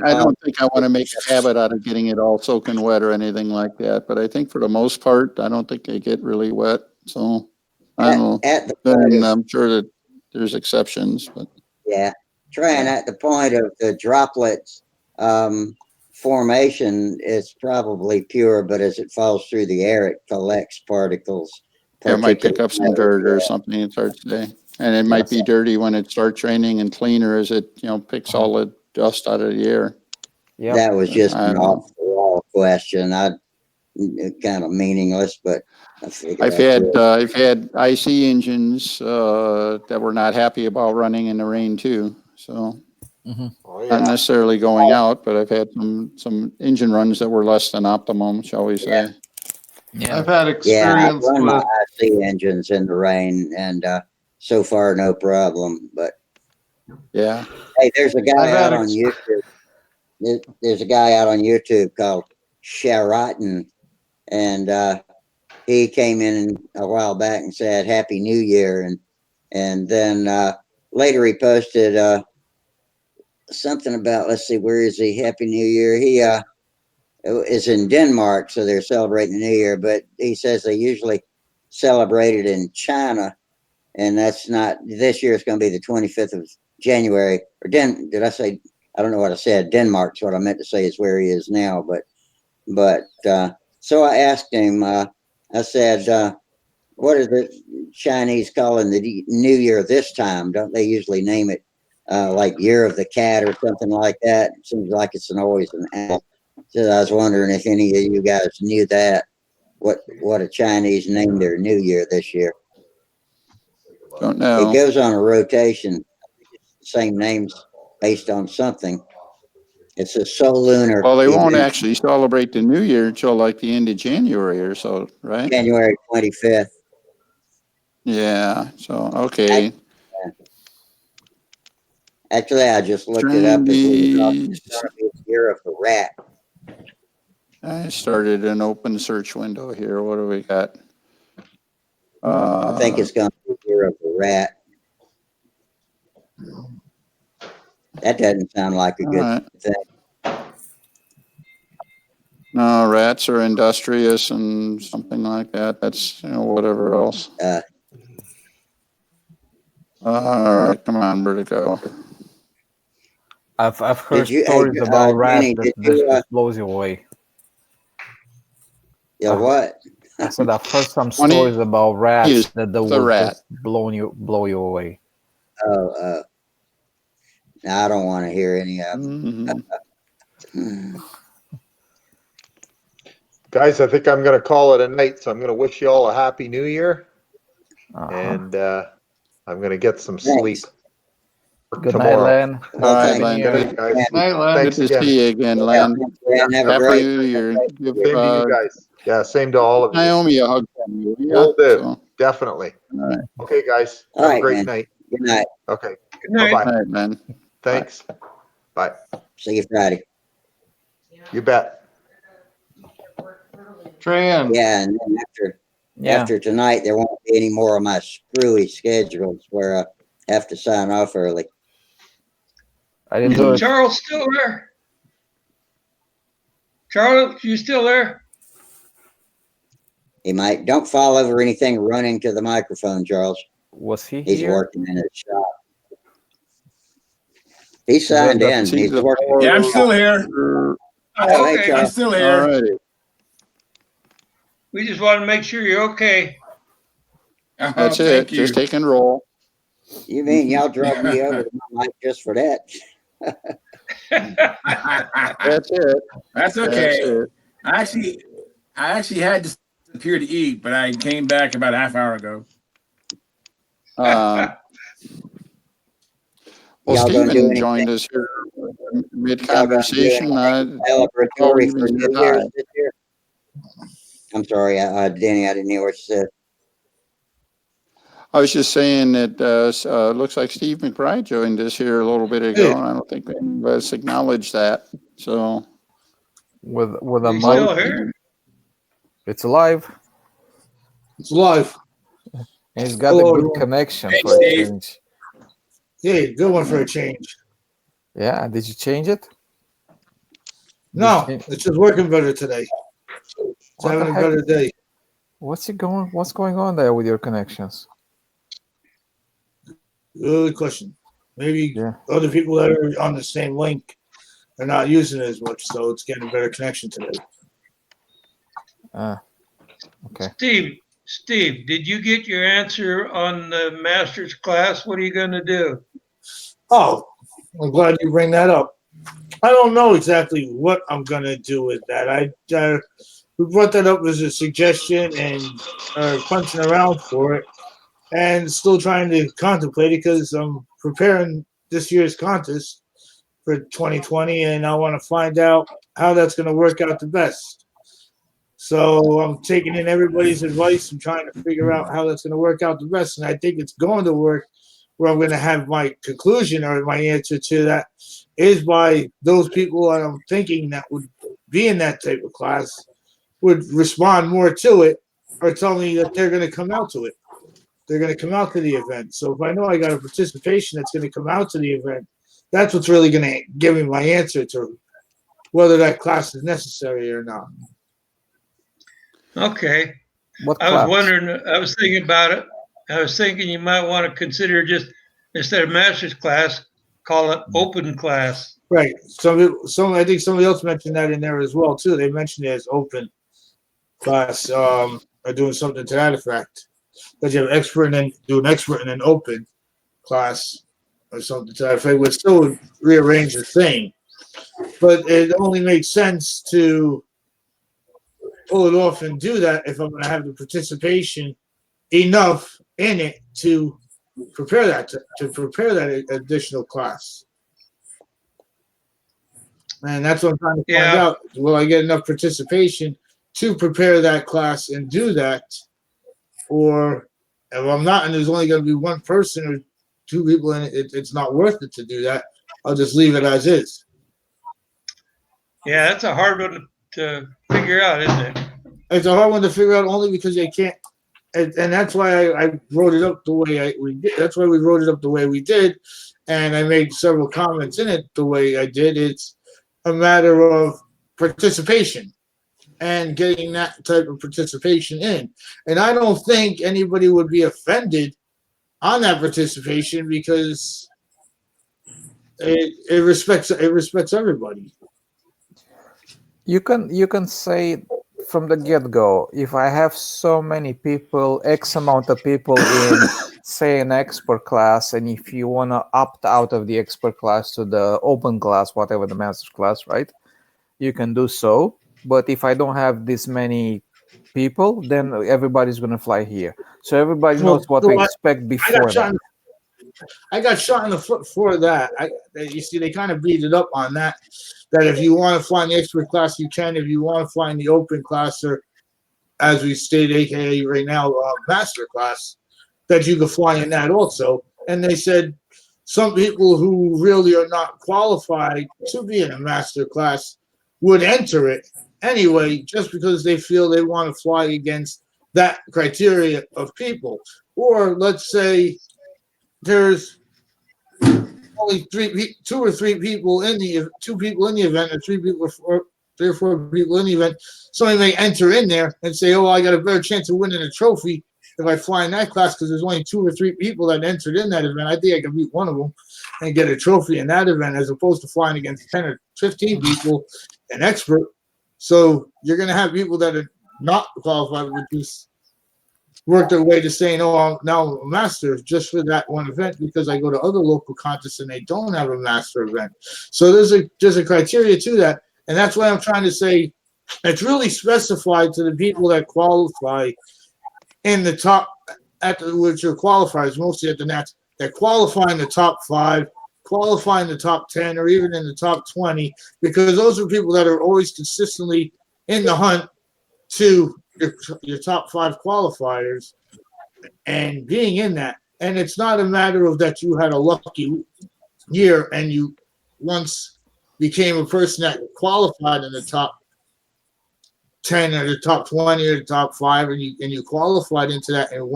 I don't think I want to make a habit out of getting it all soaking wet or anything like that, but I think for the most part, I don't think they get really wet. So I don't know. At the point Then of, I'm sure that there's exceptions, but yeah, trying at the point of the droplets formation, it's probably pure, but as it falls through the air, it collects particles. it might pick up some dirt or Yeah. something and start today. And it might be dirty when it starts raining and cleaner as it, picks all the dust out of the air. Yeah. That was just I an don't know. off the wall question. Kind of meaningless, but I figured I've had IC engines that were not happy about running in the rain too. So Oh, not yeah. necessarily going out, but I've had some engine runs that were less than optimum, shall we say? Yeah. I've had yeah, I experience run my with, IC engines in the rain, and so far no problem. But Yeah. hey, there's a I've guy had out on YouTube. There's a guy out on YouTube called Sheraton, and he came in a while back and said Happy New Year, and then later he posted something about, let's see, where is he? Happy New Year. He is in Denmark, so they're celebrating the New Year, but he says they usually celebrate it in China, and that's not this year. It's going to be the 25th of January. Or did I say? I don't know what I said. Denmark's what I meant to say is where he is now, but so I asked him. I said, "What is the Chinese calling the New Year this time? Don't they usually name it like Year of the Cat or something like that? It seems like it's always an owl." So I was wondering if any of you guys knew that. What a Chinese named their New Year this year. Don't It know. goes on a rotation. Same names based on something. It's a lunar. Well, they won't event, actually celebrate the New Year until like the end of January or so, right? January 25th. Yeah. So, okay. Actually, I just looked it up as we were talking. It's Trendies. going to be the Year of the Rat. I started an open search window here. What do we got? I think it's going to be the Year of the Rat. That doesn't sound like a All good right. thing. No, rats are industrious and something like that. That's, whatever else. All right, come on, where'd it go? I've heard Did you, stories about rats Jenny, that did you, just blows you away. yeah, what? I said I've heard some Funny stories about rats is that the will rat. just blow you away. Oh, no, I don't want to hear any of them. Mhm. Guys, I think I'm going to call it a night. So I'm going to wish you all a happy new year. And I'm going to get some sleep for Good night, tomorrow. Len. Well, All right, thank Len. you. Good night, guys. night, Len. Good Thanks to again. see you again, Yeah, Len. thanks, Len. Have a Happy great New Year. Give Same to you guys. Yeah, same to all of you. Naomi a hug from you. Yeah. Will do. So, Definitely. all right. Okay, guys. All Have a right, great man. night. Good night. Okay. Good night. Bye-bye. All right, Len. Thanks. Bye. See you Friday. You bet. Tran. Yeah, and then after tonight, there won't be any more of my screwy schedules where I have to sign off early. I didn't do it. Charles still there? Charles, you still there? He might. Don't fall over anything running to the microphone, Charles. Was he He's here? working in his shop. He signed the- in. See He's the working. Yeah, I'm still here. Oh, hey, Okay. I'm Charles. still All here. righty. We just want to make sure you're okay. That's it. Thank you. Just take and roll. You mean y'all drug me over to my mic just for that? That's it. That's That's okay. it. I actually had to disappear to eat, but I came back about a half hour ago. Well, Y'all gonna do Stephen anything? joined us here mid Y'all gonna do conversation. anything I'll celebratory even for said New hi. Year's this year? I'm sorry, Danny, I didn't hear what you said. I was just saying that looks like Steve McBride joined us here a little bit ago, and I don't think let's acknowledge that. So With a He's mic. still here. It's live. It's live. And he's got Hello, a good everyone. connection Hey, for a Steve. change. Hey, good one for a change. Yeah, did you change it? No, Did you- it's just working better today. It's What the having a heck? better day. What's going on there with your connections? Good question. Maybe Yeah. other people that are on the same link are not using it as much, so it's getting a better connection today. Okay. Steve, did you get your answer on the master's class? What are you going to do? Oh, I'm glad you bring that up. I don't know exactly what I'm gonna do with that. We brought that up as a suggestion and are punching around for it, and still trying to contemplate it because I'm preparing this year's contest for 2020, and I want to find out how that's going to work out the best. So I'm taking in everybody's advice and trying to figure out how that's going to work out the best, and I think it's going to work where I'm going to have my conclusion or my answer to that is by those people that I'm thinking that would be in that type of class would respond more to it or tell me that they're going to come out to it. They're going to come out to the event. So if I know I got a participation that's going to come out to the event, that's what's really going to give me my answer to whether that class is necessary or not. Okay. What I was class? wondering, I was thinking about it. I was thinking you might want to consider just, instead of master's class, call it open class. Right. I think somebody else mentioned that in there as well too. They mentioned it as open class, or doing something to that effect. Because you have expert and then do an expert and then open class or something to that effect. Would still rearrange the thing, but it only makes sense to pull it off and do that if I'm going to have the participation enough in it to prepare that to prepare that additional class. And that's what I'm trying to find out. Will I get enough participation to prepare that class and do that? Or if I'm not, and there's only going to be one person or two people in it, it's not worth it to do that. I'll just leave it as is. Yeah, that's a hard one to figure out, isn't it? It's a hard one to figure out only because they can't, and that's why I wrote it up the way we did. That's why we wrote it up the way we did, and I made several comments in it the way I did. It's a matter of participation and getting that type of participation in. And I don't think anybody would be offended on that participation because it respects everybody. You can say from the get-go, if I have so many people, X amount of people in, say, an expert class, and if you want to opt out of the expert class to the open class, whatever the master's class, right, you can do so. But if I don't have this many people, then everybody's going to fly here. So everybody knows what to expect before that. I got shot in the foot for that. You see, they kind of beat it up on that. That if you want to fly in the expert class, you can. If you want to fly in the open class, or as we stated, aka right now, master class, that you can fly in that also. And they said some people who really are not qualified to be in a master class would enter it anyway, just because they feel they want to fly against that criteria of people. Or let's say there's only two or three people in the event, or three or four people in the event. Somebody may enter in there and say, "Oh, I got a better chance of winning a trophy if I fly in that class because there's only two or three people that entered in that event. I think I can beat one of them and get a trophy in that event, as opposed to flying against 10 or 15 people, an expert." So you're going to have people that are not qualified, which is work their way to saying, "Oh, I'm now a master just for that one event," because I go to other local contests and they don't have a master event. So there's a criteria to that, and that's why I'm trying to say it's really specified to the people that qualify in the top which are qualifiers mostly at the Nats that qualify in the top 5, qualify in the top 10, or even in the top 20, because those are people that are always consistently in the hunt to your top 5 qualifiers and being in that. And it's not a matter of that you had a lucky year and you once became a person that qualified in the top 10 or the top 20 or the top 5, and you qualified into that and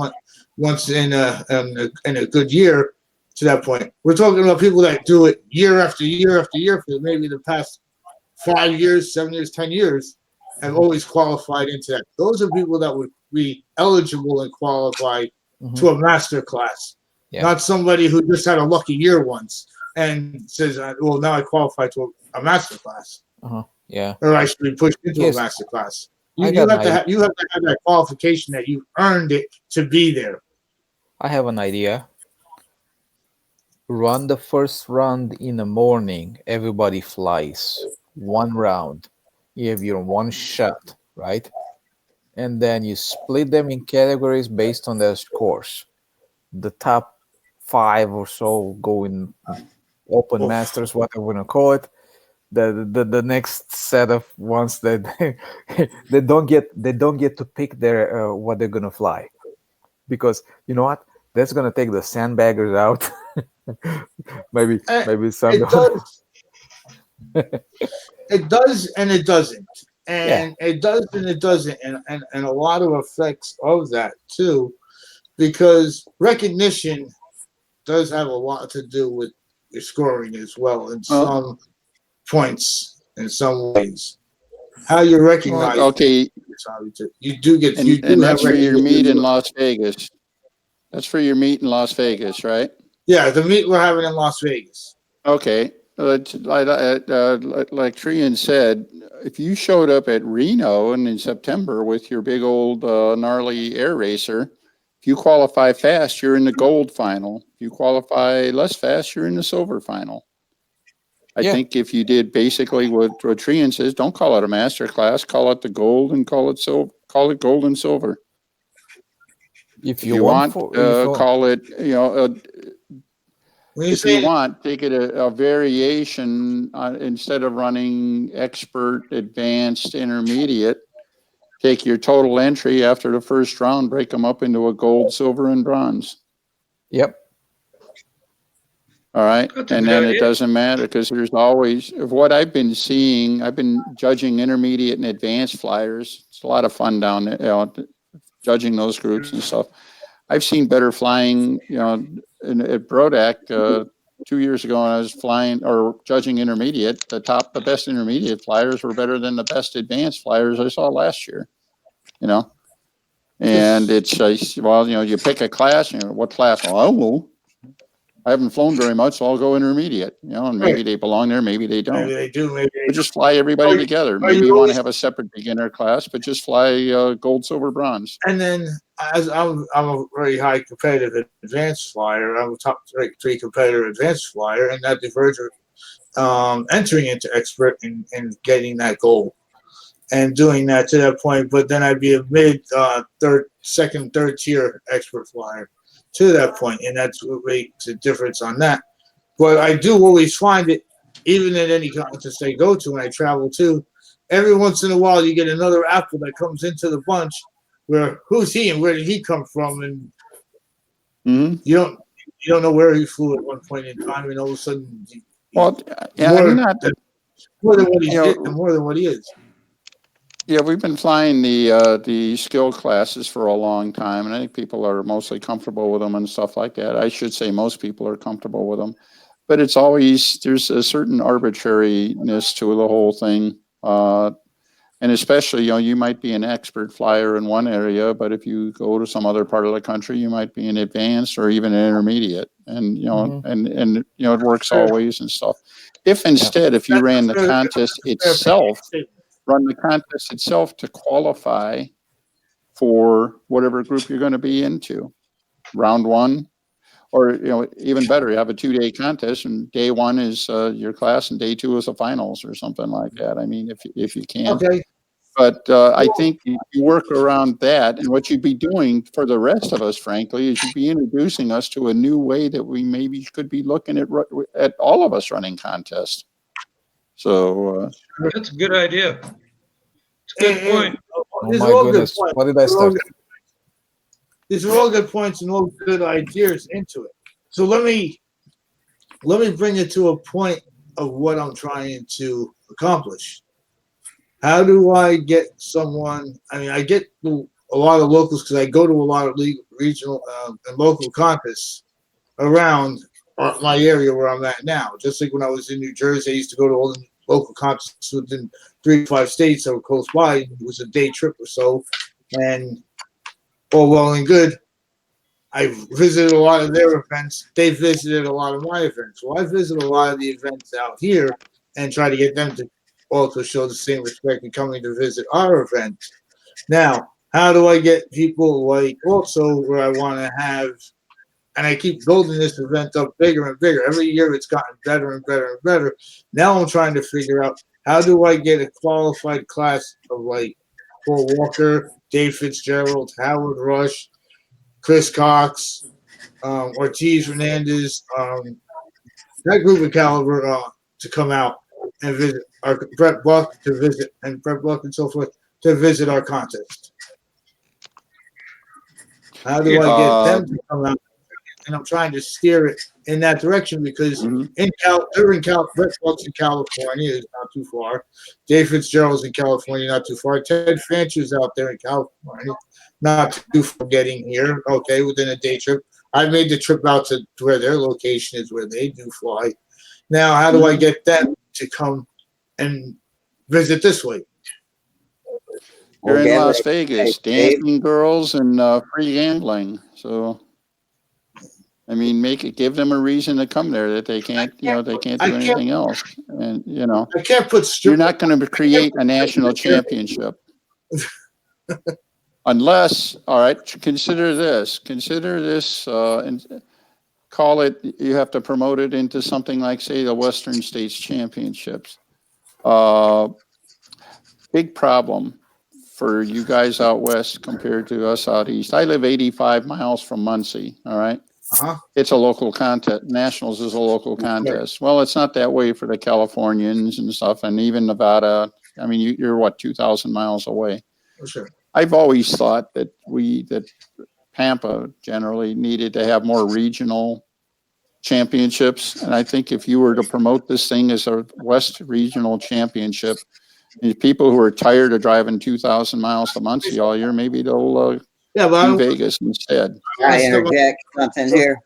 once in a good year to that point. We're talking about people that do it year after year after year for maybe the past 5 years, 7 years, 10 years, have always qualified into that. Those are people that would be eligible and qualified to a master class, not somebody who just had a lucky year once and says, "Well, now I qualify to a master class." Yeah. Or I should be pushed into Yes. a master class. I You got have an to idea. have that qualification that you earned it to be there. I have an idea. Run the first round in the morning. Everybody flies. One round. You have your one shot, right? And then you split them in categories based on their scores. The top 5 or so go in open masters, whatever we're gonna call it. The next set of ones that they don't get to pick their what they're gonna fly, because you know what, that's gonna take the sandbaggers out. maybe some. It does. It does and it doesn't. And it does and it doesn't. And a lot of effects of that too, because recognition does have a lot to do with your scoring as well in some points, in some ways. How you recognize okay. You do get and have that's for your meet in recognition. Las Vegas. That's for your meet in Las Vegas, right? Yeah, the meet we're having in Las Vegas. Okay. Like Trian said, if you showed up at Reno and in September with your big old gnarly air racer, if you qualify fast, you're in the gold final. If you qualify less fast, you're in the silver final. I think if you did basically what Trian says, don't call it a master class, call it the gold and call it gold and silver. If you want, call it, if you want, take it a variation instead of running expert, advanced, intermediate. Take your total entry after the first round, break them up into a gold, silver, and bronze. Yep. All right. And then it doesn't matter because there's always, of what I've been seeing, I've been judging intermediate and advanced flyers. It's a lot of fun down there, judging those groups and stuff. I've seen better flying, at Brodak 2 years ago when I was flying or judging intermediate. The best intermediate flyers were better than the best advanced flyers I saw last year. And it's you pick a class. What class? Well, I haven't flown very much, so I'll go intermediate. And maybe they belong there, maybe they don't. Maybe they do, maybe they but just fly everybody together. Maybe you want to have a separate beginner class, but just fly gold, silver, bronze. And then, as I'm a very high competitive advanced flyer, I'm a top 3 competitive advanced flyer, and that diverger entering into expert and getting that goal and doing that to that point. But then I'd be a mid second, third tier expert flyer to that point, and that's what makes a difference on that. But I do always find it, even at any contest I go to and I travel to, every once in a while you get another apple that comes into the bunch where who's he and where did he come from, and you don't know where he flew at one point in time, and all of a sudden more than what he is. Yeah, we've been flying the skill classes for a long time, and I think people are mostly comfortable with them and stuff like that. I should say most people are comfortable with them, but it's always, there's a certain arbitrariness to the whole thing. And especially, you might be an expert flyer in one area, but if you go to some other part of the country, you might be an advanced or even an intermediate. And, and it works always and stuff. If instead, if you ran the contest itself, run the contest itself to qualify for whatever group you're going to be into. Round one, or even better, you have a 2-day contest, and day one is your class, and day two is the finals, or something like that. I mean, if you can. Okay. But I think you work around that, and what you'd be doing for the rest of us, frankly, is you'd be introducing us to a new way that we maybe could be looking at all of us running contests. So That's a good idea. It's a good point. Oh These my are all good goodness, points. what did I start? These are all good points and all good ideas into it. So let me bring it to a point of what I'm trying to accomplish. How do I get someone? I mean, I get a lot of locals because I go to a lot of regional and local contests around my area where I'm at now. Just like when I was in New Jersey, I used to go to all the local contests within 3 to 5 states that were close by. It was a day trip or so, and all well and good. I visited a lot of their events. They visited a lot of my events. Well, I visit a lot of the events out here and try to get them to also show the same respect in coming to visit our event. Now, how do I get people like also where I want to have, and I keep building this event up bigger and bigger. Every year it's gotten better and better and better. Now I'm trying to figure out how do I get a qualified class of like Paul Walker, Dave Fitzgerald, Howard Rush, Chris Cox, Ortiz Hernandez, that group of caliber to come out and visit our Brett Buck to visit, and Brett Buck and so forth to visit our contest. How do I get them to come out? And I'm trying to steer it in that direction because Brett Buck's in California, is not too far. Dave Fitzgerald's in California, not too far. Ted Fancher's out there in California, not too far getting here. Okay, within a day trip. I made the trip out to where their location is, where they do fly. Now, how do I get them to come and visit this way? you're in Okay, Las let's- Vegas, Dave. dancing girls and free gambling. So, I mean, give them a reason to come there that they can't, they can't do anything else. And I can't put you're not going to create a national championship. Unless, all right, consider this, and call it, you have to promote it into something like, say, the Western States Championships. Big problem for you guys out west compared to us out east. I live 85 miles from Muncie, all right? It's a local contest. Nationals is a local contest. Well, it's not that way for the Californians and stuff, and even Nevada. I mean, you're what, 2,000 miles away. Sure. I've always thought that Pampa generally needed to have more regional championships. And I think if you were to promote this thing as a West Regional Championship, people who are tired of driving 2,000 miles to Muncie all year, maybe they'll do Vegas instead. Can I interject something here?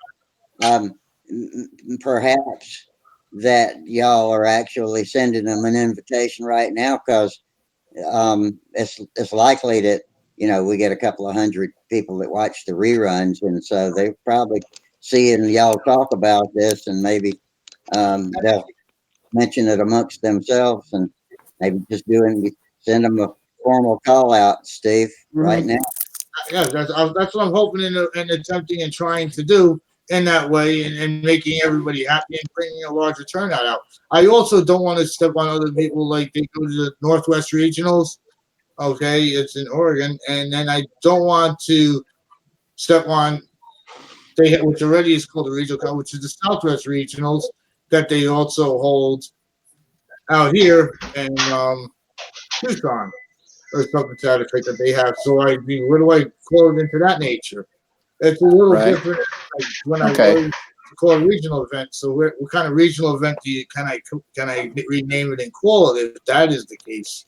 Perhaps that y'all are actually sending them an invitation right now because it's likely that we get a couple of hundred people that watch the reruns, and so they're probably seeing y'all talk about this, and maybe they'll mention it amongst themselves, and maybe just send them a formal call out, Steve, right now. Yeah, that's what I'm hoping and attempting and trying to do in that way, and making everybody happy and bringing a larger turnout out. I also don't want to step on other people, like they go to the Northwest Regionals. Okay, it's in Oregon, and then I don't want to step on which already is called the Regional Cup, which is the Southwest Regionals that they also hold out here in Tucson, or something to that effect that they have. So what do I call it into that nature? It's a little different when I go to call a regional event. So what kind of regional event can I rename it and call it if that is the case?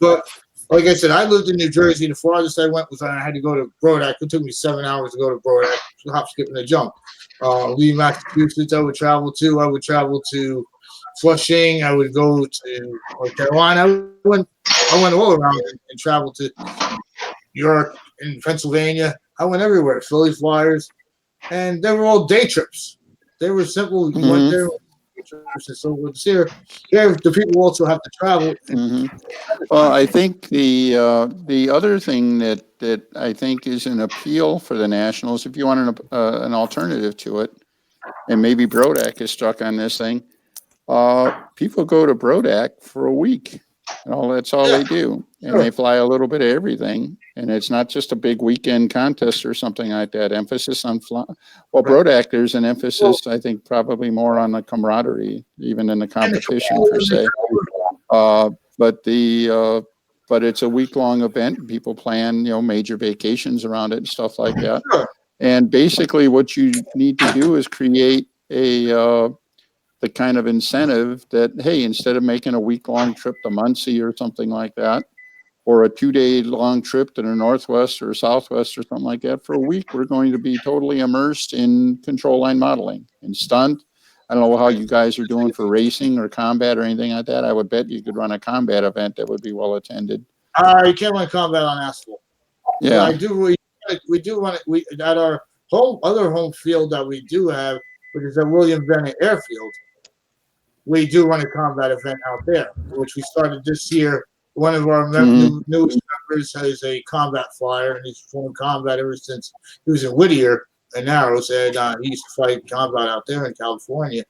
But like I said, I lived in New Jersey. The farthest I went was I had to go to Brodak. It took me 7 hours to go to Brodak, hop, skip, and a jump. Leave Massachusetts, I would travel to Flushing. I would go to North Carolina. I went all around and traveled to New York and Pennsylvania. I went everywhere. Philly Flyers, and they were all day trips. They were simple. You went there, interested. So it's here the people also have to travel. Mhm. Well, I think the other thing that I think is an appeal for the Nationals, if you want an alternative to it, and maybe Brodak is stuck on this thing, people go to Brodak for a week. That's all they do, and they fly a little bit of everything. And it's not just a big weekend contest or something like that. Emphasis on well, Brodak, there's an emphasis, I think, probably more on the camaraderie, even in the competition per se. But but it's a week-long event. People plan, major vacations around it and stuff like that. And basically, what you need to do is create the kind of incentive that, hey, instead of making a week-long trip to Muncie or something like that, or a 2-day long trip to the Northwest or Southwest or something like that, for a week, we're going to be totally immersed in control line modeling and stunt. I don't know how you guys are doing for racing or combat or anything like that. I would bet you could run a combat event that would be well attended. You can't run combat on asphalt. Yeah. But we do run it. At our other home field that we do have, which is at William Bennett Airfield, we do run a combat event out there, which we started this year. One of our newest members has a combat flyer, and he's flown combat ever since he was in Whittier and Narrows, and he used to fight combat out there in California.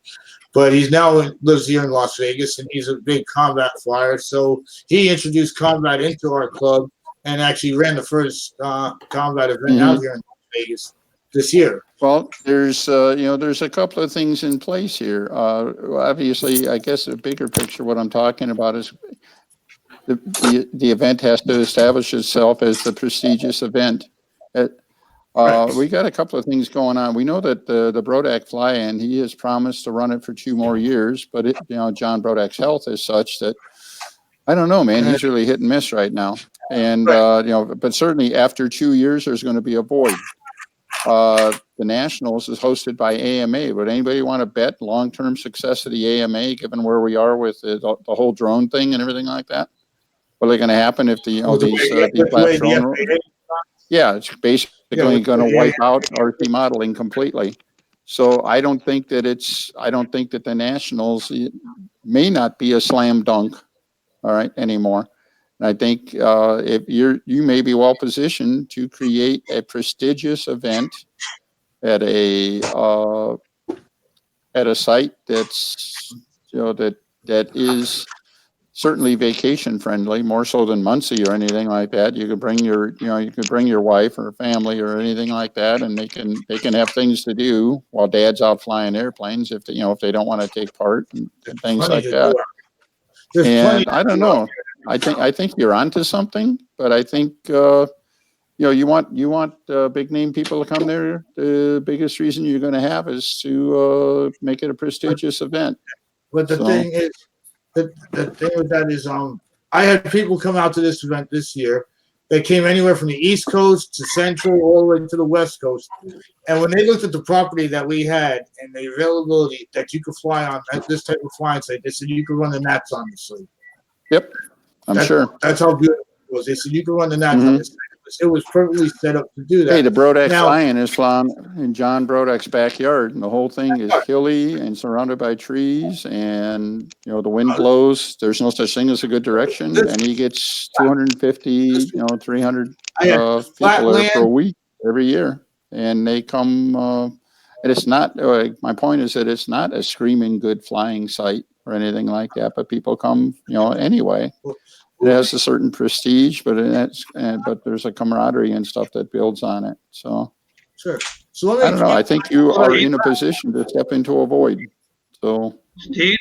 But he's now lives here in Las Vegas, and he's a big combat flyer. So he introduced combat into our club and actually ran the first combat event out here in Las Vegas this year. Well, there's a couple of things in place here. Obviously, I guess the bigger picture, what I'm talking about is the event has to establish itself as the prestigious event. We got a couple of things going on. We know that the Brodak fly-in, he has promised to run it for 2 more years, but John Brodak's health is such that I don't know, man. He's really hit and miss right now. And but certainly after 2 years, there's going to be a void. The Nationals is hosted by AMA. Would anybody want to bet long-term success of the AMA, given where we are with the whole drone thing and everything like that? What are going to happen if these last drone? Yeah, it's basically going to wipe out RC modeling completely. So I don't think that the Nationals may not be a slam dunk, all right, anymore. And I think if you may be well positioned to create a prestigious event at a site that's that is certainly vacation friendly, more so than Muncie or anything like that. You could bring your wife or family or anything like that, and they can have things to do while Dad's out flying airplanes if they don't want to take part and things like that. And I don't know. I think you're onto something, but I think you want big name people to come there. The biggest reason you're going to have is to make it a prestigious event. But the thing is, the thing with that is, I had people come out to this event this year. They came anywhere from the East Coast to Central, all the way to the West Coast. And when they looked at the property that we had and the availability that you could fly on this type of flying site, they said you could run the Nats on this site. Yep, I'm sure. That's how good it was. They said you could run the Nats on this site. It was perfectly set up to do that. Hey, the Brodak fly-in is flown in John Brodak's backyard, and the whole thing is hilly and surrounded by trees, and the wind blows. There's no such thing as a good direction, and he gets 250, 300 people there for a week every year, and they come. And it's not. My point is that it's not a screaming good flying site or anything like that, but people come, anyway. It has a certain prestige, but there's a camaraderie and stuff that builds on it. So, sure. So I don't know. I think you are in a position to step into a void. So, Steve,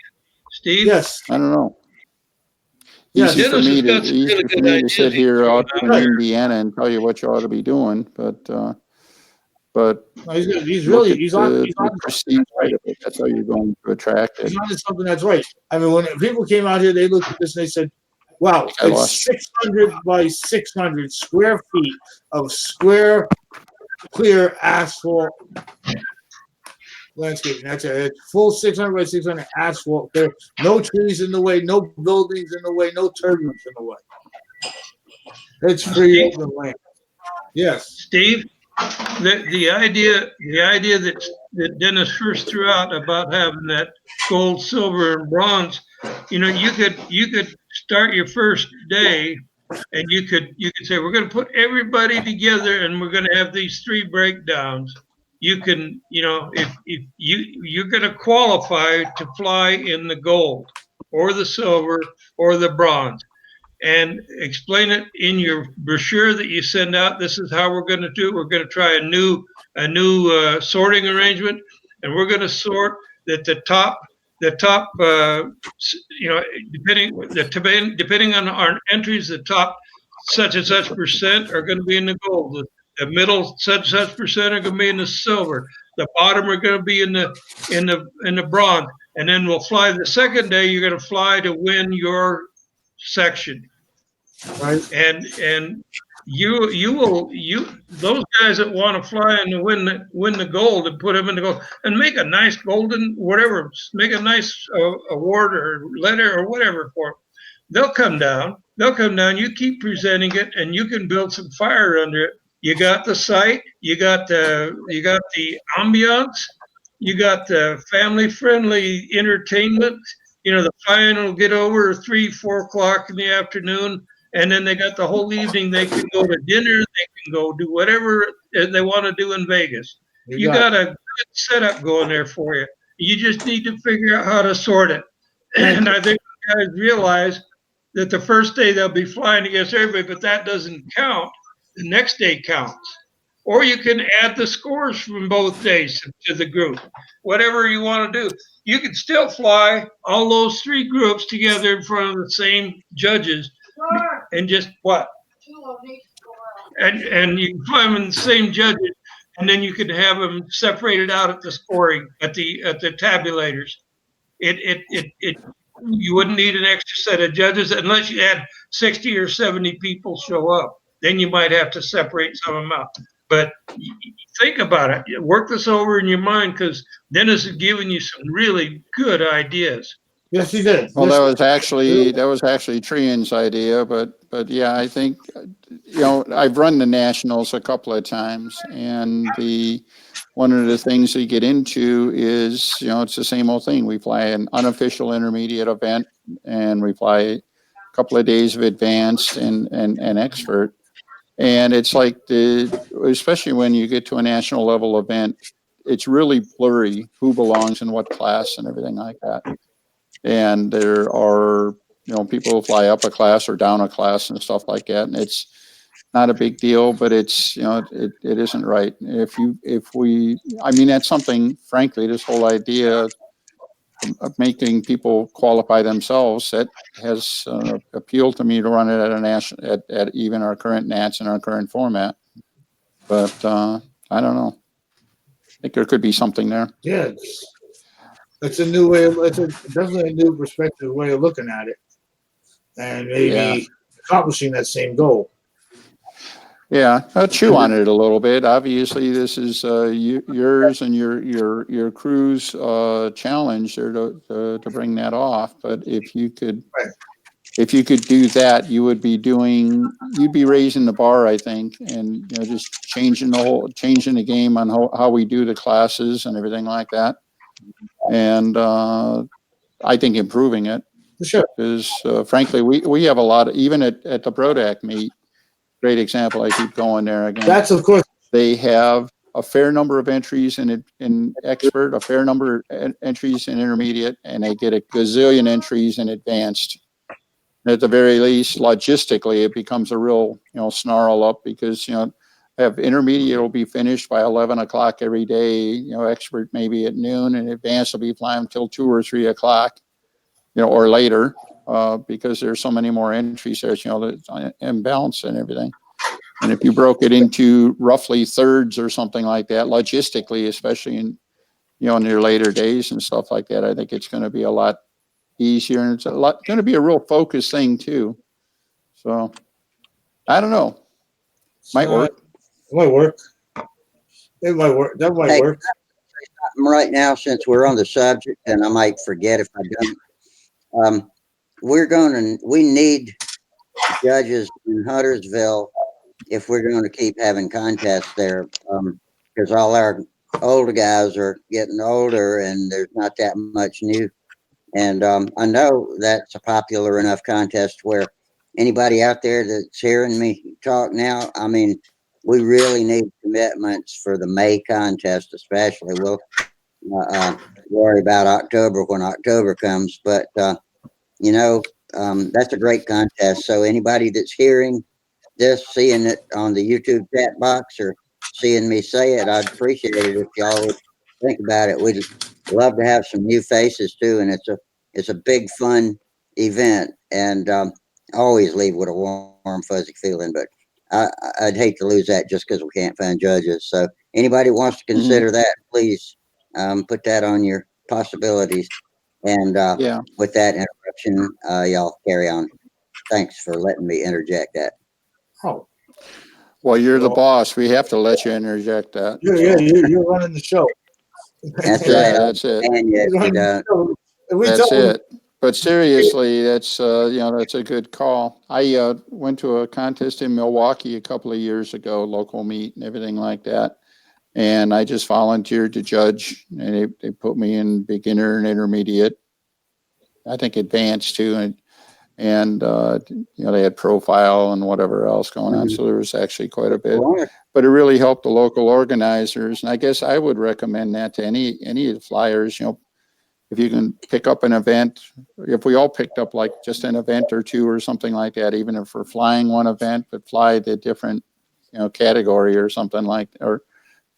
yes. I don't know. Yeah, easy for me to sit here out in Indiana and tell you what you ought to be doing, but he's on the prestige side of it. That's how you're going to attract it. He's on to something that's right. I mean, when people came out here, they looked at this and they said, wow, it's 600 by 600 square feet of square, clear asphalt landscape. That's it. It's full 600 by 600 asphalt there. No trees in the way, no buildings in the way, no turbulence in the way. It's free open land. Yes. Steve, the idea that Dennis first threw out about having that gold, silver, and bronze, you could start your first day, and you could say we're going to put everybody together, and we're going to have these 3 breakdowns. You can, if you're going to qualify to fly in the gold, or the silver, or the bronze, and explain it in your brochure that you send out. This is how we're going to do it. We're going to try a new sorting arrangement, and we're going to sort that the top depending on our entries, the top such and such percent are going to be in the gold. The middle such and such percent are going to be in the silver. The bottom are going to be in the bronze. And then we'll fly the second day. You're going to fly to win your section. Right. And those guys that want to fly and win the gold and put them in the gold and make a nice golden whatever, make a nice award or letter or whatever for them. They'll come down. You keep presenting it, and you can build some fire under it. You got the site. You got the ambiance. You got the family-friendly entertainment. The flying will get over 3, 4 o'clock in the afternoon, and then they got the whole evening. They can go to dinner. They can go do whatever they want to do in Vegas. You got a good setup going there for you. You just need to figure out how to sort it. And I think guys realize that the first day they'll be flying against everybody, but that doesn't count. The next day counts. Or you can add the scores from both days to the group, whatever you want to do. You can still fly all those 3 groups together in front of the same judges, and just what? And you can fly them in the same judges, and then you can have them separated out at the scoring at the tabulators. You wouldn't need an extra set of judges unless you had 60 or 70 people show up. Then you might have to separate some of them out. But think about it. Work this over in your mind, because Dennis is giving you some really good ideas. Yes, he did. Well, that was actually Trian's idea, but yeah, I think I've run the nationals a couple of times, and one of the things we get into is it's the same old thing. We fly an unofficial intermediate event, and we fly a couple of days of advanced and expert. And it's like especially when you get to a national level event, it's really blurry who belongs in what class and everything like that. And there are, people who fly up a class or down a class and stuff like that. And it's not a big deal, but it's, it isn't right. That's something, frankly, this whole idea of making people qualify themselves, that has appealed to me to run it at a national, at even our current Nats and our current format. But I don't know. I think there could be something there. Yeah, it's a new way. It's definitely a new perspective way of looking at it, and maybe accomplishing that same goal. Yeah, I'll chew on it a little bit. Obviously, this is yours and your crew's challenge there to bring that off. But if you could do that, you'd be raising the bar, I think, and just changing the game on how we do the classes and everything like that. And I think improving it. Sure. Because frankly, we have a lot of, even at the Brodac meet. Great example. I keep going there again. That's, of course, they have a fair number of entries in expert, a fair number of entries in intermediate, and they get a gazillion entries in advanced. At the very least, logistically, it becomes a real snarl up, because have intermediate will be finished by 11 o'clock every day. Expert maybe at noon, and advanced will be flying until 2 or 3 o'clock, or later. Because there's so many more entries there, the imbalance and everything. And if you broke it into roughly thirds or something like that, logistically, especially in your later days and stuff like that, I think it's going to be a lot easier, and it's going to be a real focus thing too. So I don't know. Might work. It might work. It might work. That might work. Right now, since we're on the subject, and I might forget if I don't. We need judges in Huntersville if we're going to keep having contests there, because all our older guys are getting older and there's not that much new. And I know that's a popular enough contest where anybody out there that's hearing me talk now, I mean, we really need commitments for the May contest, especially. We'll worry about October when October comes, but you know, that's a great contest. So anybody that's hearing this, seeing it on the YouTube chat box or seeing me say it, I'd appreciate it if y'all would think about it. We'd love to have some new faces too, and it's a big fun event, and I always leave with a warm fuzzy feeling. But I'd hate to lose that just because we can't find judges. So anybody wants to consider that, please put that on your possibilities. And Yeah. with that interruption, y'all carry on. Thanks for letting me interject that. Oh, Well, you're the Well- boss. We have to let you interject that. yeah, so. you're running the show. That's Yeah, right. that's it. And You're yes, you running the don't. show. If we That's tell them- it. But seriously, that's that's a good call. I went to a contest in Milwaukee a couple of years ago, local meet and everything like that. And I just volunteered to judge, and they put me in beginner and intermediate. I think advanced too, and they had profile and whatever else going on. So there was actually quite a bit. But it really helped the local organizers, and I guess I would recommend that to any of the flyers. If you can pick up an event, if we all picked up like just an event or two or something like that, even if we're flying one event, but fly the different, category or something like, or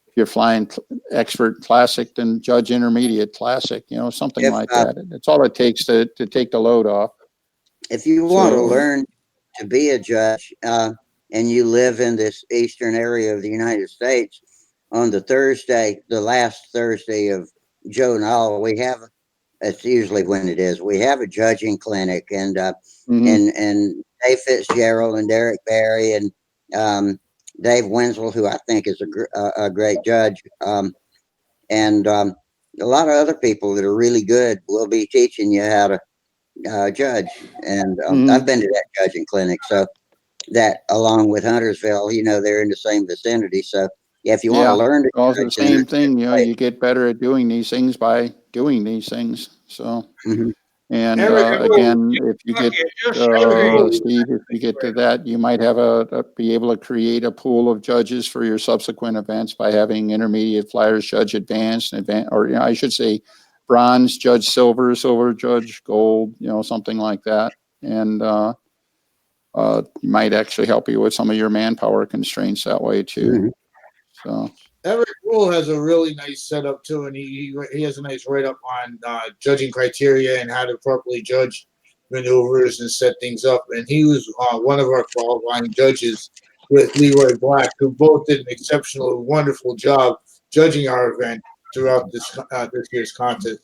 if you're flying expert classic, then judge intermediate classic, something If, like that. It's all it takes to take the load off. If you want to So- learn to be a judge and you live in this eastern area of the United States, on the last Thursday of July, we have, that's usually when it is, we have a judging clinic, and and Dave Fitzgerald and Derek Barry and Dave Wenzel, who I think is a great judge, and a lot of other people that are really good will be teaching you how to judge. And I've been to that judging clinic, so that along with Huntersville, they're in the same vicinity. So yeah, if you want to learn to also the judge, same thing, you get better at doing these things by doing these things. So, and Eric, again, if you get just Steve, if you get to that, you might have be able to create a pool of judges for your subsequent events by having intermediate flyers judge advanced, or I should say, bronze judge silver, silver judge gold, something like that, and might actually help you with some of your manpower constraints that way too. So. Eric Rule has a really nice setup too, and he has a nice write up on judging criteria and how to properly judge maneuvers and set things up. And he was one of our qualifying judges with Leroy Black, who both did an exceptional, wonderful job judging our event throughout this year's contest.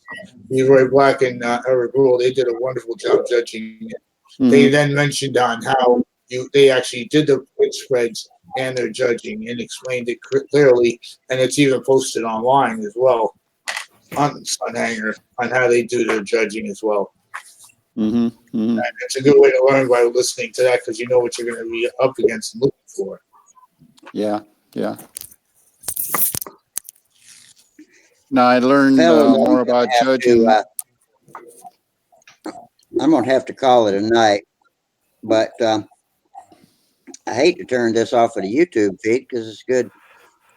Leroy Black and Eric Rule, they did a wonderful job judging it. They then mentioned on how they actually did the point spreads and their judging and explained it clearly, and it's even posted online as well on Stunthangar on how they do their judging as well. And it's a good way to learn by listening to that, because you know what you're going to be up against and looking for. Yeah. Now I learned Fellas, more about judging. I'm gonna have to call it a night, but I hate to turn this off of the YouTube feed because it's good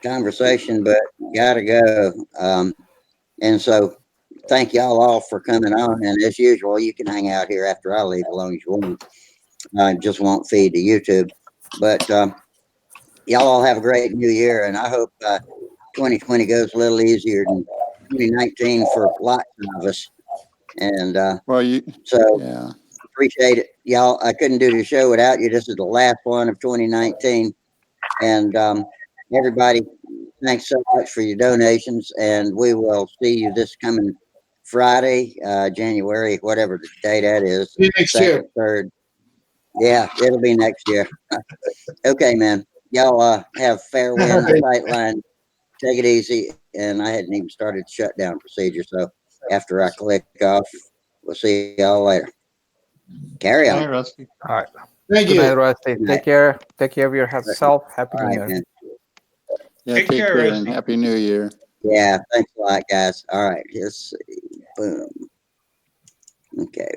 conversation, but gotta go. And so thank y'all all for coming on. And as usual, you can hang out here after I leave as long as you want. I just won't feed to YouTube. But y'all all have a great new year, and I hope 2020 goes a little easier than 2019 for lots of us. And appreciate it, y'all. I couldn't do the show without you. This is the last one of 2019, and everybody, thanks so much for your donations, and we will see you this coming Friday, January, whatever the day that is, second, third. Yeah, it'll be next year. Okay, man. Y'all have fair wind, sight line. Take it easy. And I hadn't even started shutdown procedure, so after I click off, we'll see y'all later. Carry on. Rusty. All right. Thank Good night, you. Rusty. Good night. Take care. Take care of yourself. Happy All New right, Year. man. Yeah, Take take care, care Rusty. and Happy New Year. Yeah, thanks a lot, guys. All right, let's see. Boom. Okay.